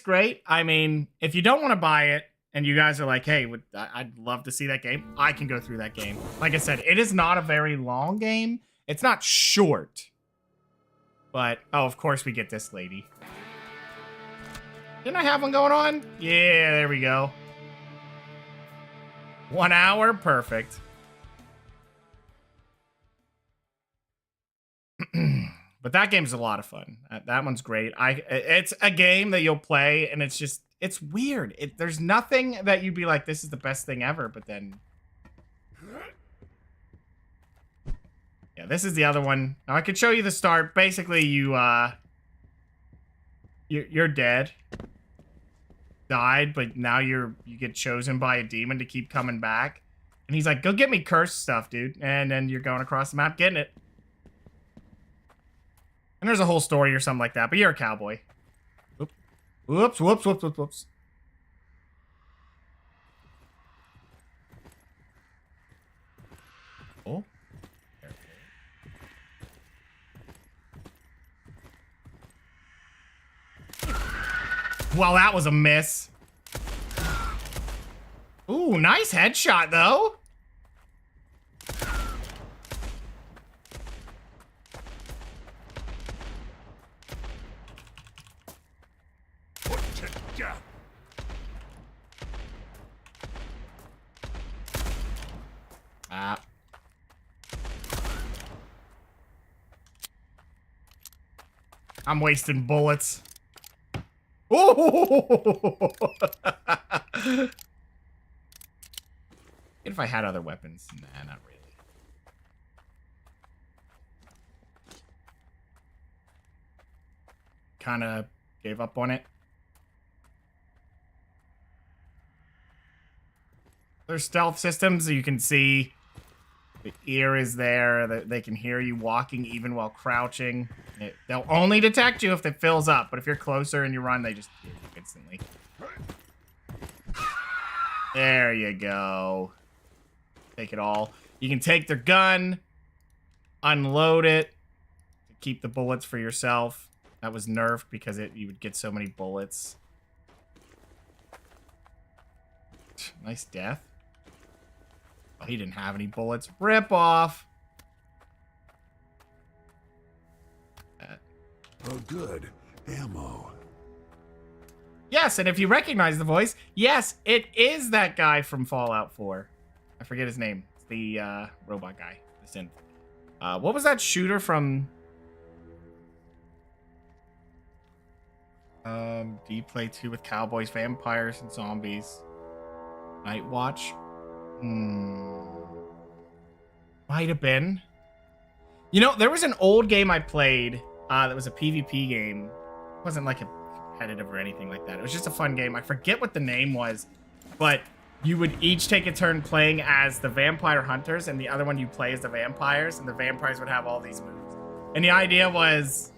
great. I mean, if you don't want to buy it and you guys are like, hey, I'd love to see that game, I can go through that game. Like I said, it is not a very long game. It's not short. But, oh, of course we get this lady. Didn't I have one going on? Yeah, there we go. 1 hour, perfect. But that game's a lot of fun. That one's great. It's a game that you'll play, and it's just, it's weird. There's nothing that you'd be like, this is the best thing ever, but then... Yeah, this is the other one. Now, I could show you the start. Basically, you're dead. Died, but now you get chosen by a demon to keep coming back. And he's like, go get me cursed stuff, dude. And then you're going across the map getting it. And there's a whole story or something like that, but you're a cowboy. Oop. Whoops, whoops, whoops, whoops, whoops. Oh. Well, that was a miss. Ooh, nice headshot, though. I'm wasting bullets. Oh! If I had other weapons. Nah, not really. Kind of gave up on it. There's stealth systems, so you can see the ear is there. They can hear you walking even while crouching. They'll only detect you if it fills up, but if you're closer and you run, they just hear you instantly. There you go. Take it all. You can take their gun, unload it, keep the bullets for yourself. That was nerfed because you would get so many bullets. Nice death. Oh, he didn't have any bullets. Rip off. Oh, good. Ammo. Yes, and if you recognize the voice, yes, it is that guy from Fallout 4. I forget his name. It's the robot guy, the synth. What was that shooter from? Do you play 2 with cowboys, vampires, and zombies? Night Watch? Might have been. You know, there was an old game I played that was a PvP game. It wasn't like a competitive or anything like that. It was just a fun game. I forget what the name was, but you would each take a turn playing as the vampire hunters, and the other one you play as the vampires, and the vampires would have all these moves. And the idea was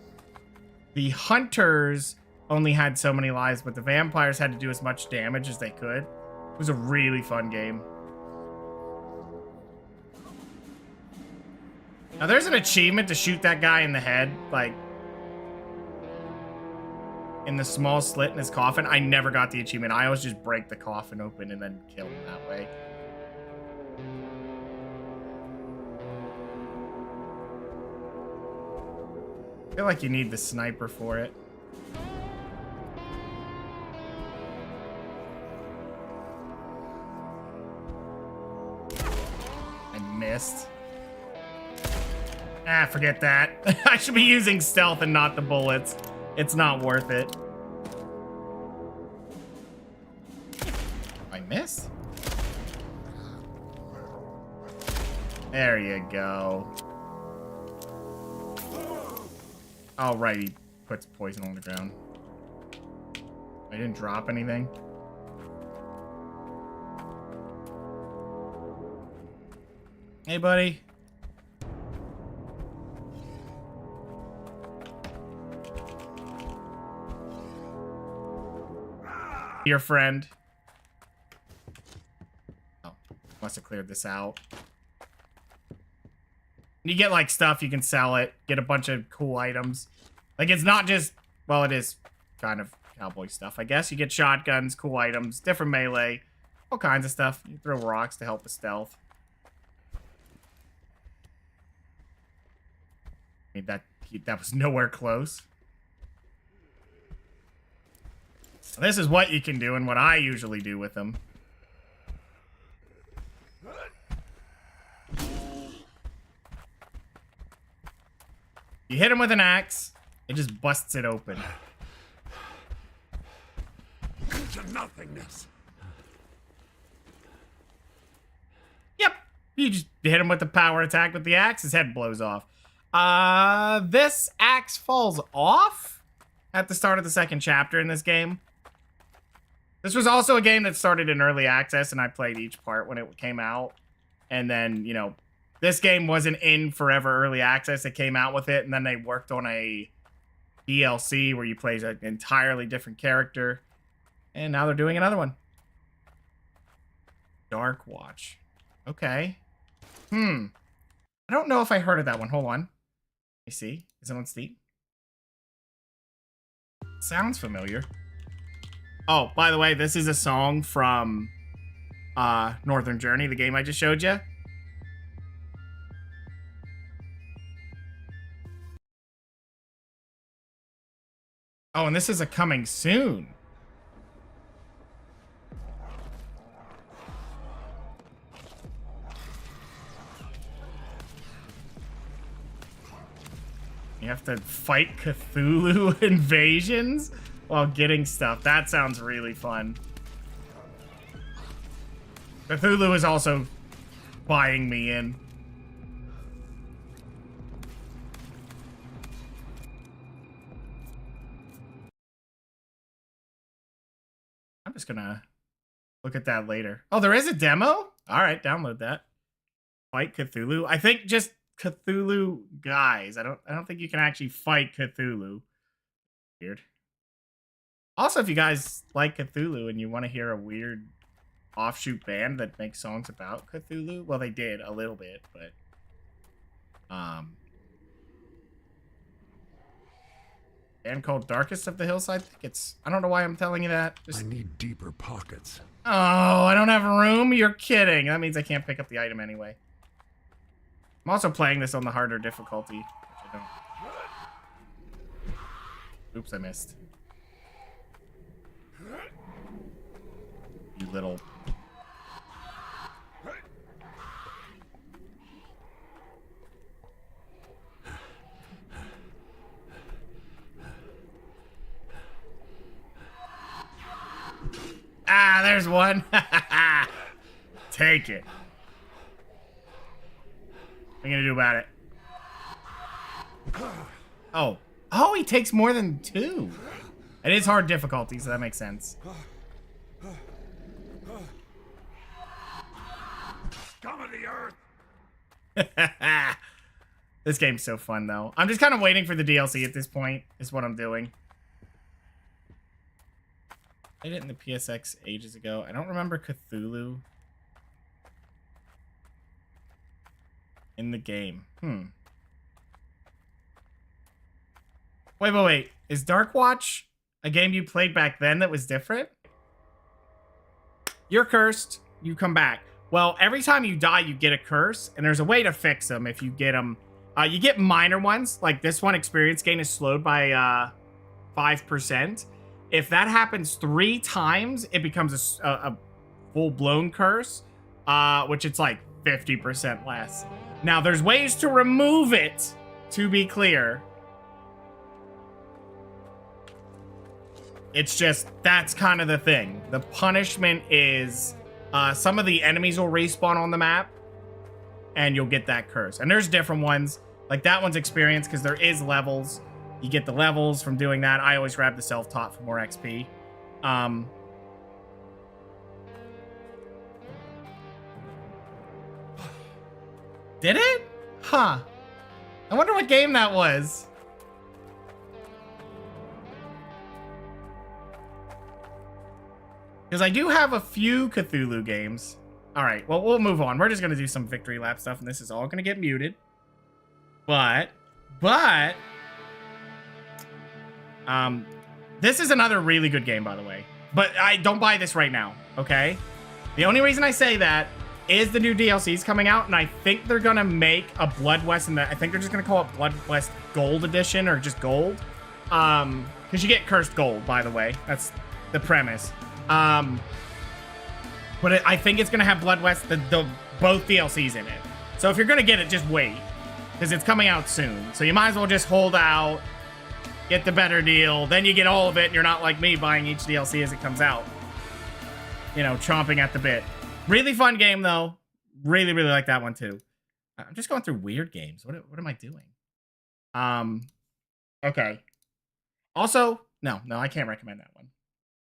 the hunters only had so many lives, but the vampires had to do as much damage as they could. It was a really fun game. Now, there's an achievement to shoot that guy in the head, like, in the small slit in his coffin. I never got the achievement. I always just break the coffin open and then kill him that way. I feel like you need the sniper for it. I missed. Ah, forget that. I should be using stealth and not the bullets. It's not worth it. I missed? There you go. Oh, right. He puts poison on the ground. I didn't drop anything. Hey, buddy. Your friend. Oh, must have cleared this out. You get like stuff, you can sell it, get a bunch of cool items. Like it's not just, well, it is kind of cowboy stuff, I guess. You get shotguns, cool items, different melee, all kinds of stuff. You throw rocks to help with stealth. I mean, that was nowhere close. So this is what you can do and what I usually do with them. You hit him with an axe, it just busts it open. Into nothingness. Yep. You just hit him with the power attack with the axe, his head blows off. This axe falls off at the start of the second chapter in this game. This was also a game that started in early access, and I played each part when it came out. And then, you know, this game wasn't in forever early access. It came out with it, and then they worked on a DLC where you play an entirely different character. And now they're doing another one. Dark Watch. Okay. I don't know if I heard of that one. Hold on. Let me see. Is it on Steam? Sounds familiar. Oh, by the way, this is a song from Northern Journey, the game I just showed you. Oh, and this is a coming soon. You have to fight Cthulhu invasions while getting stuff. That sounds really fun. Cthulhu is also buying me in. I'm just gonna look at that later. Oh, there is a demo? All right, download that. Fight Cthulhu. I think just Cthulhu guys. I don't think you can actually fight Cthulhu. Weird. Also, if you guys like Cthulhu and you want to hear a weird offshoot band that makes songs about Cthulhu. Well, they did a little bit, but band called Darkest of the Hills. I think it's. I don't know why I'm telling you that. I need deeper pockets. Oh, I don't have room? You're kidding. That means I can't pick up the item anyway. I'm also playing this on the harder difficulty. Which I don't. Oops, I missed. You little... Ah, there's one. Take it. What are you gonna do about it? Oh. Oh, he takes more than 2. It is hard difficulty, so that makes sense. Scum of the earth. This game's so fun, though. I'm just kind of waiting for the DLC at this point, is what I'm doing. I did it in the PSX ages ago. I don't remember Cthulhu in the game. Wait. Is Darkwatch a game you played back then that was different? You're cursed. You come back. Well, every time you die, you get a curse, and there's a way to fix them if you get them. You get minor ones, like this one, experience gain is slowed by 5%. If that happens 3 times, it becomes a full-blown curse, which it's like 50% less. Now, there's ways to remove it, to be clear. It's just, that's kind of the thing. The punishment is some of the enemies will respawn on the map, and you'll get that curse. And there's different ones. Like, that one's experience, because there is levels. You get the levels from doing that. I always grab the self-taught for more XP. Did it? Huh. I wonder what game that was. Because I do have a few Cthulhu games. All right, well, we'll move on. We're just going to do some victory lap stuff, and this is all going to get muted. But, this is another really good game, by the way. But I don't buy this right now, okay? The only reason I say that is the new DLC's coming out, and I think they're gonna make a Blood West, and I think they're just gonna call it Blood West Gold Edition, or just Gold. Because you get Cursed Gold, by the way. That's the premise. But I think it's gonna have Blood West, both DLCs in it. So if you're gonna get it, just wait. Because it's coming out soon. So you might as well just hold out, get the better deal, then you get all of it, and you're not like me buying each DLC as it comes out. You know, chomping at the bit. Really fun game, though. Really, really like that one, too. I'm just going through weird games. What am I doing? Okay. Also, no, I can't recommend that one.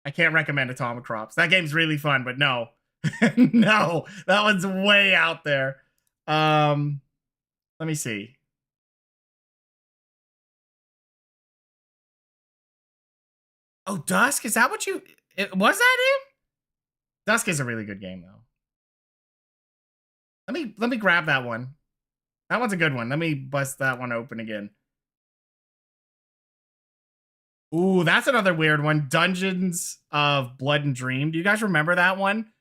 I can't recommend Atomic Crops. That game's really fun, but no. No, that one's way out there. Let me see. Oh, Dusk? Is that what you... was that him? Dusk is a really good game, though. Let me grab that one. That one's a good one. Let me bust that one open again. Ooh, that's another weird one. Dungeons of Blood and Dream. Do you guys remember that one?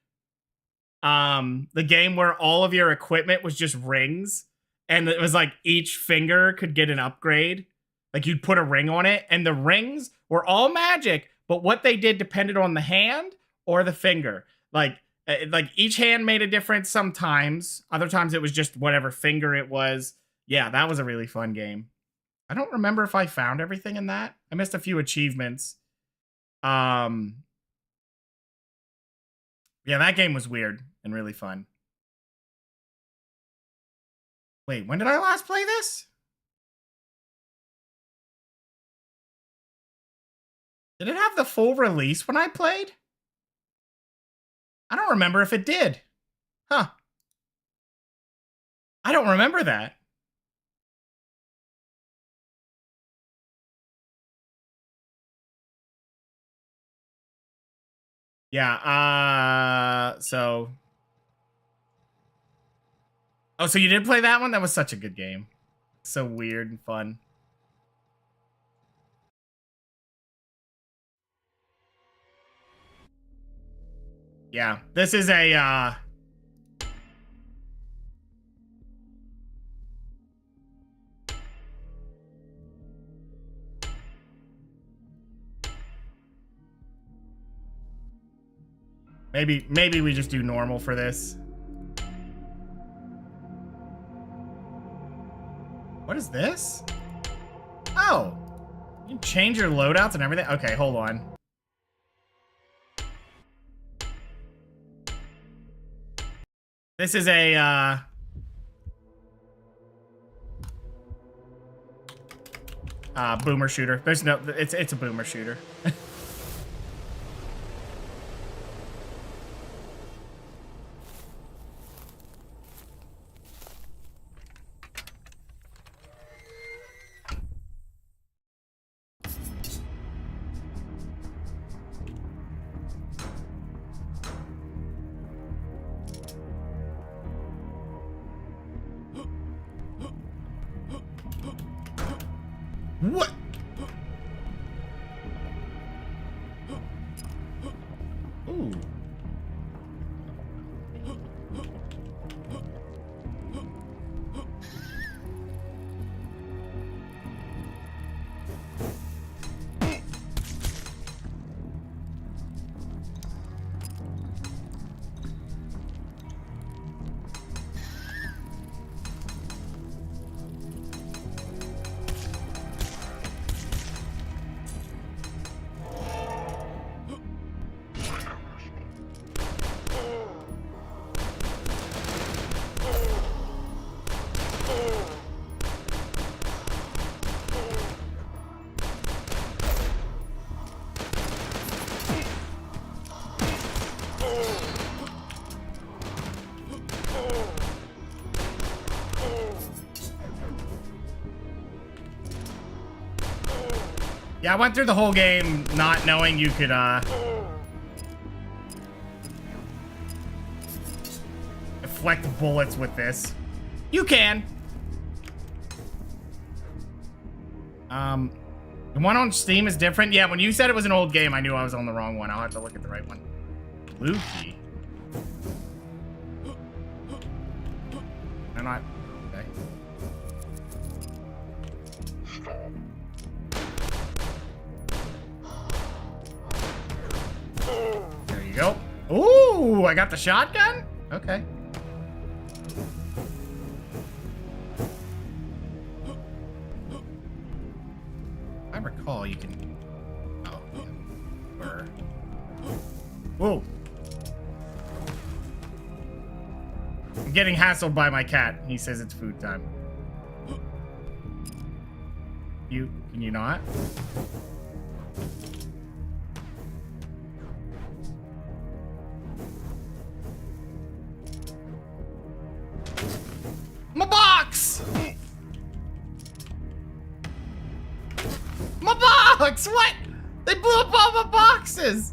The game where all of your equipment was just rings. And it was like each finger could get an upgrade. Like you'd put a ring on it. And the rings were all magic. But what they did depended on the hand or the finger. Like each hand made a difference sometimes. Other times it was just whatever finger it was. Yeah, that was a really fun game. I don't remember if I found everything in that. I missed a few achievements. Yeah, that game was weird and really fun. Wait, when did I last play this? Did it have the full release when I played? I don't remember if it did. Huh. I don't remember that. Yeah, so... Oh, so you did play that one? That was such a good game. So weird and fun. Yeah, this is a, Maybe we just do normal for this. What is this? Oh, you can change your loadouts and everything. Okay, hold on. This is a, boomer shooter. There's no, it's a boomer shooter. What? Ooh. Yeah, I went through the whole game not knowing you could, deflect bullets with this. You can. The one on Steam is different. Yeah, when you said it was an old game, I knew I was on the wrong one. I'll have to look at the right one. Blue key. I'm not... Okay. There you go. Ooh, I got the shotgun? Okay. I recall you can... Oh, yeah. Or... Whoa. I'm getting hassled by my cat. He says it's food time. Can you not? My box! My box! What? They blew up all my boxes!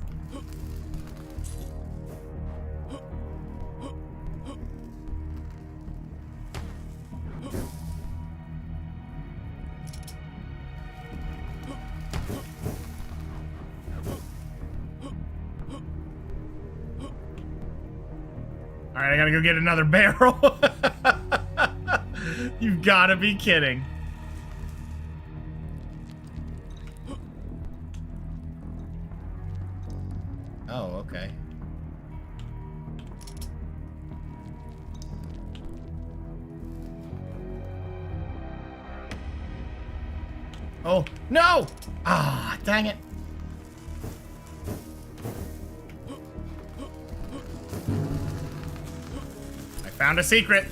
Alright, I gotta go get another barrel. You've gotta be kidding. Oh, okay. Oh, no! Ah, dang it. I found a secret.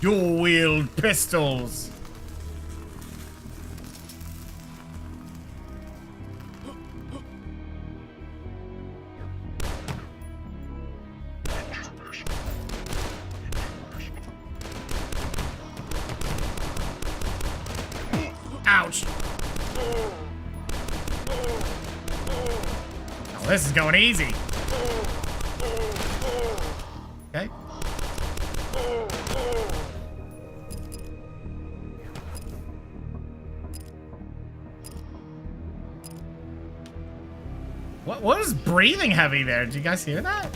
Dual-wield pistols. Ouch. Well, this is going easy. Okay. What was breathing heavy there? Did you guys hear that?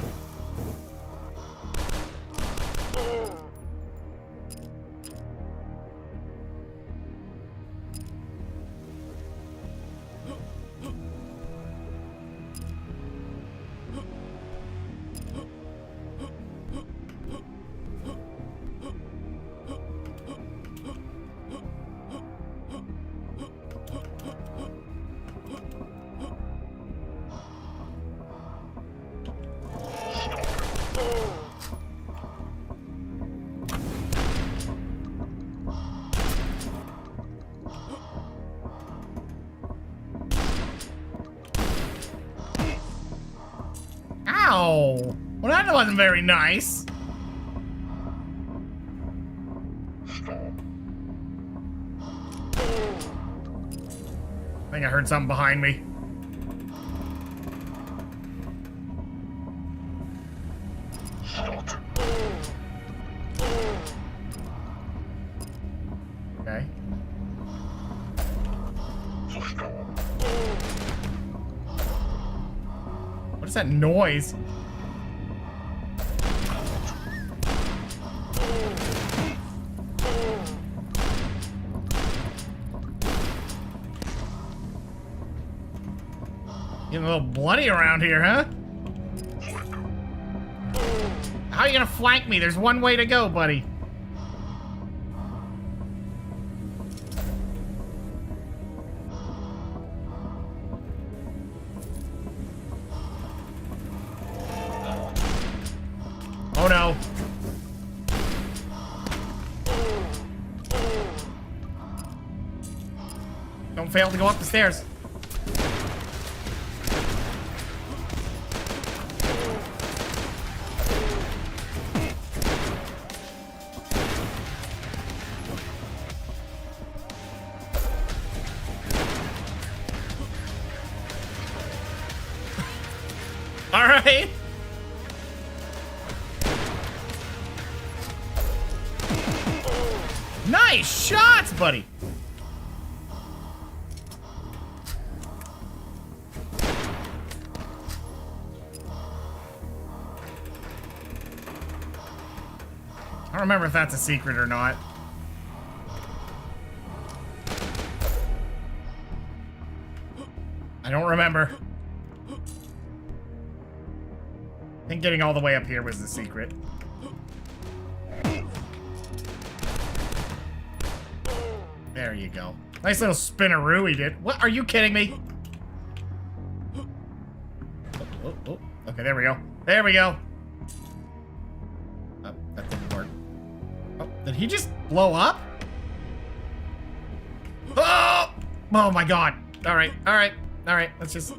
Ow! Well, that wasn't very nice. I think I heard something behind me. Okay. What is that noise? Getting a little bloody around here, huh? How are you gonna flank me? There's one way to go, buddy. Oh no. Don't fail to go up the stairs. All right. Nice shots, buddy. I don't remember if that's a secret or not. I don't remember. I think getting all the way up here was the secret. There you go. Nice little spinneroo he did. What? Are you kidding me? Oh. Okay, there we go. There we go. Oh, that didn't work. Oh, did he just blow up? Oh! Oh my god. Alright. Let's just...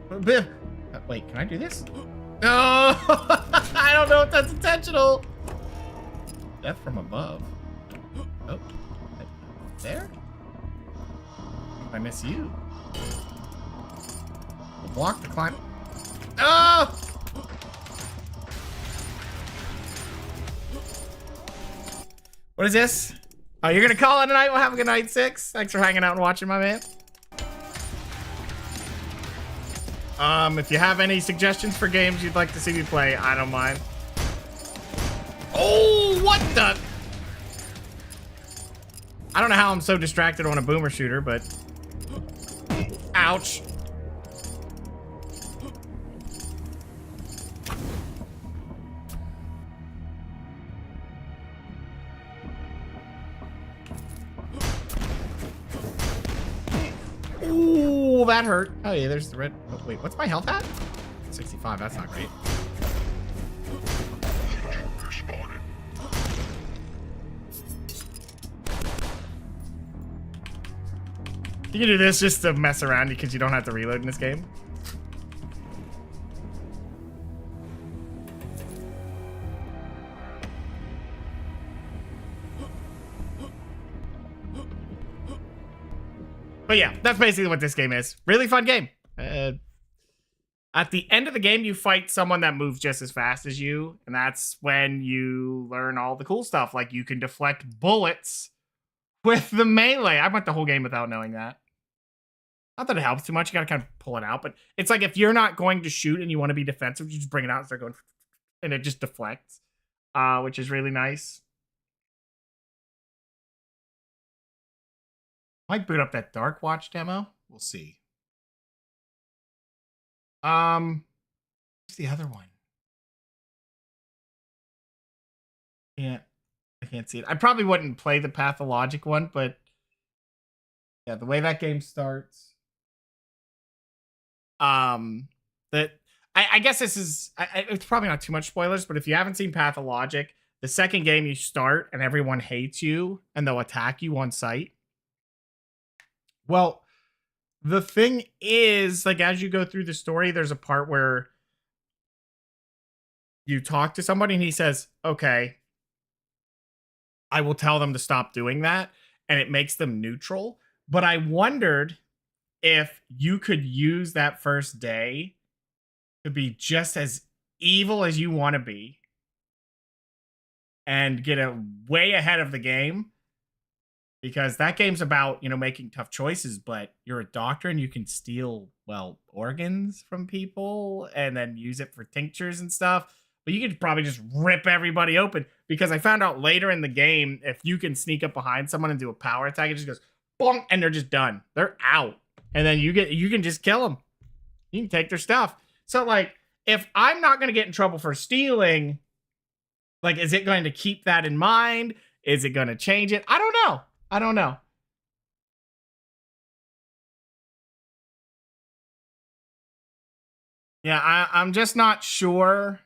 Wait, can I do this? No! I don't know if that's intentional. Death from above. Oh. There? I miss you. Block the climb. Oh! What is this? Oh, you're gonna call it a night? Well, have a good night, Six. Thanks for hanging out and watching, my man. If you have any suggestions for games you'd like to see me play, I don't mind. Oh, what the? I don't know how I'm so distracted on a boomer shooter, but... Ouch. Ooh, that hurt. Oh yeah, there's the red. Oh, wait, what's my health at? 65, that's not great. You can do this just to mess around because you don't have to reload in this game. But yeah, that's basically what this game is. Really fun game. At the end of the game, you fight someone that moves just as fast as you, and that's when you learn all the cool stuff. Like you can deflect bullets with the melee. I went the whole game without knowing that. Not that it helps too much. You gotta kind of pull it out, but it's like if you're not going to shoot and you want to be defensive, you just bring it out and start going, and it just deflects, which is really nice. Might boot up that Dark Watch demo. We'll see. What's the other one? Yeah, I can't see it. I probably wouldn't play the Pathologic one, but yeah, the way that game starts. That I guess this is it's probably not too much spoilers, but if you haven't seen Pathologic, the second game you start and everyone hates you and they'll attack you on sight. Well, the thing is, like, as you go through the story, there's a part where you talk to somebody and he says, okay, I will tell them to stop doing that. And it makes them neutral. But I wondered if you could use that first day to be just as evil as you want to be and get way ahead of the game. Because that game's about, you know, making tough choices, but you're a doctor and you can steal, well, organs from people and then use it for tinctures and stuff. But you could probably just rip everybody open, because I found out later in the game, if you can sneak up behind someone and do a power attack, it just goes bonk and they're just done. They're out. And then you can just kill them. You can take their stuff. So like, if I'm not going to get in trouble for stealing, like, is it going to keep that in mind? Is it going to change it? I don't know. I don't know. Yeah, I'm just not sure.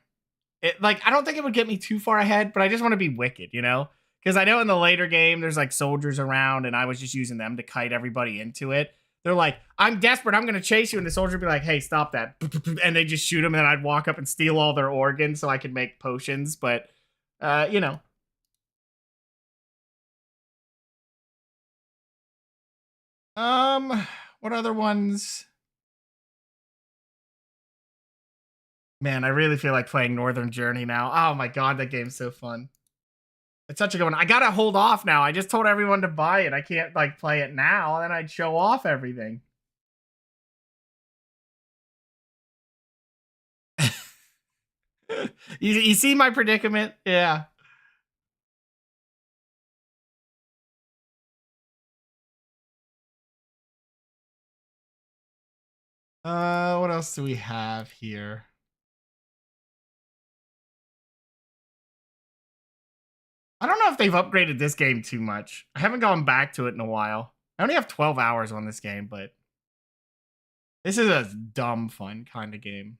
Like, I don't think it would get me too far ahead, but I just want to be wicked, you know? Because I know in the later game, there's like soldiers around, and I was just using them to kite everybody into it. They're like, I'm desperate, I'm going to chase you. And the soldier would be like, hey, stop that. And they just shoot them, and then I'd walk up and steal all their organs so I could make potions. But, you know. What other ones? Man, I really feel like playing Northern Journey now. Oh my god, that game's so fun. It's such a good one. I gotta hold off now. I just told everyone to buy it. I can't like play it now, and then I'd show off everything. You see my predicament? Yeah. What else do we have here? I don't know if they've upgraded this game too much. I haven't gone back to it in a while. I only have 12 hours on this game, but this is a dumb fun kind of game.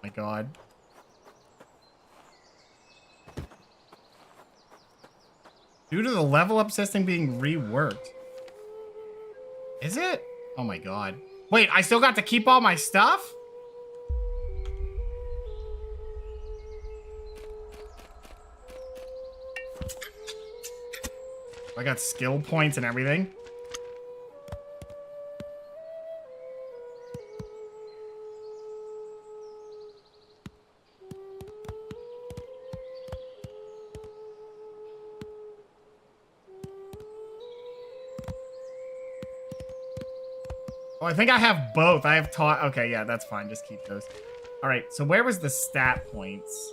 My god. Due to the level up system being reworked. Is it? Oh my god. Wait, I still got to keep all my stuff? I got skill points and everything. Oh, I think I have both. I have taught. Okay, yeah, that's fine. Just keep those. All right, so where was the stat points?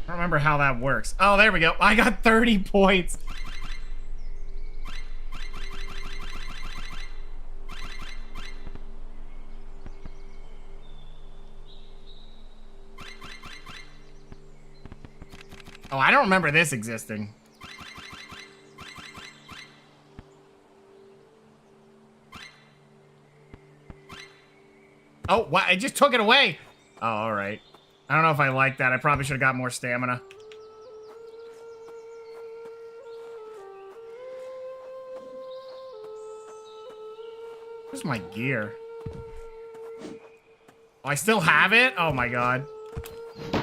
I don't remember how that works. Oh, there we go. I got 30 points. Oh, I don't remember this existing. Oh, what? I just took it away. Oh, all right. I don't know if I like that. I probably should have got more stamina. Where's my gear? Oh, I still have it? Oh my god. Am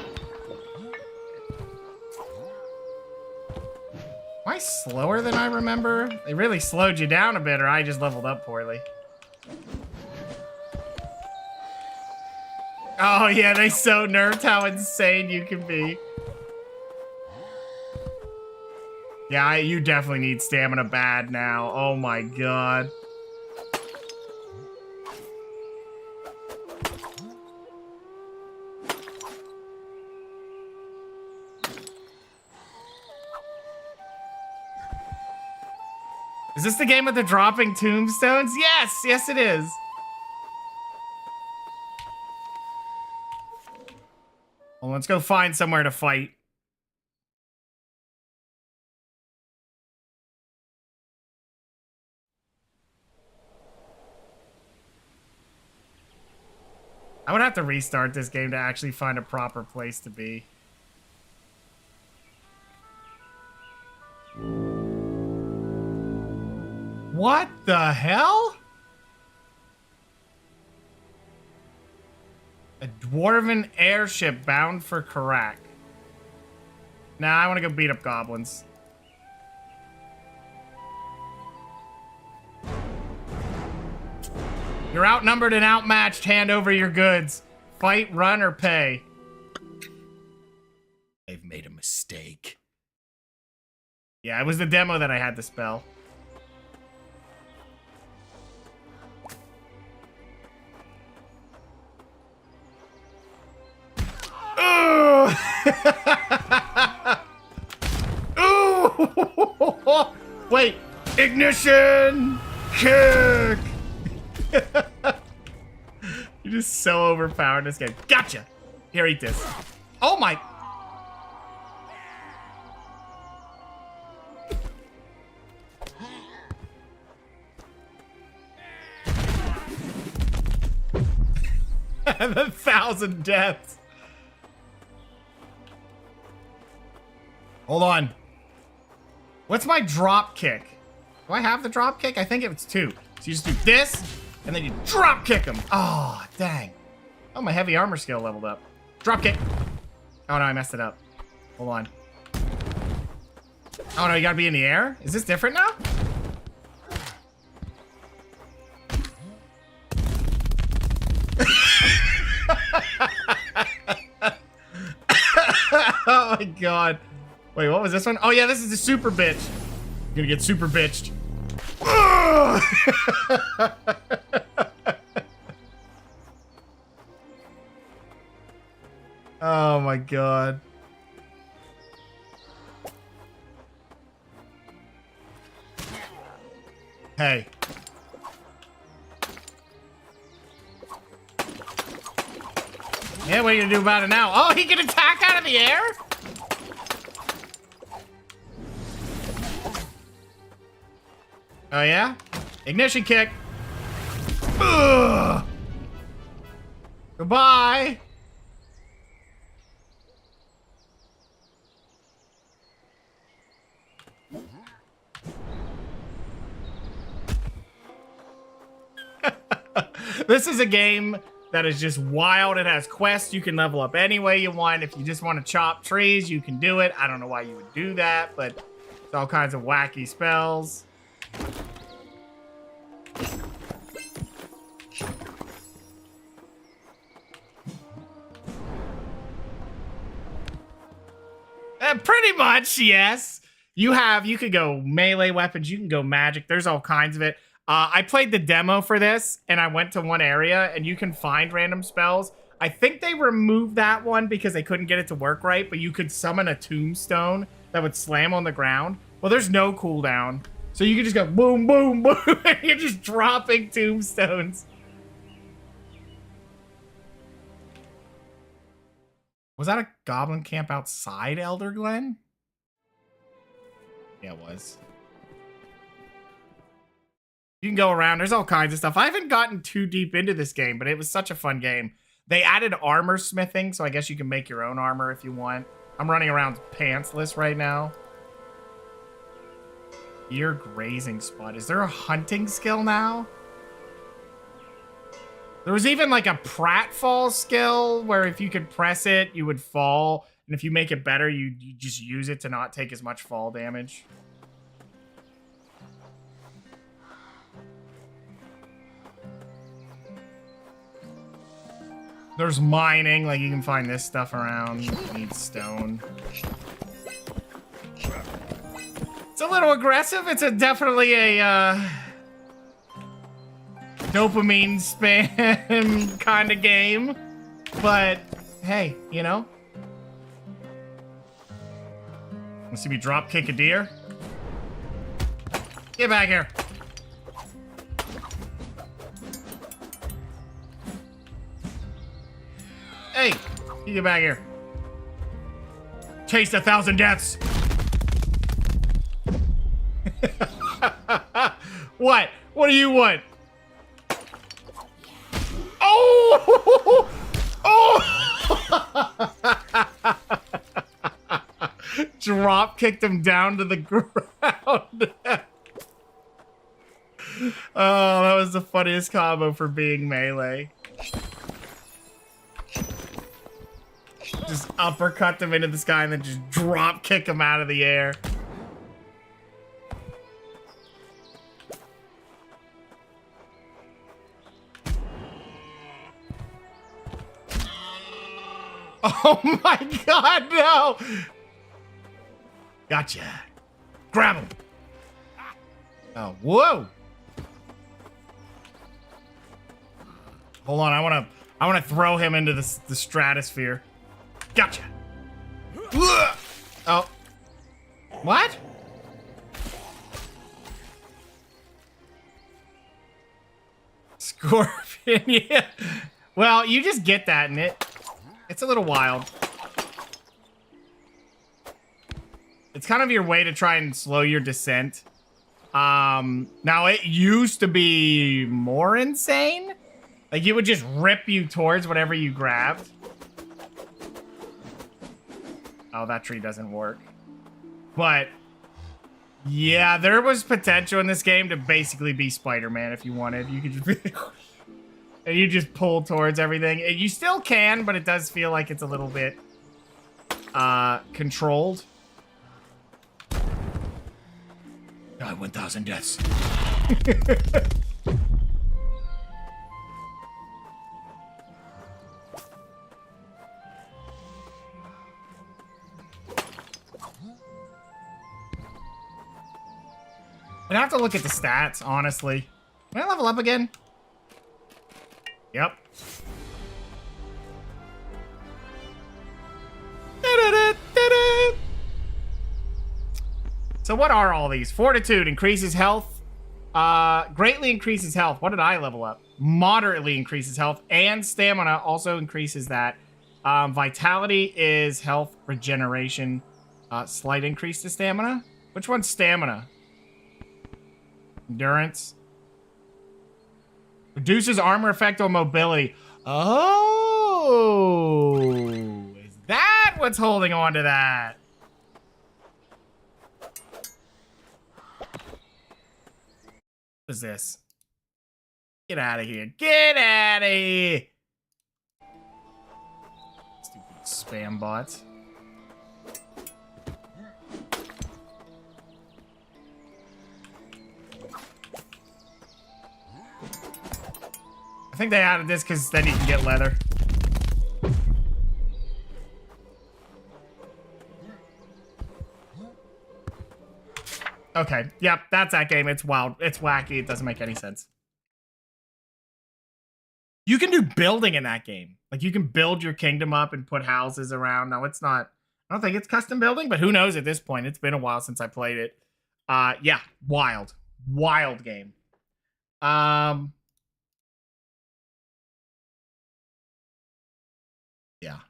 I slower than I remember? They really slowed you down a bit, or I just leveled up poorly. Oh yeah, they so nerfed how insane you can be. Yeah, you definitely need stamina bad now. Oh my god. Is this the game with the dropping tombstones? Yes, yes it is. Well, let's go find somewhere to fight. I would have to restart this game to actually find a proper place to be. What the hell? A dwarven airship bound for Karak. Nah, I want to go beat up goblins. You're outnumbered and outmatched. Hand over your goods. Fight, run, or pay. I've made a mistake. Yeah, it was the demo that I had to spell. Ooh! Ooh! Wait, ignition! Kick! You're just so overpowered in this game. Gotcha! Here, eat this. Oh my... The 1,000 deaths. Hold on. What's my drop kick? Do I have the drop kick? I think it's 2. So you just do this, and then you drop kick them. Oh, dang. Oh, my heavy armor skill leveled up. Drop kick. Oh, no, I messed it up. Hold on. Oh, no, you gotta be in the air? Is this different now? Oh, my God. Wait, what was this one? Oh, yeah, this is the super bitch. I'm gonna get super bitched. Oh my god. Hey. Yeah, what are you gonna do about it now? Oh, he can attack out of the air? Oh yeah? Ignition kick. Ugh. Goodbye. This is a game that is just wild. It has quests. You can level up any way you want. If you just want to chop trees, you can do it. I don't know why you would do that, but it's all kinds of wacky spells. Pretty much, yes. You could go melee weapons. You can go magic. There's all kinds of it. I played the demo for this, and I went to one area, and you can find random spells. I think they removed that one because they couldn't get it to work right, but you could summon a tombstone that would slam on the ground. Well, there's no cooldown. So you can just go boom, boom, boom, and you're just dropping tombstones. Was that a goblin camp outside Elder Glen? Yeah, it was. You can go around. There's all kinds of stuff. I haven't gotten too deep into this game, but it was such a fun game. They added armor smithing, so I guess you can make your own armor if you want. I'm running around pantsless right now. Ear grazing spot. Is there a hunting skill now? There was even like a pratfall skill where if you could press it, you would fall. And if you make it better, you just use it to not take as much fall damage. There's mining, like you can find this stuff around. You need stone. It's a little aggressive. It's definitely a dopamine spam kind of game. But hey, you know. Want to see me drop kick a deer? Get back here. Hey, you get back here. Taste 1,000 deaths. What? What do you want? Oh! Oh! Drop kicked him down to the ground. Oh, that was the funniest combo for being melee. Just uppercut them into the sky and then just drop kick them out of the air. Oh my god, no! Gotcha. Grab him. Oh, whoa. Hold on, I wanna throw him into the stratosphere. Gotcha. Oh. What? Scorpion, yeah. Well, you just get that in it. It's a little wild. It's kind of your way to try and slow your descent. Now it used to be more insane. Like it would just rip you towards whatever you grabbed. Oh, that tree doesn't work. But yeah, there was potential in this game to basically be Spider-Man if you wanted. You could just and you just pull towards everything. You still can, but it does feel like it's a little bit controlled. God, 1,000 deaths. I'd have to look at the stats, honestly. Can I level up again? Yep. So what are all these? Fortitude increases health. Greatly increases health. What did I level up? Moderately increases health. And stamina also increases that. Vitality is health regeneration. Slight increase to stamina. Which one's stamina? Endurance. Reduces armor effect on mobility. Oh, is that what's holding on to that? What is this? Get out of here. Get out of here. Stupid spam bots. I think they added this because then you can get leather. Okay, yep, that's that game. It's wild. It's wacky. It doesn't make any sense. You can do building in that game. Like, you can build your kingdom up and put houses around. Now, it's not... I don't think it's custom building, but who knows at this point. It's been a while since I played it. Yeah, wild. Wild game. Yeah.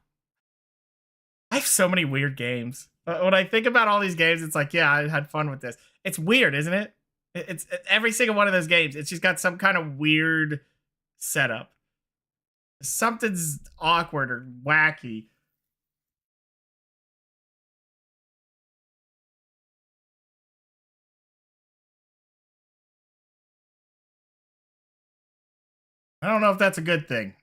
I have so many weird games. When I think about all these games, it's like, yeah, I had fun with this. It's weird, isn't it? It's every single one of those games. It's just got some kind of weird setup. Something's awkward or wacky. I don't know if that's a good thing.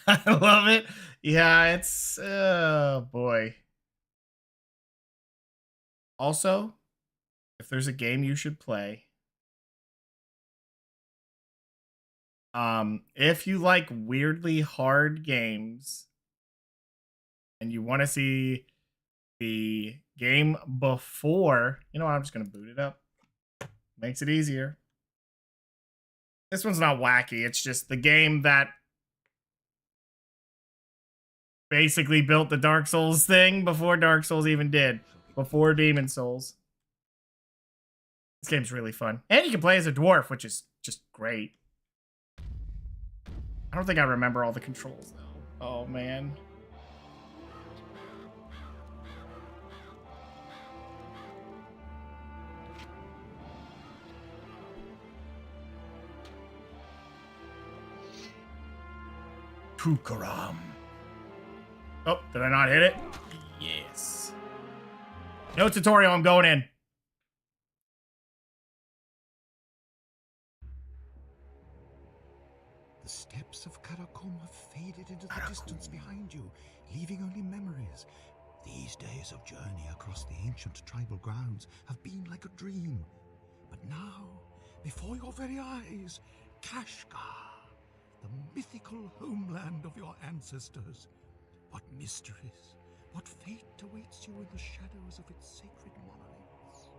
I love it. Yeah, it's oh boy. Also, if there's a game you should play, if you like weirdly hard games and you want to see the game before, you know what, I'm just gonna boot it up. Makes it easier. This one's not wacky, it's just the game that basically built the Dark Souls thing before Dark Souls even did. Before Demon Souls. This game's really fun. And you can play as a dwarf, which is just great. I don't think I remember all the controls, though. Oh, man. Tukaram. Oh, did I not hit it? Yes. No tutorial, I'm going in. The steps of Karakum have faded into the distance behind you, leaving only memories. These days of journey across the ancient tribal grounds have been like a dream. But now, before your very eyes, Kashgar, the mythical homeland of your ancestors. What mysteries, what fate awaits you in the shadows of its sacred monoliths?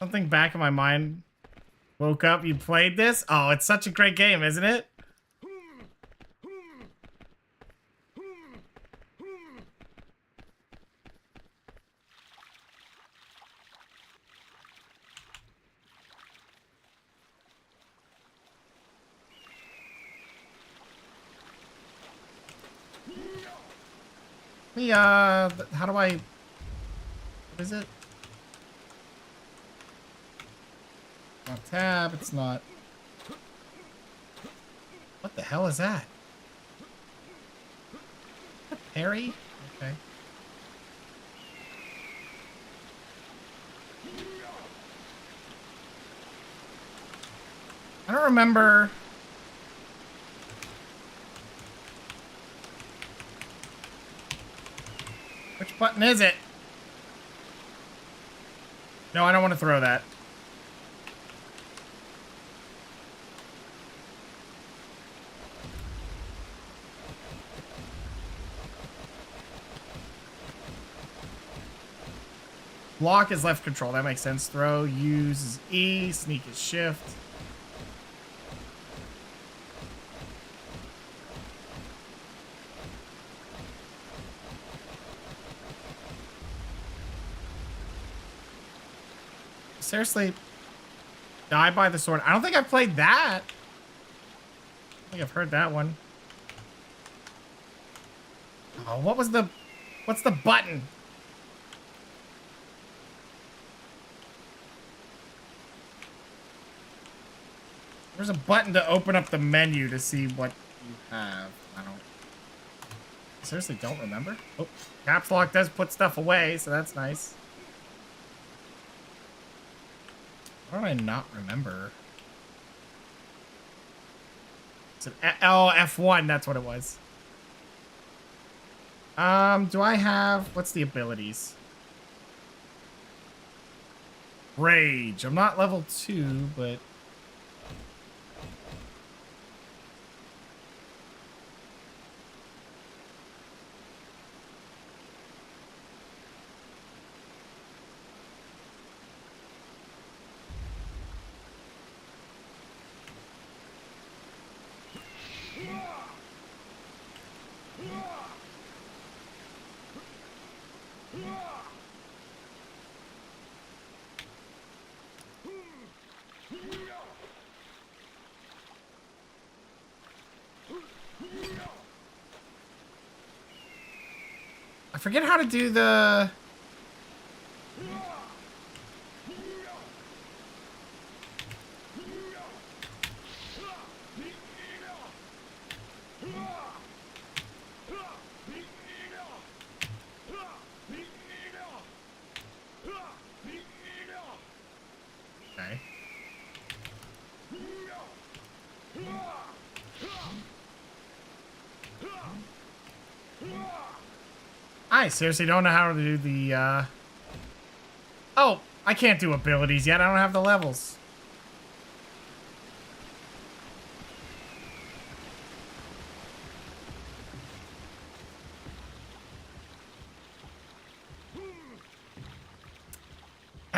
Something back in my mind woke up. You played this? Oh, it's such a great game, isn't it? How do I... What is it? Not tab, it's not... What the hell is that? Parry? Okay. I don't remember... Which button is it? No, I don't want to throw that. Block is left control. That makes sense. Throw, use is E. Sneak is shift. Seriously, die by the sword. I don't think I've played that. I think I've heard that one. Oh, what's the button? There's a button to open up the menu to see what you have. I seriously don't remember. Oh, caps lock does put stuff away, so that's nice. What do I not remember? It's an F1, that's what it was. Do I have... What's the abilities? Rage. I'm not level 2, but... I forget how to do the... Okay. I seriously don't know how to do the, Oh, I can't do abilities yet. I don't have the levels.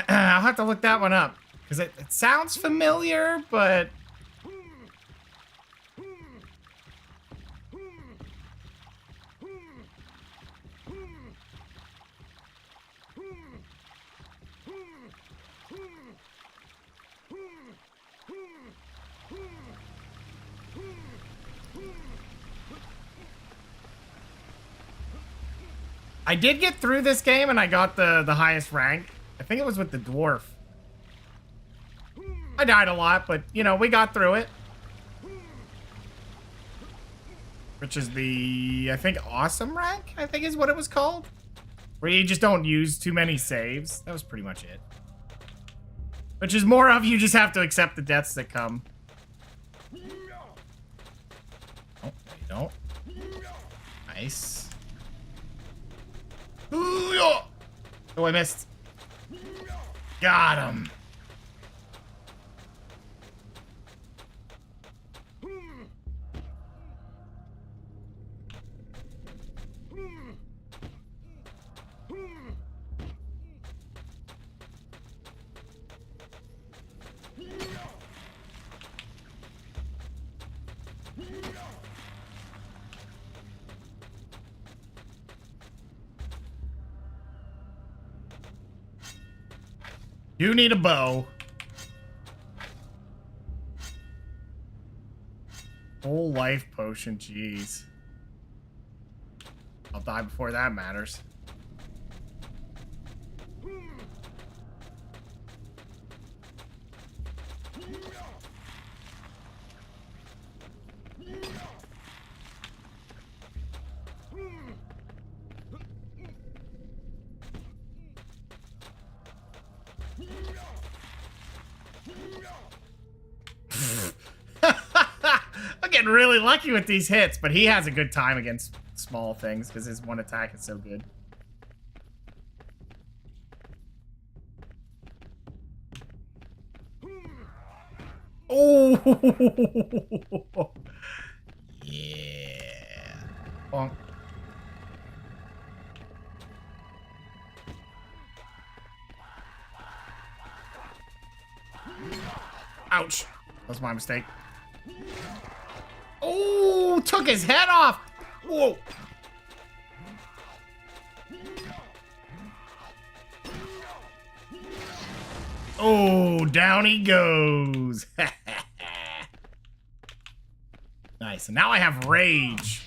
I'll have to look that one up. Because it sounds familiar, but... I did get through this game and I got the highest rank. I think it was with the dwarf. I died a lot, but, you know, we got through it. Which is the, I think, awesome rank, I think is what it was called. Where you just don't use too many saves. That was pretty much it. Which is more of you just have to accept the deaths that come. Oh, you don't. Nice. Oh, I missed. Got him. You need a bow. Whole life potion, jeez. I'll die before that matters. I'm getting really lucky with these hits, but he has a good time against small things because his one attack is so good. Oh, yeah. Bonk. Ouch. That was my mistake. Oh, took his head off. Whoa. Oh, down he goes. Nice. And now I have rage.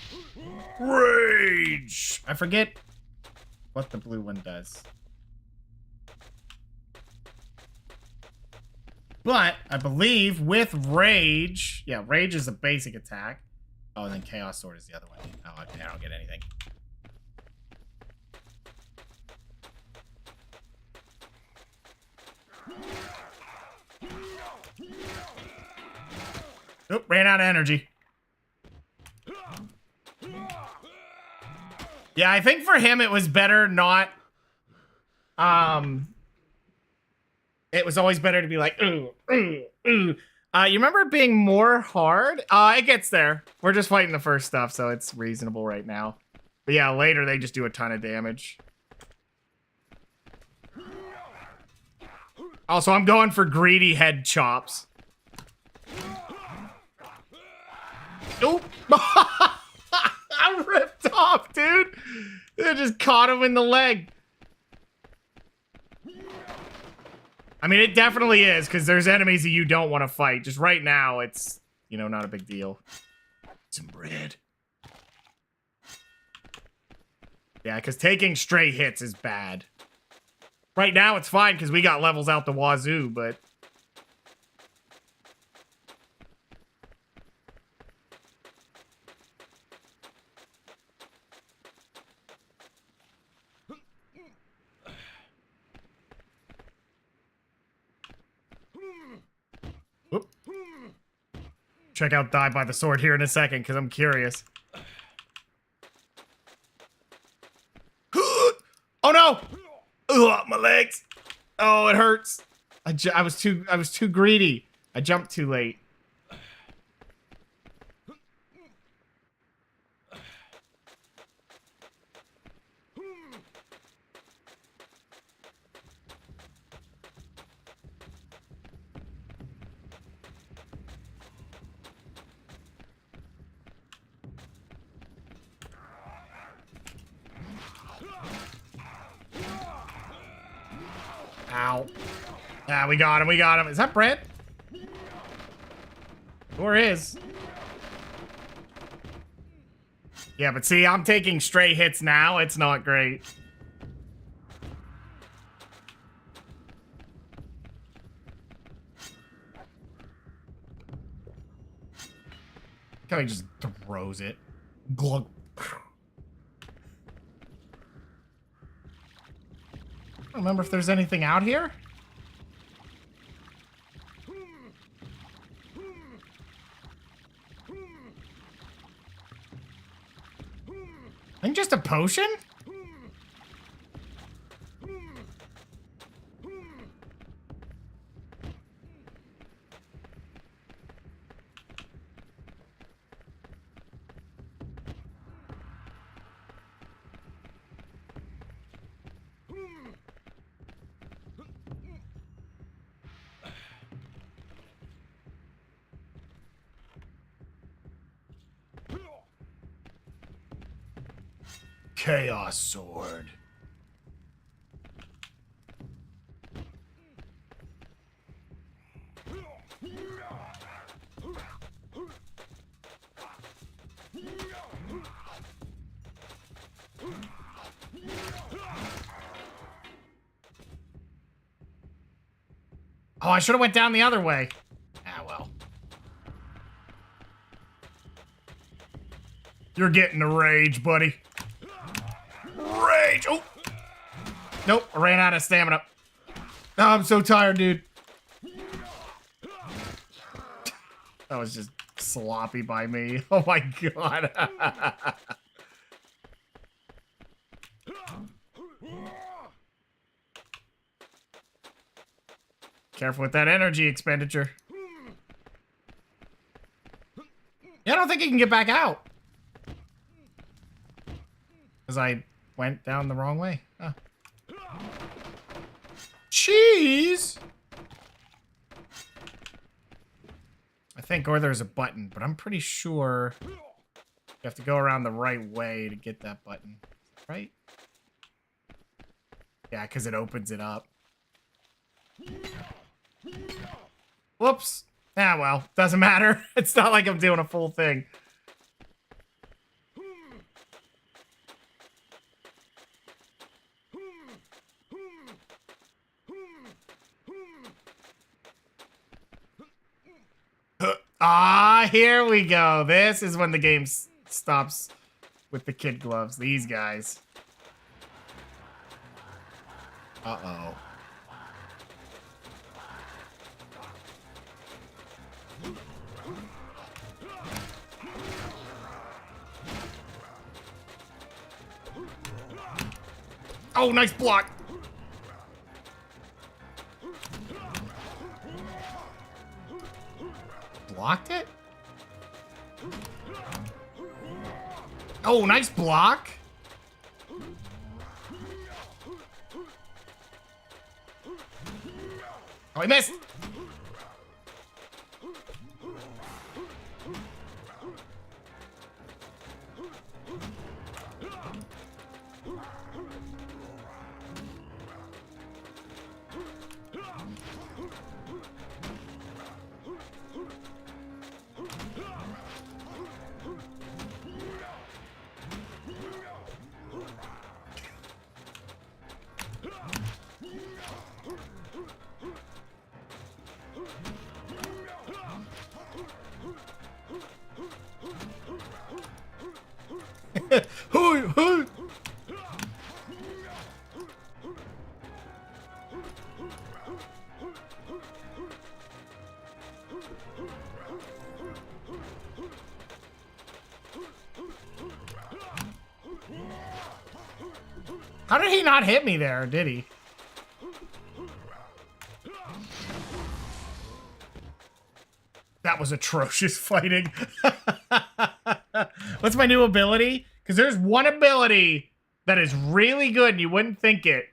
Rage. I forget what the blue one does. But I believe with rage, yeah, rage is a basic attack. Oh, and then chaos sword is the other one. Oh, okay, I don't get anything. Oop, ran out of energy. Yeah, I think for him it was better not. It was always better to be like, ooh, ooh, ooh. You remember it being more hard? It gets there. We're just fighting the first stuff, so it's reasonable right now. But yeah, later they just do a ton of damage. Also, I'm going for greedy head chops. Oop! I ripped off, dude! It just caught him in the leg. I mean, it definitely is, because there's enemies that you don't want to fight. Just right now, it's, you know, not a big deal. Some bread. Yeah, because taking stray hits is bad. Right now, it's fine, because we got levels out the wazoo, but... Whoop. Check out Die by the Sword here in a second, because I'm curious. Oh no! Ugh, my legs! Oh, it hurts. I was too greedy. I jumped too late. Ow. Ah, we got him, we got him. Is that bread? Or is. Yeah, but see, I'm taking stray hits now. It's not great. He just throws it. Glug. I don't remember if there's anything out here. I think just a potion? Chaos Sword. Oh, I should have went down the other way. Ah, well. You're getting the rage, buddy. Rage! Oh! Nope, I ran out of stamina. Oh, I'm so tired, dude. That was just sloppy by me. Oh my god. Careful with that energy expenditure. Yeah, I don't think he can get back out. Because I went down the wrong way. Huh. Cheese! I think, or there's a button, but I'm pretty sure you have to go around the right way to get that button. Right? Yeah, because it opens it up. Whoops. Ah, well, doesn't matter. It's not like I'm doing a full thing. Ah, here we go. This is when the game stops with the kid gloves. These guys. Uh-oh. Oh, nice block. Blocked it? Oh, nice block. Oh, he missed. Hoi, hoi. How did he not hit me there, did he? That was atrocious fighting. What's my new ability? Because there's one ability that is really good and you wouldn't think it.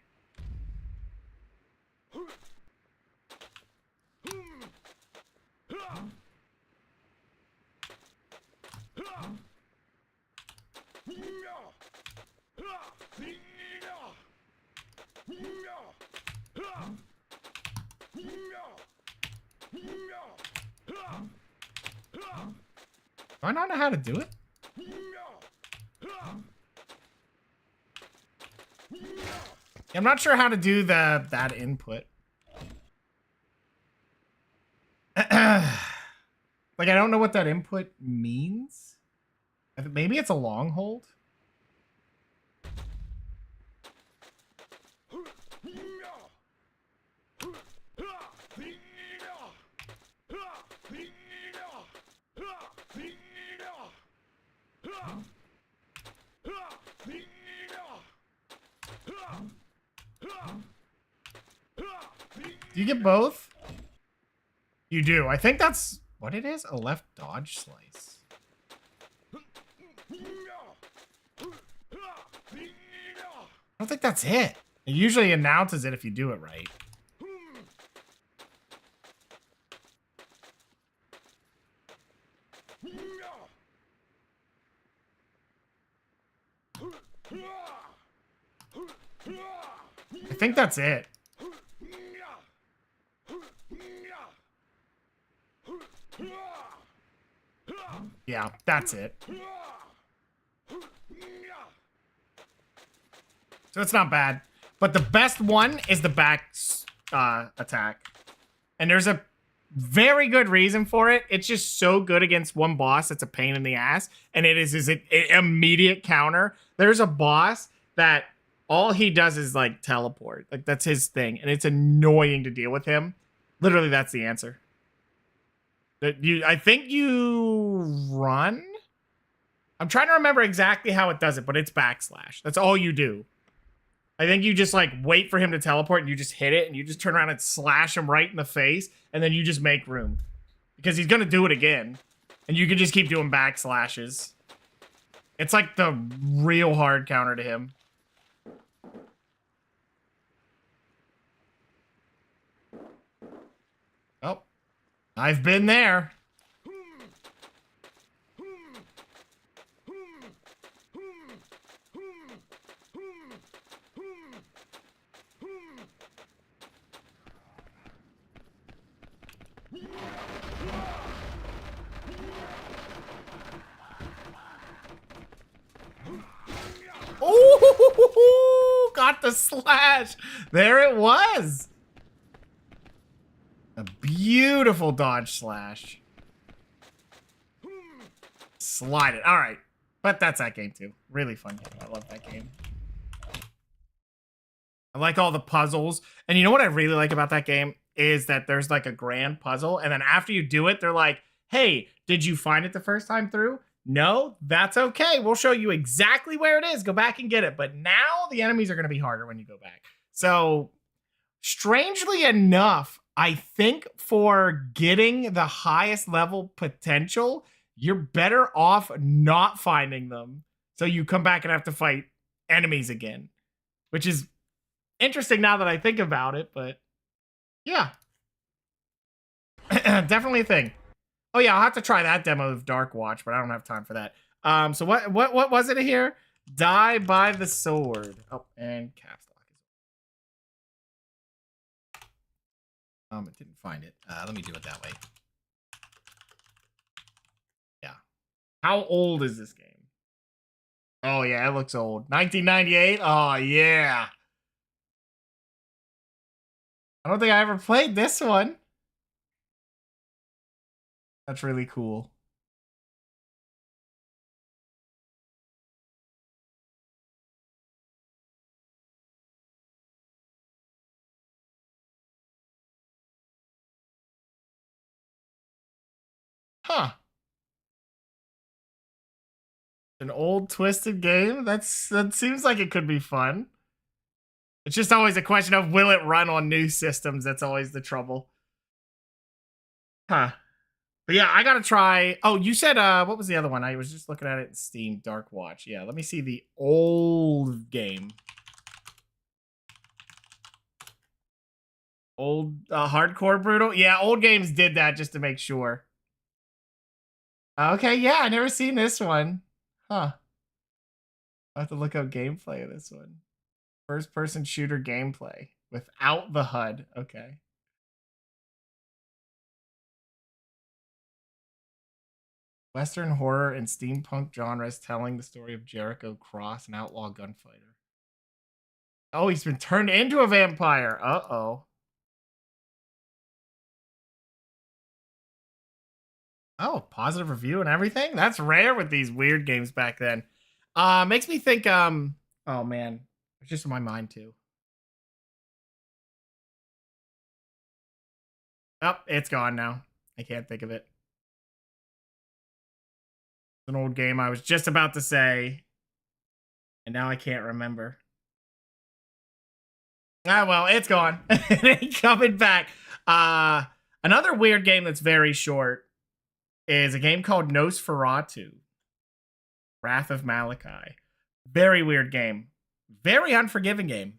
Do I not know how to do it? I'm not sure how to do that input. Like, I don't know what that input means. Maybe it's a long hold. Do you get both? You do. I think that's what it is. A left dodge slice. I don't think that's it. It usually announces it if you do it right. I think that's it. Yeah, that's it. So it's not bad. But the best one is the back attack. And there's a very good reason for it. It's just so good against one boss. It's a pain in the ass. And it is an immediate counter. There's a boss that all he does is like teleport. Like that's his thing. And it's annoying to deal with him. Literally, that's the answer. I think you run? I'm trying to remember exactly how it does it, but it's backslash. That's all you do. I think you just like wait for him to teleport and you just hit it and you just turn around and slash him right in the face and then you just make room. Because he's going to do it again. And you can just keep doing backslashes. It's like the real hard counter to him. Oh. I've been there. Oh, got the slash. There it was. A beautiful dodge slash. Slide it. All right. But that's that game too. Really fun game. I love that game. I like all the puzzles. And you know what I really like about that game is that there's like a grand puzzle. And then after you do it, they're like, hey, did you find it the first time through? No, that's okay. We'll show you exactly where it is. Go back and get it. But now the enemies are going to be harder when you go back. So strangely enough, I think for getting the highest level potential, you're better off not finding them. So you come back and have to fight enemies again, which is interesting now that I think about it. But yeah, definitely a thing. Oh yeah, I'll have to try that demo of Dark Watch, but I don't have time for that. So what was it here? Die by the sword. Oh, and caps lock. It didn't find it. Let me do it that way. Yeah. How old is this game? Oh yeah, it looks old. 1998. Oh yeah. I don't think I ever played this one. That's really cool. Huh. An old twisted game? That seems like it could be fun. It's just always a question of will it run on new systems? That's always the trouble. Huh. But yeah, I gotta try. Oh, you said what was the other one? I was just looking at it in Steam. Dark Watch. Yeah, let me see the old game. Old Hardcore Brutal. Yeah, old games did that just to make sure. Okay, yeah, I never seen this one. Huh. I have to look up gameplay of this one. First person shooter gameplay without the HUD. Okay. Western horror and steampunk genres telling the story of Jericho Cross, an outlaw gunfighter. Oh, he's been turned into a vampire. Uh-oh. Oh, positive review and everything? That's rare with these weird games back then. Makes me think, oh man, it's just in my mind too. Oh, it's gone now. I can't think of it. It's an old game I was just about to say, and now I can't remember. Ah, well, it's gone. It ain't coming back. Another weird game that's very short is a game called Nosferatu, Wrath of Malachi. Very weird game. Very unforgiving game.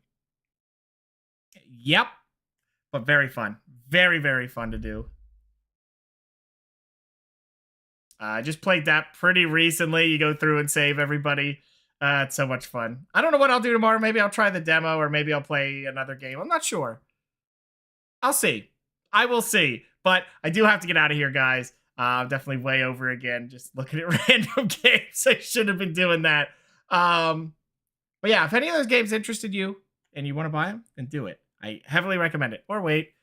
Yep. But very fun. Very, very fun to do. I just played that pretty recently. You go through and save everybody. It's so much fun. I don't know what I'll do tomorrow. Maybe I'll try the demo or maybe I'll play another game. I'm not sure. I'll see. I will see. But I do have to get out of here, guys. I'm definitely way over again, just looking at random games. I should have been doing that. But yeah, if any of those games interested you and you want to buy them, then do it. I heavily recommend it. Or wait.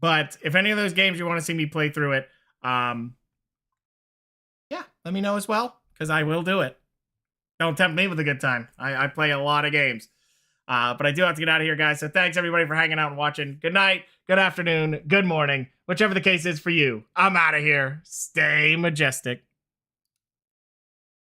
But if any of those games you want to see me play through it, yeah, let me know as well, because I will do it. Don't tempt me with a good time. I play a lot of games. But I do have to get out of here, guys. So thanks, everybody, for hanging out and watching. Good night, good afternoon, good morning, whichever the case is for you. I'm out of here. Stay majestic.